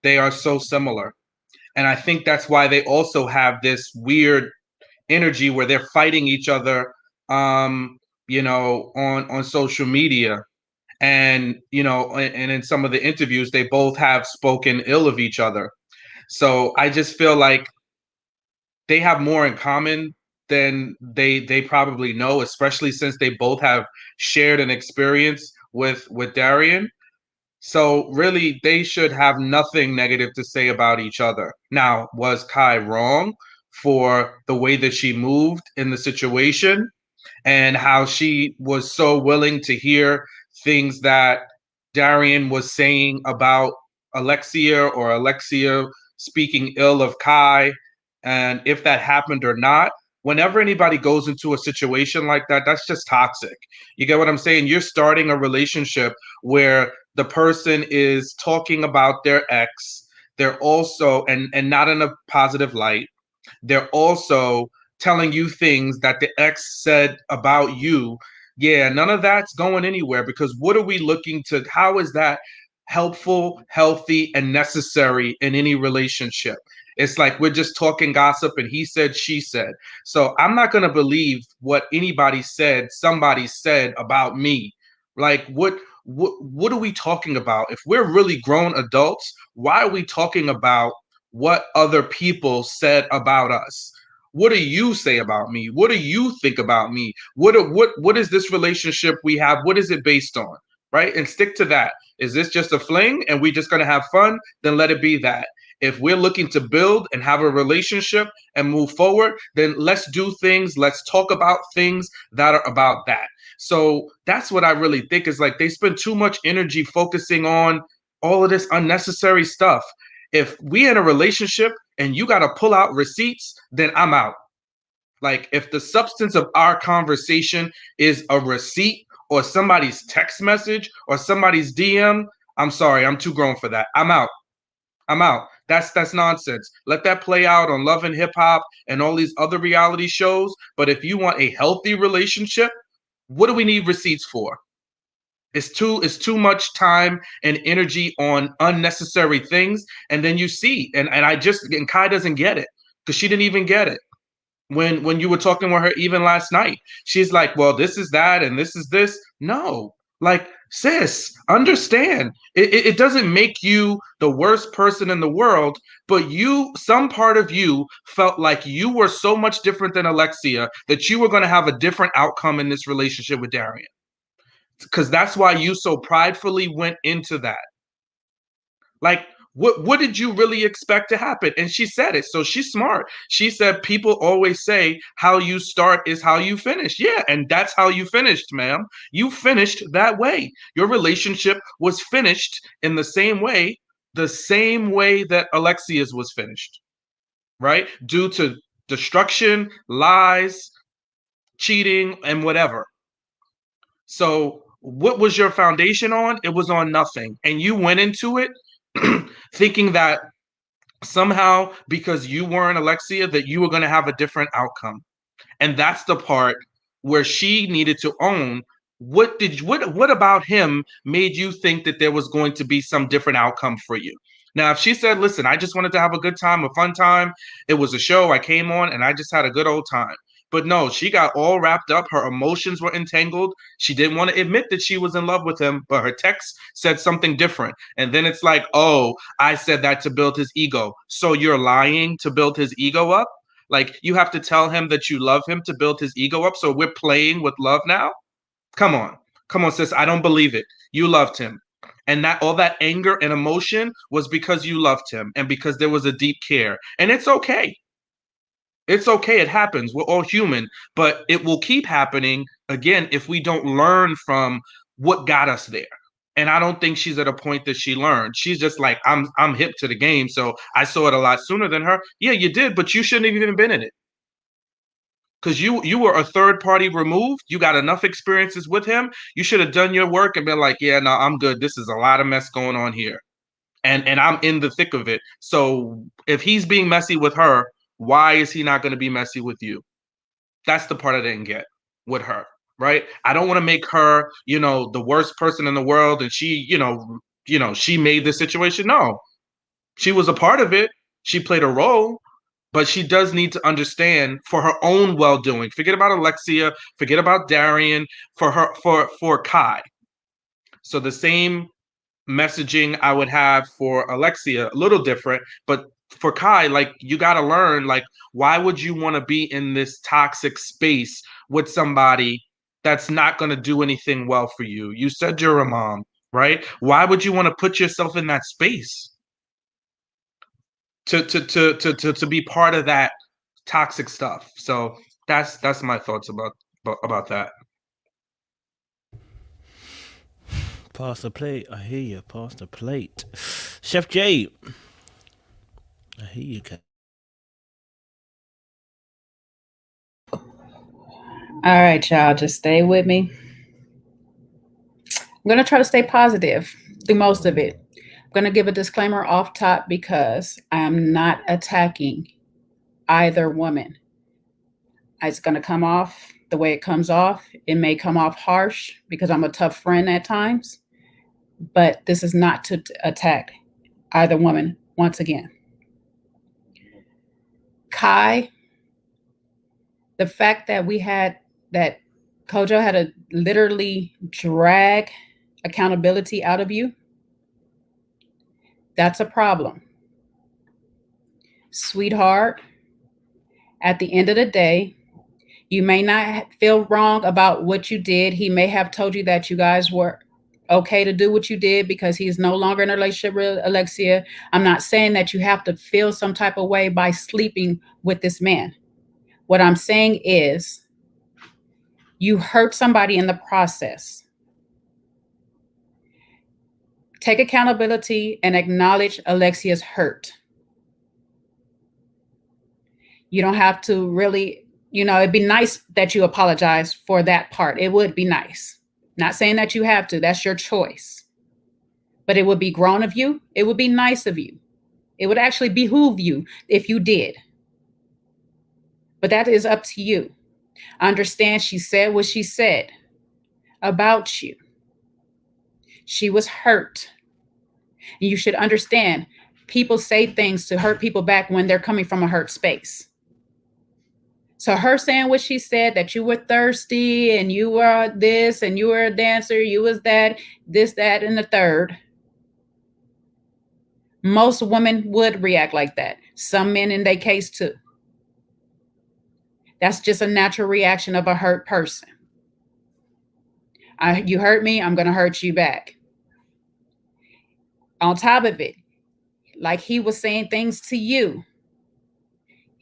they are so similar. And I think that's why they also have this weird energy where they're fighting each other, on social media. And, and in some of the interviews, they both have spoken ill of each other. So I just feel like they have more in common than they probably know, especially since they both have shared an experience with Darian. So really, they should have nothing negative to say about each other. Now, was Kai wrong for the way that she moved in the situation and how she was so willing to hear things that Darian was saying about Alexia, or Alexia speaking ill of Kai? And if that happened or not, whenever anybody goes into a situation like that, that's just toxic. You get what I'm saying? You're starting a relationship where the person is talking about their ex. They're also, and not in a positive light, they're also telling you things that the ex said about you. Yeah, none of that's going anywhere, because what are we looking to? How is that helpful, healthy, and necessary in any relationship? It's like we're just talking gossip and he said, she said. So I'm not going to believe what anybody said, somebody said about me. Like, what are we talking about? If we're really grown adults, why are we talking about what other people said about us? What do you say about me? What do you think about me? What is this relationship we have? What is it based on? Right? And stick to that. Is this just a fling and we just gonna have fun? Then let it be that. If we're looking to build and have a relationship and move forward, then let's do things, let's talk about things that are about that. So that's what I really think is like they spend too much energy focusing on all of this unnecessary stuff. If we in a relationship and you got to pull out receipts, then I'm out. Like if the substance of our conversation is a receipt or somebody's text message or somebody's DM, I'm sorry, I'm too grown for that. I'm out. I'm out. That's nonsense. Let that play out on Love and Hip Hop and all these other reality shows. But if you want a healthy relationship, what do we need receipts for? It's too much time and energy on unnecessary things. And then you see, and Kai doesn't get it because she didn't even get it when you were talking with her even last night. She's like, well, this is that and this is this. No, like, sis, understand. It doesn't make you the worst person in the world, but some part of you felt like you were so much different than Alexia that you were going to have a different outcome in this relationship with Darian. Because that's why you so pridefully went into that. Like, what did you really expect to happen? And she said it. So she's smart. She said people always say how you start is how you finish. Yeah, and that's how you finished, ma'am. You finished that way. Your relationship was finished in the same way that Alexia's was finished. Right? Due to destruction, lies, cheating, and whatever. So what was your foundation on? It was on nothing. And you went into it thinking that somehow because you weren't Alexia that you were going to have a different outcome. And that's the part where she needed to own what about him made you think that there was going to be some different outcome for you? Now, if she said, listen, I just wanted to have a good time, a fun time, it was a show I came on and I just had a good old time. But no, she got all wrapped up. Her emotions were entangled. She didn't want to admit that she was in love with him, but her text said something different. And then it's like, oh, I said that to build his ego. So you're lying to build his ego up? Like, you have to tell him that you love him to build his ego up. So we're playing with love now? Come on. Come on, sis. I don't believe it. You loved him. And that all that anger and emotion was because you loved him and because there was a deep care. And it's okay. It's okay. It happens. We're all human, but it will keep happening again if we don't learn from what got us there. And I don't think she's at a point that she learned. She's just like, I'm hip to the game, so I saw it a lot sooner than her. Yeah, you did, but you shouldn't have even been in it. Because you were a third party removed. You got enough experiences with him. You should have done your work and been like, yeah, no, I'm good. This is a lot of mess going on here. And I'm in the thick of it. So if he's being messy with her, why is he not going to be messy with you? That's the part I didn't get with her, right? I don't want to make her, the worst person in the world and she, she made the situation. No. She was a part of it. She played a role, but she does need to understand for her own well-doing. Forget about Alexia, forget about Darian, for Kai. So the same messaging I would have for Alexia, a little different, but for Kai, like, you got to learn, like, why would you want to be in this toxic space with somebody that's not going to do anything well for you? You said you're a mom, right? Why would you want to put yourself in that space to be part of that toxic stuff? So that's my thoughts about that. Pass the plate. I hear you. Pass the plate. Chef J. I hear you, Kat. All right, y'all. Just stay with me. I'm going to try to stay positive through most of it. I'm going to give a disclaimer off top because I am not attacking either woman. It's going to come off the way it comes off. It may come off harsh because I'm a tough friend at times, but this is not to attack either woman once again. Kai, the fact that Kojo had to literally drag accountability out of you, that's a problem. Sweetheart, at the end of the day, you may not feel wrong about what you did. He may have told you that you guys were okay to do what you did because he's no longer in a relationship with Alexia. I'm not saying that you have to feel some type of way by sleeping with this man. What I'm saying is you hurt somebody in the process. Take accountability and acknowledge Alexia's hurt. You don't have to really, it'd be nice that you apologize for that part. It would be nice. Not saying that you have to, that's your choice. But it would be grown of you. It would be nice of you. It would actually behoove you if you did. But that is up to you. I understand she said what she said about you. She was hurt. And you should understand, people say things to hurt people back when they're coming from a hurt space. So her saying what she said, that you were thirsty and you were this and you were a dancer, you was that, this, that, and the third. Most women would react like that. Some men in their case too. That's just a natural reaction of a hurt person. You hurt me, I'm going to hurt you back. On top of it, like he was saying things to you,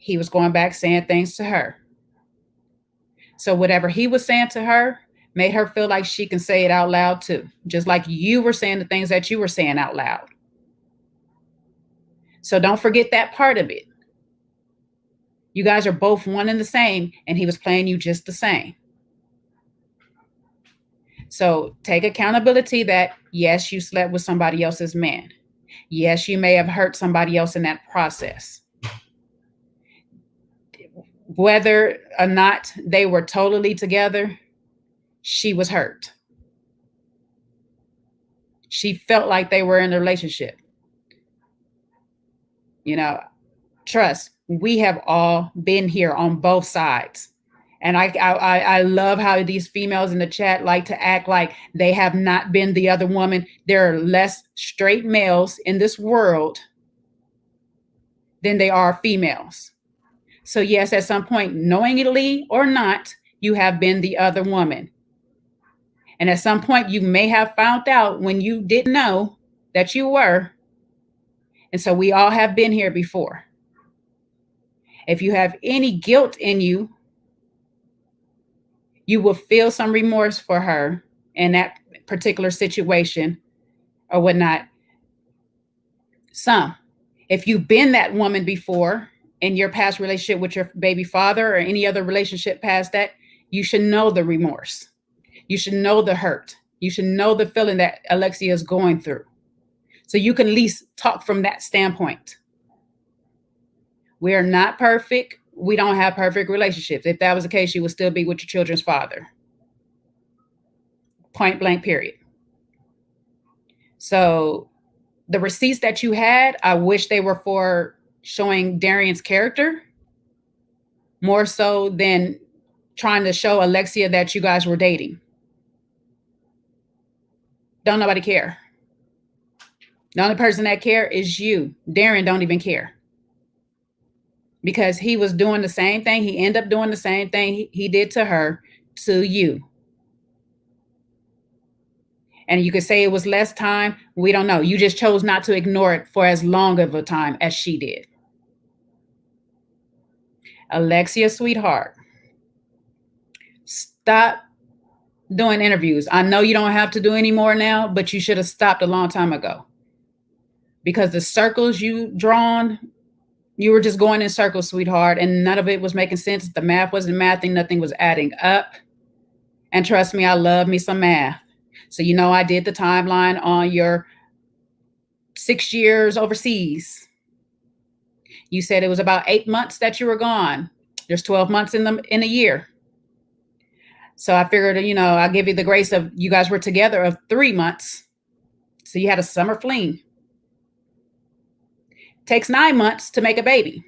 he was going back saying things to her. So whatever he was saying to her made her feel like she can say it out loud too, just like you were saying the things that you were saying out loud. So don't forget that part of it. You guys are both one and the same, and he was playing you just the same. So take accountability that, yes, you slept with somebody else's man. Yes, you may have hurt somebody else in that process. Whether or not they were totally together, she was hurt. She felt like they were in a relationship. Trust, we have all been here on both sides. And I love how these females in the chat like to act like they have not been the other woman. There are less straight males in this world than they are females. So yes, at some point, knowingly or not, you have been the other woman. And at some point, you may have found out when you didn't know that you were. And so we all have been here before. If you have any guilt in you, you will feel some remorse for her in that particular situation or whatnot. Some. If you've been that woman before in your past relationship with your baby father or any other relationship past that, you should know the remorse. You should know the hurt. You should know the feeling that Alexia is going through. So you can at least talk from that standpoint. We are not perfect. We don't have perfect relationships. If that was the case, you would still be with your children's father. Point blank, period. So the receipts that you had, I wish they were for showing Darian's character more so than trying to show Alexia that you guys were dating. Don't nobody care. The only person that care is you. Darian don't even care. Because he was doing the same thing. He ended up doing the same thing he did to her, to you. And you could say it was less time. We don't know. You just chose not to ignore it for as long of a time as she did. Alexia, sweetheart, stop doing interviews. I know you don't have to do any more now, but you should have stopped a long time ago. Because the circles you drawn, you were just going in circles, sweetheart, and none of it was making sense. The math wasn't mathing. Nothing was adding up. And trust me, I love me some math. So, I did the timeline on your 6 years overseas. You said it was about 8 months that you were gone. There's 12 months in a year. So I figured, I'll give you the grace of you guys were together of 3 months. So you had a summer fling. Takes 9 months to make a baby.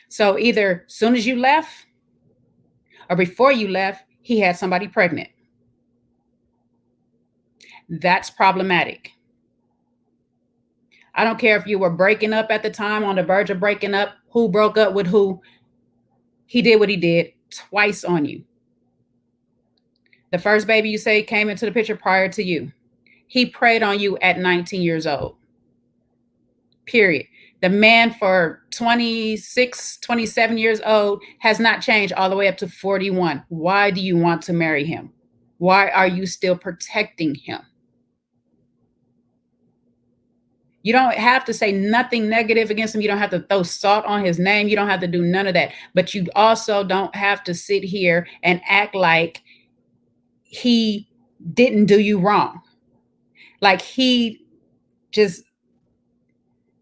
So either as soon as you left, or before you left, he had somebody pregnant. That's problematic. I don't care if you were breaking up at the time, on the verge of breaking up, who broke up with who. He did what he did twice on you. The first baby you say came into the picture prior to you. He preyed on you at 19 years old. Period. The man for 26, 27 years old has not changed all the way up to 41. Why do you want to marry him? Why are you still protecting him? You don't have to say nothing negative against him. You don't have to throw salt on his name. You don't have to do none of that. But you also don't have to sit here and act like he didn't do you wrong. Like he just,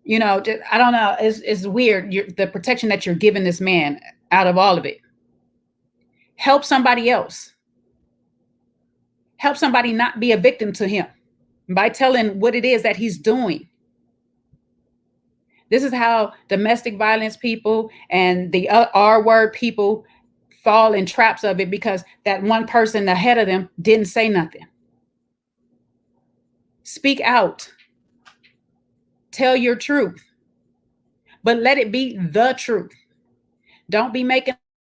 I don't know. It's weird. The protection that you're giving this man out of all of it. Help somebody else. Help somebody not be a victim to him by telling what it is that he's doing. This is how domestic violence people and the R-word people fall in traps of it, because that one person ahead of them didn't say nothing. Speak out. Tell your truth, but let it be the truth. Don't be making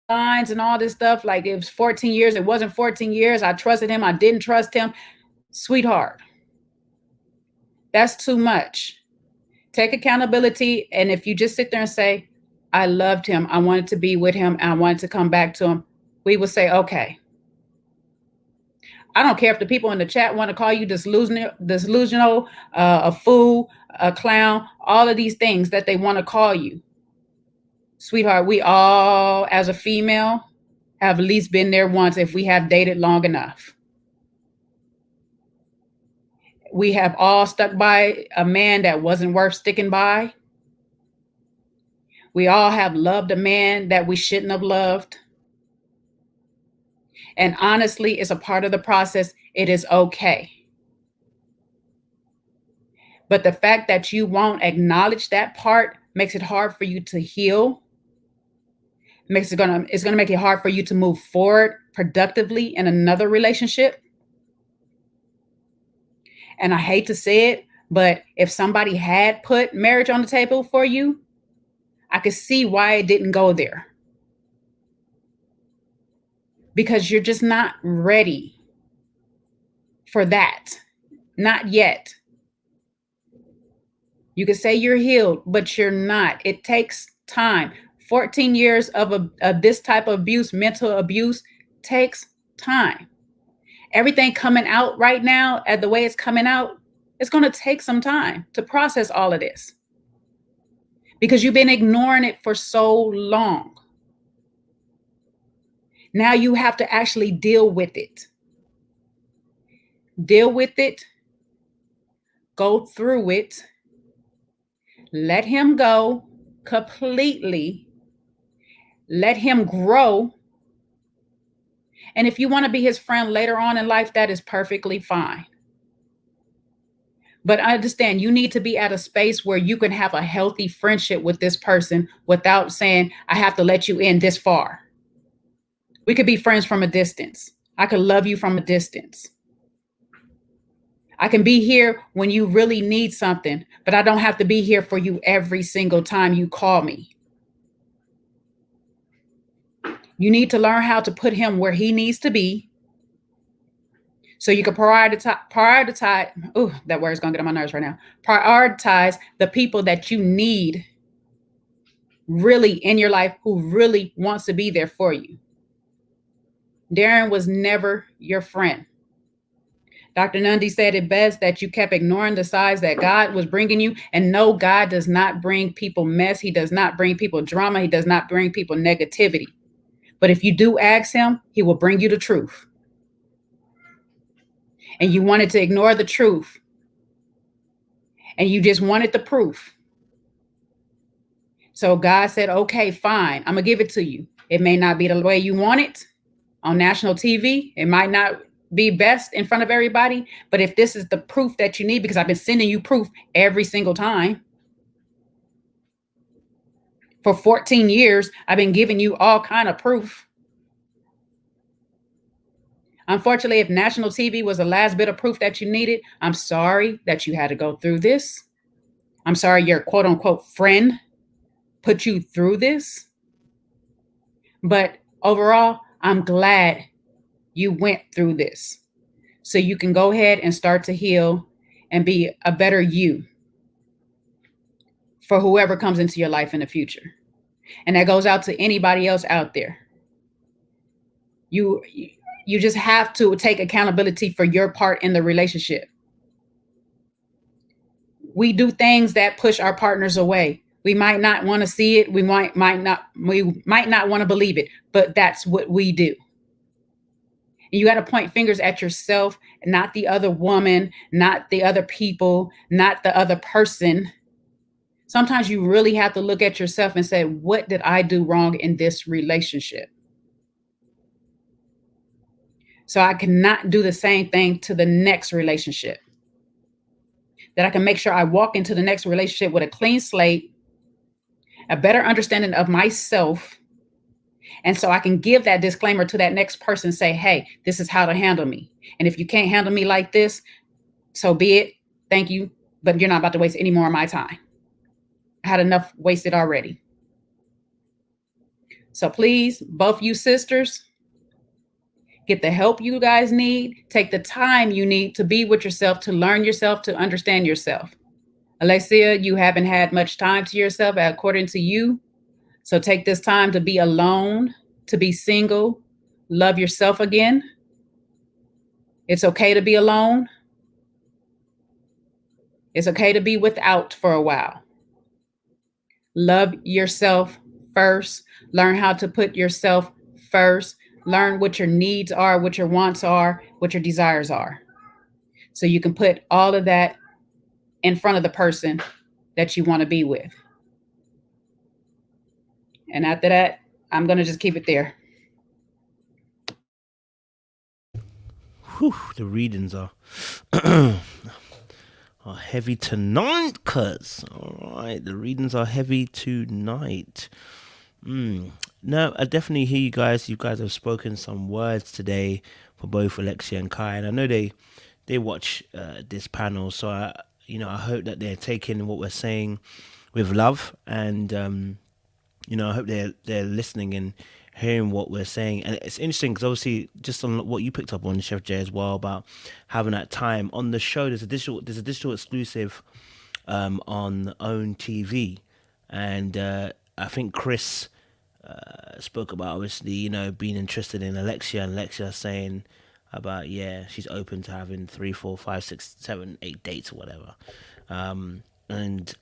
lines and all this stuff like it was 14 years. It wasn't 14 years. I trusted him. I didn't trust him. Sweetheart, that's too much. Take accountability. And if you just sit there and say, I loved him, I wanted to be with him, I wanted to come back to him, we will say, okay. I don't care if the people in the chat want to call you delusional, a fool, a clown, all of these things that they want to call you. Sweetheart, we all, as a female, have at least been there once if we have dated long enough. We have all stuck by a man that wasn't worth sticking by. We all have loved a man that we shouldn't have loved. And honestly, it's a part of the process. It is okay. But the fact that you won't acknowledge that part makes it hard for you to heal. It's going to make it hard for you to move forward productively in another relationship. And I hate to say it, but if somebody had put marriage on the table for you, I could see why it didn't go there. Because you're just not ready for that. Not yet. You could say you're healed, but you're not. It takes time. 14 years of this type of abuse, mental abuse, takes time. Everything coming out right now, at the way it's coming out, it's going to take some time to process all of this. Because you've been ignoring it for so long. Now you have to actually deal with it. Deal with it. Go through it. Let him go completely. Let him grow. And if you want to be his friend later on in life, that is perfectly fine. But I understand you need to be at a space where you can have a healthy friendship with this person without saying, I have to let you in this far. We could be friends from a distance. I could love you from a distance. I can be here when you really need something, but I don't have to be here for you every single time you call me. You need to learn how to put him where he needs to be so you can prioritize. Oh, that word is going to get on my nerves right now. Prioritize the people that you need really in your life, who really wants to be there for you. Darian was never your friend. Dr. Nundy said it best that you kept ignoring the signs that God was bringing you. And no, God does not bring people mess. He does not bring people drama. He does not bring people negativity. But if you do ask him, he will bring you the truth. And you wanted to ignore the truth. And you just wanted the proof. So God said, okay, fine. I'm going to give it to you. It may not be the way you want it on national TV. It might not be best in front of everybody. But if this is the proof that you need, because I've been sending you proof every single time. For 14 years, I've been giving you all kind of proof. Unfortunately, if national TV was the last bit of proof that you needed, I'm sorry that you had to go through this. I'm sorry your quote unquote friend put you through this. But overall, I'm glad you went through this. So you can go ahead and start to heal and be a better you for whoever comes into your life in the future. And that goes out to anybody else out there. You just have to take accountability for your part in the relationship. We do things that push our partners away. We might not want to see it. We might not want to believe it, but that's what we do. And you got to point fingers at yourself, not the other woman, not the other people, not the other person. Sometimes you really have to look at yourself and say, what did I do wrong in this relationship? So I cannot do the same thing to the next relationship. That I can make sure I walk into the next relationship with a clean slate, a better understanding of myself. And so I can give that disclaimer to that next person, say, hey, this is how to handle me. And if you can't handle me like this, so be it. Thank you. But you're not about to waste any more of my time. I had enough wasted already. So please, both you sisters, get the help you guys need. Take the time you need to be with yourself, to learn yourself, to understand yourself. Alexia, you haven't had much time to yourself, according to you. So take this time to be alone, to be single, love yourself again. It's okay to be alone. It's okay to be without for a while. Love yourself first. Learn how to put yourself first. Learn what your needs are, what your wants are, what your desires are. So you can put all of that in front of the person that you want to be with. And after that, I'm going to just keep it there. Whew, the readings are are heavy tonight, cuz. All right, the readings are heavy tonight. No, I definitely hear you guys. You guys have spoken some words today for both Alexia and Kai, and I know they watch this panel, so I hope that they're taking what we're saying with love, and I hope they're listening and hearing what we're saying. And it's interesting because obviously, just on what you picked up on, Chef Jay, as well, about having that time on the show. There's a digital exclusive on OWN TV, and I think Chris spoke about, obviously, being interested in Alexia, and Alexia saying about, she's open to having 3, 4, 5, 6, 7, 8 dates or whatever. And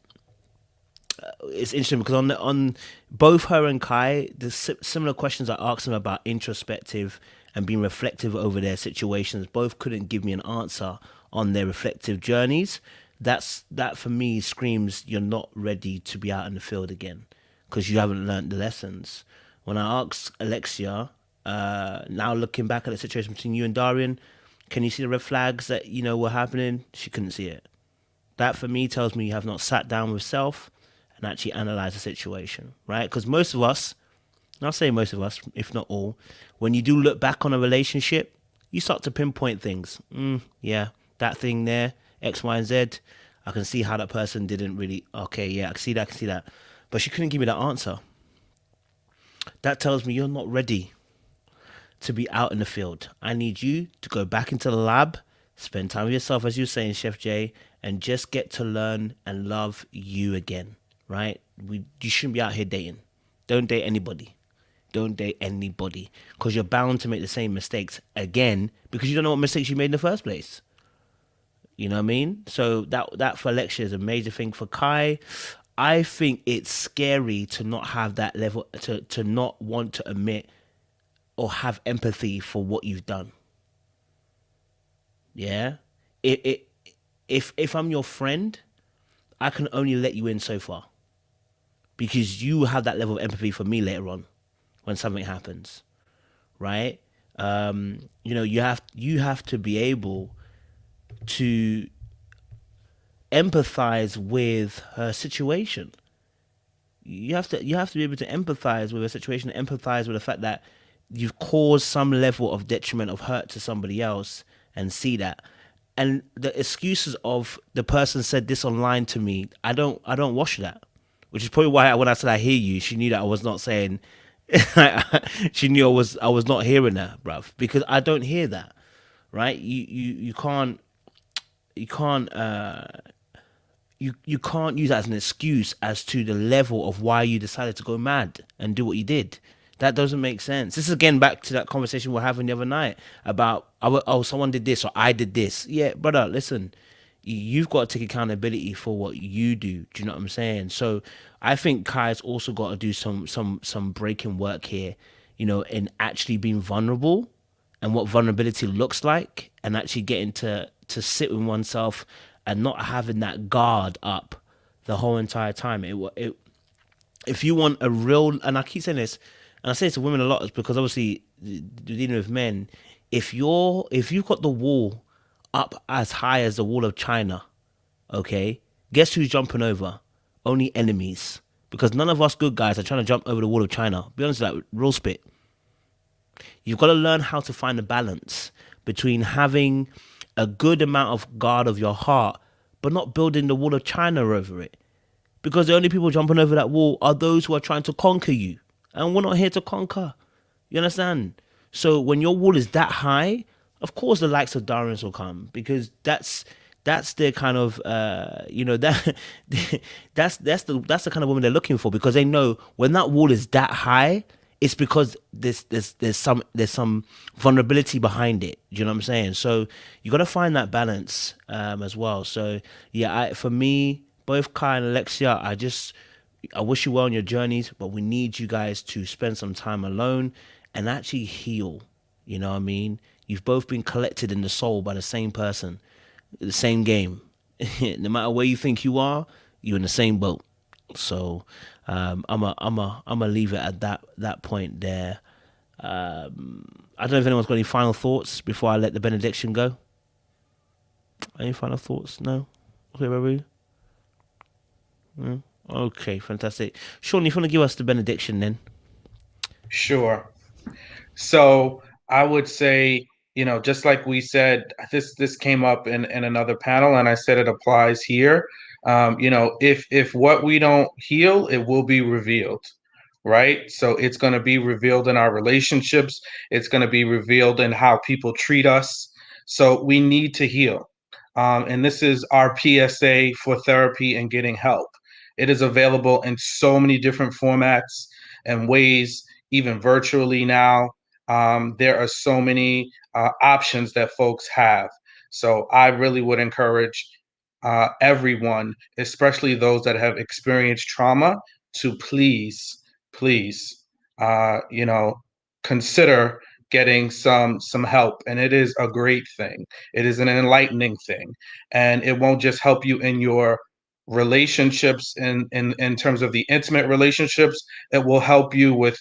it's interesting because on both her and Kai, the similar questions I asked them about introspective and being reflective over their situations, both couldn't give me an answer on their reflective journeys. That for me screams you're not ready to be out in the field again, because you haven't learned the lessons. When I asked Alexia, now looking back at the situation between you and Darian, can you see the red flags that were happening? She couldn't see it. That for me tells me you have not sat down with self and actually analyze the situation, right? Because most of us, and I'll say most of us, if not all, when you do look back on a relationship, you start to pinpoint things. That thing there, X, Y, and Z, I can see how that person didn't really, I can see that. But she couldn't give me that answer. That tells me you're not ready to be out in the field. I need you to go back into the lab, spend time with yourself, as you were saying, Chef Jay, and just get to learn and love you again. Right? You shouldn't be out here dating. Don't date anybody. Because you're bound to make the same mistakes again, because you don't know what mistakes you made in the first place. You know what I mean? So that for Alexia is a major thing. For Kai, I think it's scary to not have that level, to not want to admit or have empathy for what you've done. Yeah? If I'm your friend, I can only let you in so far, because you have that level of empathy for me later on when something happens, right? You have to be able to empathize with her situation. You have to be able to empathize with her situation, empathize with the fact that you've caused some level of detriment of hurt to somebody else and see that. And the excuses of the person said this online to me, I don't wash that. Which is probably why when I said I hear you, she knew that I was not saying she knew I was not hearing that, bruv. Because I don't hear that. Right? You can't you can't you can't use that as an excuse as to the level of why you decided to go mad and do what you did. That doesn't make sense. This is again back to that conversation we were having the other night about someone did this or I did this. Yeah, brother, listen, you've got to take accountability for what you do. Do you know what I'm saying? So I think Kai's also got to do some breaking work here, you know, in actually being vulnerable and what vulnerability looks like, and actually getting to sit with oneself and not having that guard up the whole entire time. If you want a real, and I keep saying this, and I say it to women a lot, is because obviously dealing with men, if you've got the wall up as high as the wall of China, okay, guess who's jumping over? Only enemies. Because none of us good guys are trying to jump over the wall of China. Be honest with that, real spit. You've got to learn how to find a balance between having a good amount of guard of your heart, but not building the wall of China over it. Because the only people jumping over that wall are those who are trying to conquer you. And we're not here to conquer. You understand? So when your wall is that high, of course the likes of Darian will come, because that's the kind of that that's the kind of woman they're looking for, because they know when that wall is that high, it's because there's some vulnerability behind it. Do you know what I'm saying? So you got to find that balance as well. So yeah, for me, both Kai and Alexia, I wish you well on your journeys, but we need you guys to spend some time alone and actually heal. You know what I mean? You've both been collected in the soul by the same person, the same game. No matter where you think you are, you're in the same boat. So I'm a leave it at that point there. I don't know if anyone's got any final thoughts before I let the benediction go. Any final thoughts? No? Okay, Babu? No? Okay, fantastic. Sean, if you want to give us the benediction then. Sure. So I would say, just like we said, this came up in another panel, and I said it applies here. If what we don't heal, it will be revealed, right? So it's going to be revealed in our relationships. It's going to be revealed in how people treat us. So we need to heal. And this is our PSA for therapy and getting help. It is available in so many different formats and ways, even virtually now. There are so many options that folks have. So I really would encourage everyone, especially those that have experienced trauma, to please, consider getting some help. And it is a great thing. It is an enlightening thing, and it won't just help you in your relationships in terms of the intimate relationships. It will help you with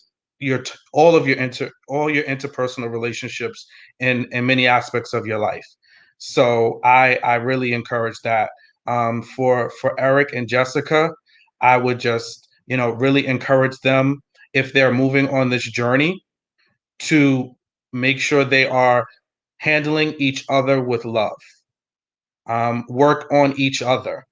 all your interpersonal relationships in many aspects of your life. So I really encourage that. For Eric and Jessica, I would just really encourage them, if they're moving on this journey, to make sure they are handling each other with love. Work on each other.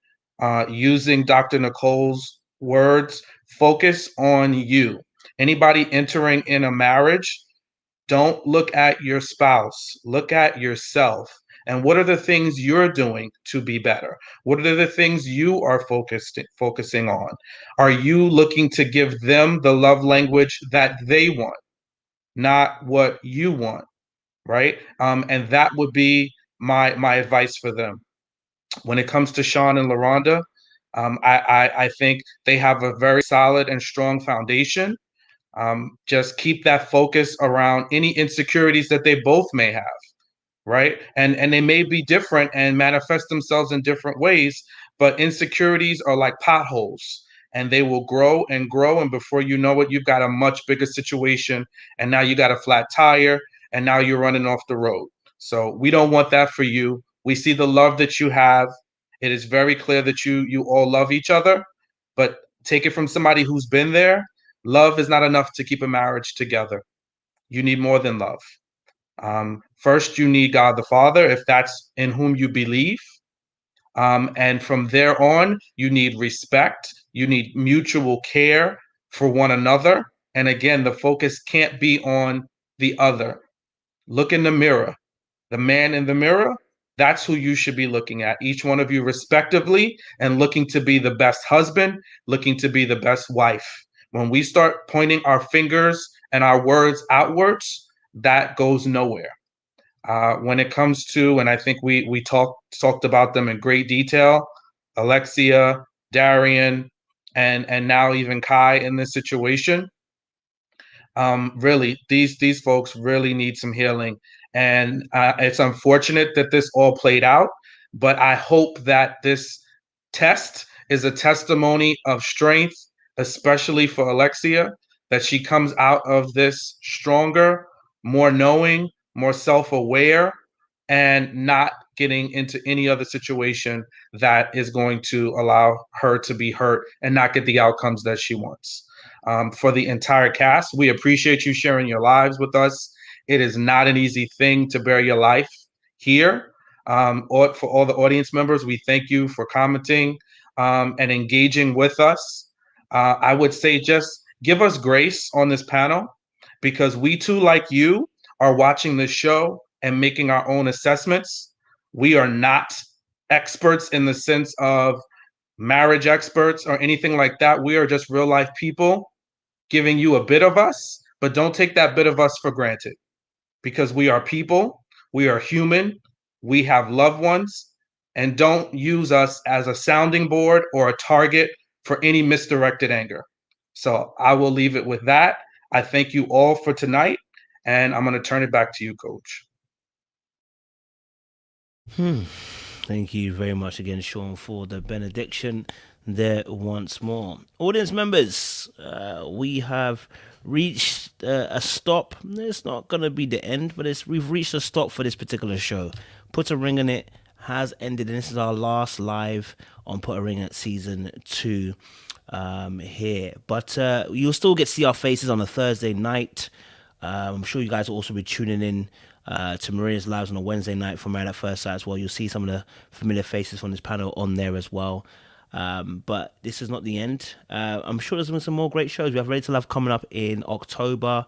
Using Dr. Nicole's words, focus on you. Anybody entering in a marriage, don't look at your spouse, look at yourself. And what are the things you're doing to be better? What are the things you are focusing on? Are you looking to give them the love language that they want, not what you want, right? And that would be my advice for them. When it comes to Sean and Lauranda, I think they have a very solid and strong foundation. Just keep that focus around any insecurities that they both may have, right? And they may be different and manifest themselves in different ways, but insecurities are like potholes, and they will grow and grow, and before you know it, you've got a much bigger situation, and now you got a flat tire, and now you're running off the road. So we don't want that for you. We see the love that you have. It is very clear that you all love each other, but take it from somebody who's been there. Love is not enough to keep a marriage together. you need more than love. First, you need God the Father, if that's in whom you believe. And from there on, you need respect. You need mutual care for one another. And again, the focus can't be on the other. Look in the mirror. The man in the mirror, that's who you should be looking at, each one of you respectively, and looking to be the best husband, looking to be the best wife. When we start pointing our fingers and our words outwards, that goes nowhere. When it comes to, and I think we talked about them in great detail, Alexia, Darian, and now even Kai in this situation. Really, these folks really need some healing, and it's unfortunate that this all played out. But I hope that this test is a testimony of strength, especially for Alexia, that she comes out of this stronger, more knowing, more self-aware, and not getting into any other situation that is going to allow her to be hurt and not get the outcomes that she wants. For the entire cast, we appreciate you sharing your lives with us. It is not an easy thing to bear your life here. Or for all the audience members, we thank you for commenting and engaging with us. I would say just give us grace on this panel, because we too, like you, are watching this show and making our own assessments. We are not experts in the sense of marriage experts or anything like that. We are just real life people giving you a bit of us, but don't take that bit of us for granted, because we are people, we are human, we have loved ones, and don't use us as a sounding board or a target for any misdirected anger. So I will leave it with that. I thank you all for tonight, and I'm going to turn it back to you, Coach. Thank you very much again, Sean, for the benediction there once more. Audience members, we have reached a stop. It's not going to be the end, but we've reached a stop for this particular show. Put a Ring in It has ended, and this is our last live on Put a Ring in It season 2 here. But you'll still get to see our faces on a Thursday night. I'm sure you guys will also be tuning in to Maria's Lives on a Wednesday night for Married at First Sight as well. You'll see some of the familiar faces from this panel on there as well. But this is not the end. I'm sure there's been some more great shows. We have Ready to Love coming up in October.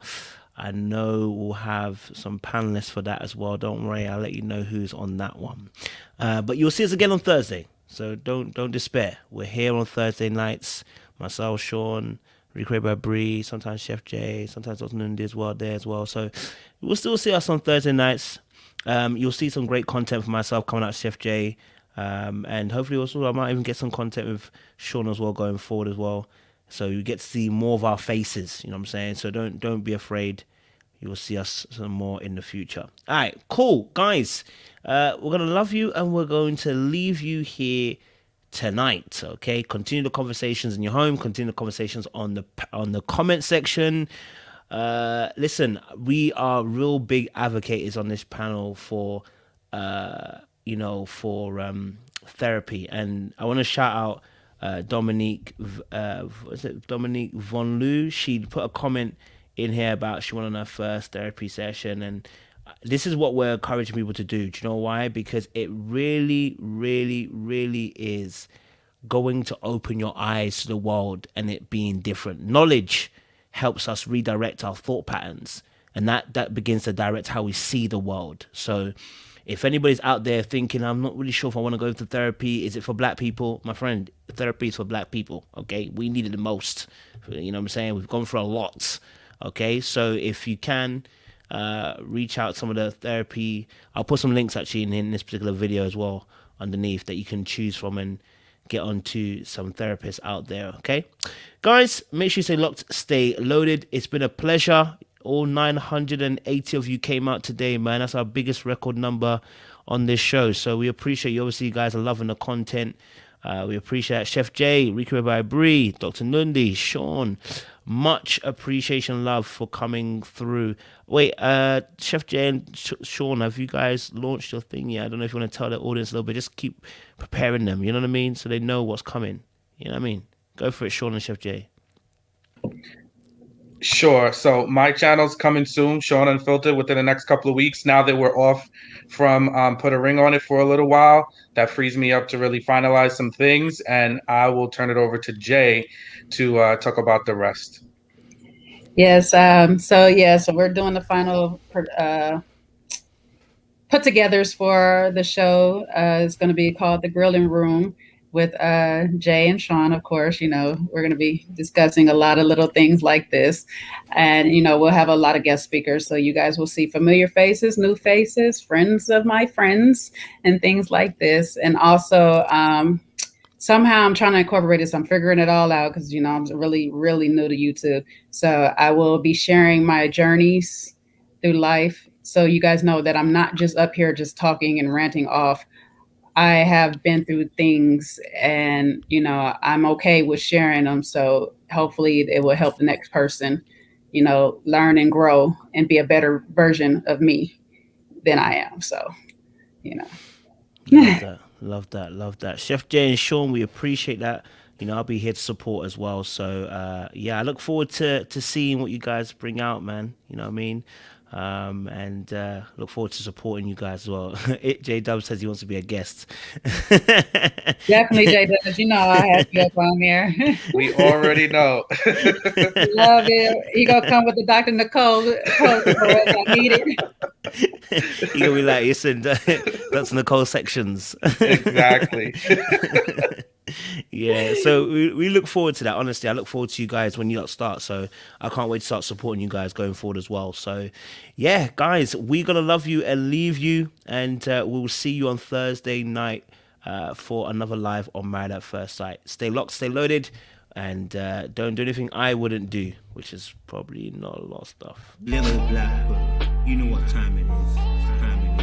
I know we'll have some panelists for that as well. Don't worry, I'll let you know who's on that one. But you'll see us again on Thursday, so don't despair. We're here on Thursday nights. Myself, Sean, recreated by Bree, sometimes Chef Jay, sometimes Dr. Nundi as well there as well. So we'll still see us on Thursday nights. You'll see some great content from myself coming out, Chef Jay. And hopefully also I might even get some content with Sean as well going forward as well. So you get to see more of our faces, you know what I'm saying? So don't be afraid. You will see us some more in the future. All right, cool. Guys, we're going to love you and we're going to leave you here tonight, okay? Continue the conversations in your home. Continue the conversations on the comment section. Listen, we are real big advocates on this panel for therapy, and I want to shout out Dominique Dominique Von Loo. She put a comment in here about she went on her first therapy session, and this is what we're encouraging people to do. Do you know why? Because it really, really, really is going to open your eyes to the world and it being different. Knowledge helps us redirect our thought patterns, and that begins to direct how we see the world. So if anybody's out there thinking, I'm not really sure if I want to go to therapy, is it for black people? My friend, therapy is for black people, okay? We need it the most. You know what I'm saying? We've gone through a lot, okay? So if you can, reach out some of the therapy. I'll put some links actually in this particular video as well underneath that you can choose from and get onto some therapists out there, okay? Guys, make sure you stay locked, stay loaded. It's been a pleasure. All 980 of you came out today, man. That's our biggest record number on this show. So we appreciate you. Obviously, you guys are loving the content. We appreciate Chef Jay, recreated by Bree, Dr. Nundi, Sean. Much appreciation and love for coming through. Wait, Chef Jay and Sean, have you guys launched your thing yet? I don't know if you want to tell the audience a little bit. Just keep preparing them, you know what I mean? So they know what's coming. You know what I mean? Go for it, Sean and Chef Jay. Sure. So my channel's coming soon, Sean Unfiltered, within the next couple of weeks. Now that we're off from Put a Ring on It for a little while, that frees me up to really finalize some things, and I will turn it over to Jay to talk about the rest. Yes. So we're doing the final put-togethers for the show. It's going to be called The Grilling Room with Jay and Sean. Of course, we're going to be discussing a lot of little things like this, and we'll have a lot of guest speakers. So you guys will see familiar faces, new faces, friends of my friends, and things like this. And also, somehow I'm trying to incorporate this. I'm figuring it all out because I'm really, really new to YouTube. So I will be sharing my journeys through life. So you guys know that I'm not just up here just talking and ranting off. I have been through things, and I'm okay with sharing them. So hopefully it will help the next person, learn and grow and be a better version of me than I am. So, Love that. Chef Jay and Sean, we appreciate that. I'll be here to support as well. So I look forward to seeing what you guys bring out, man. You know what I mean? And look forward to supporting you guys as well. J Dub says he wants to be a guest. Definitely, J Dub. I have to go on there. We already know. Love it. He gonna come with the Dr. Nicole I need it. You'll be like, listen, that's Nicole sections. Exactly. Yeah, so we look forward to that. Honestly, I look forward to you guys when you start. So I can't wait to start supporting you guys going forward as well. So yeah, guys, we're gonna love you and leave you, and we'll see you on Thursday night for another live on Married at First Sight. Stay locked, stay loaded, and don't do anything I wouldn't do, which is probably not a lot of stuff. Little black, you know what time it is.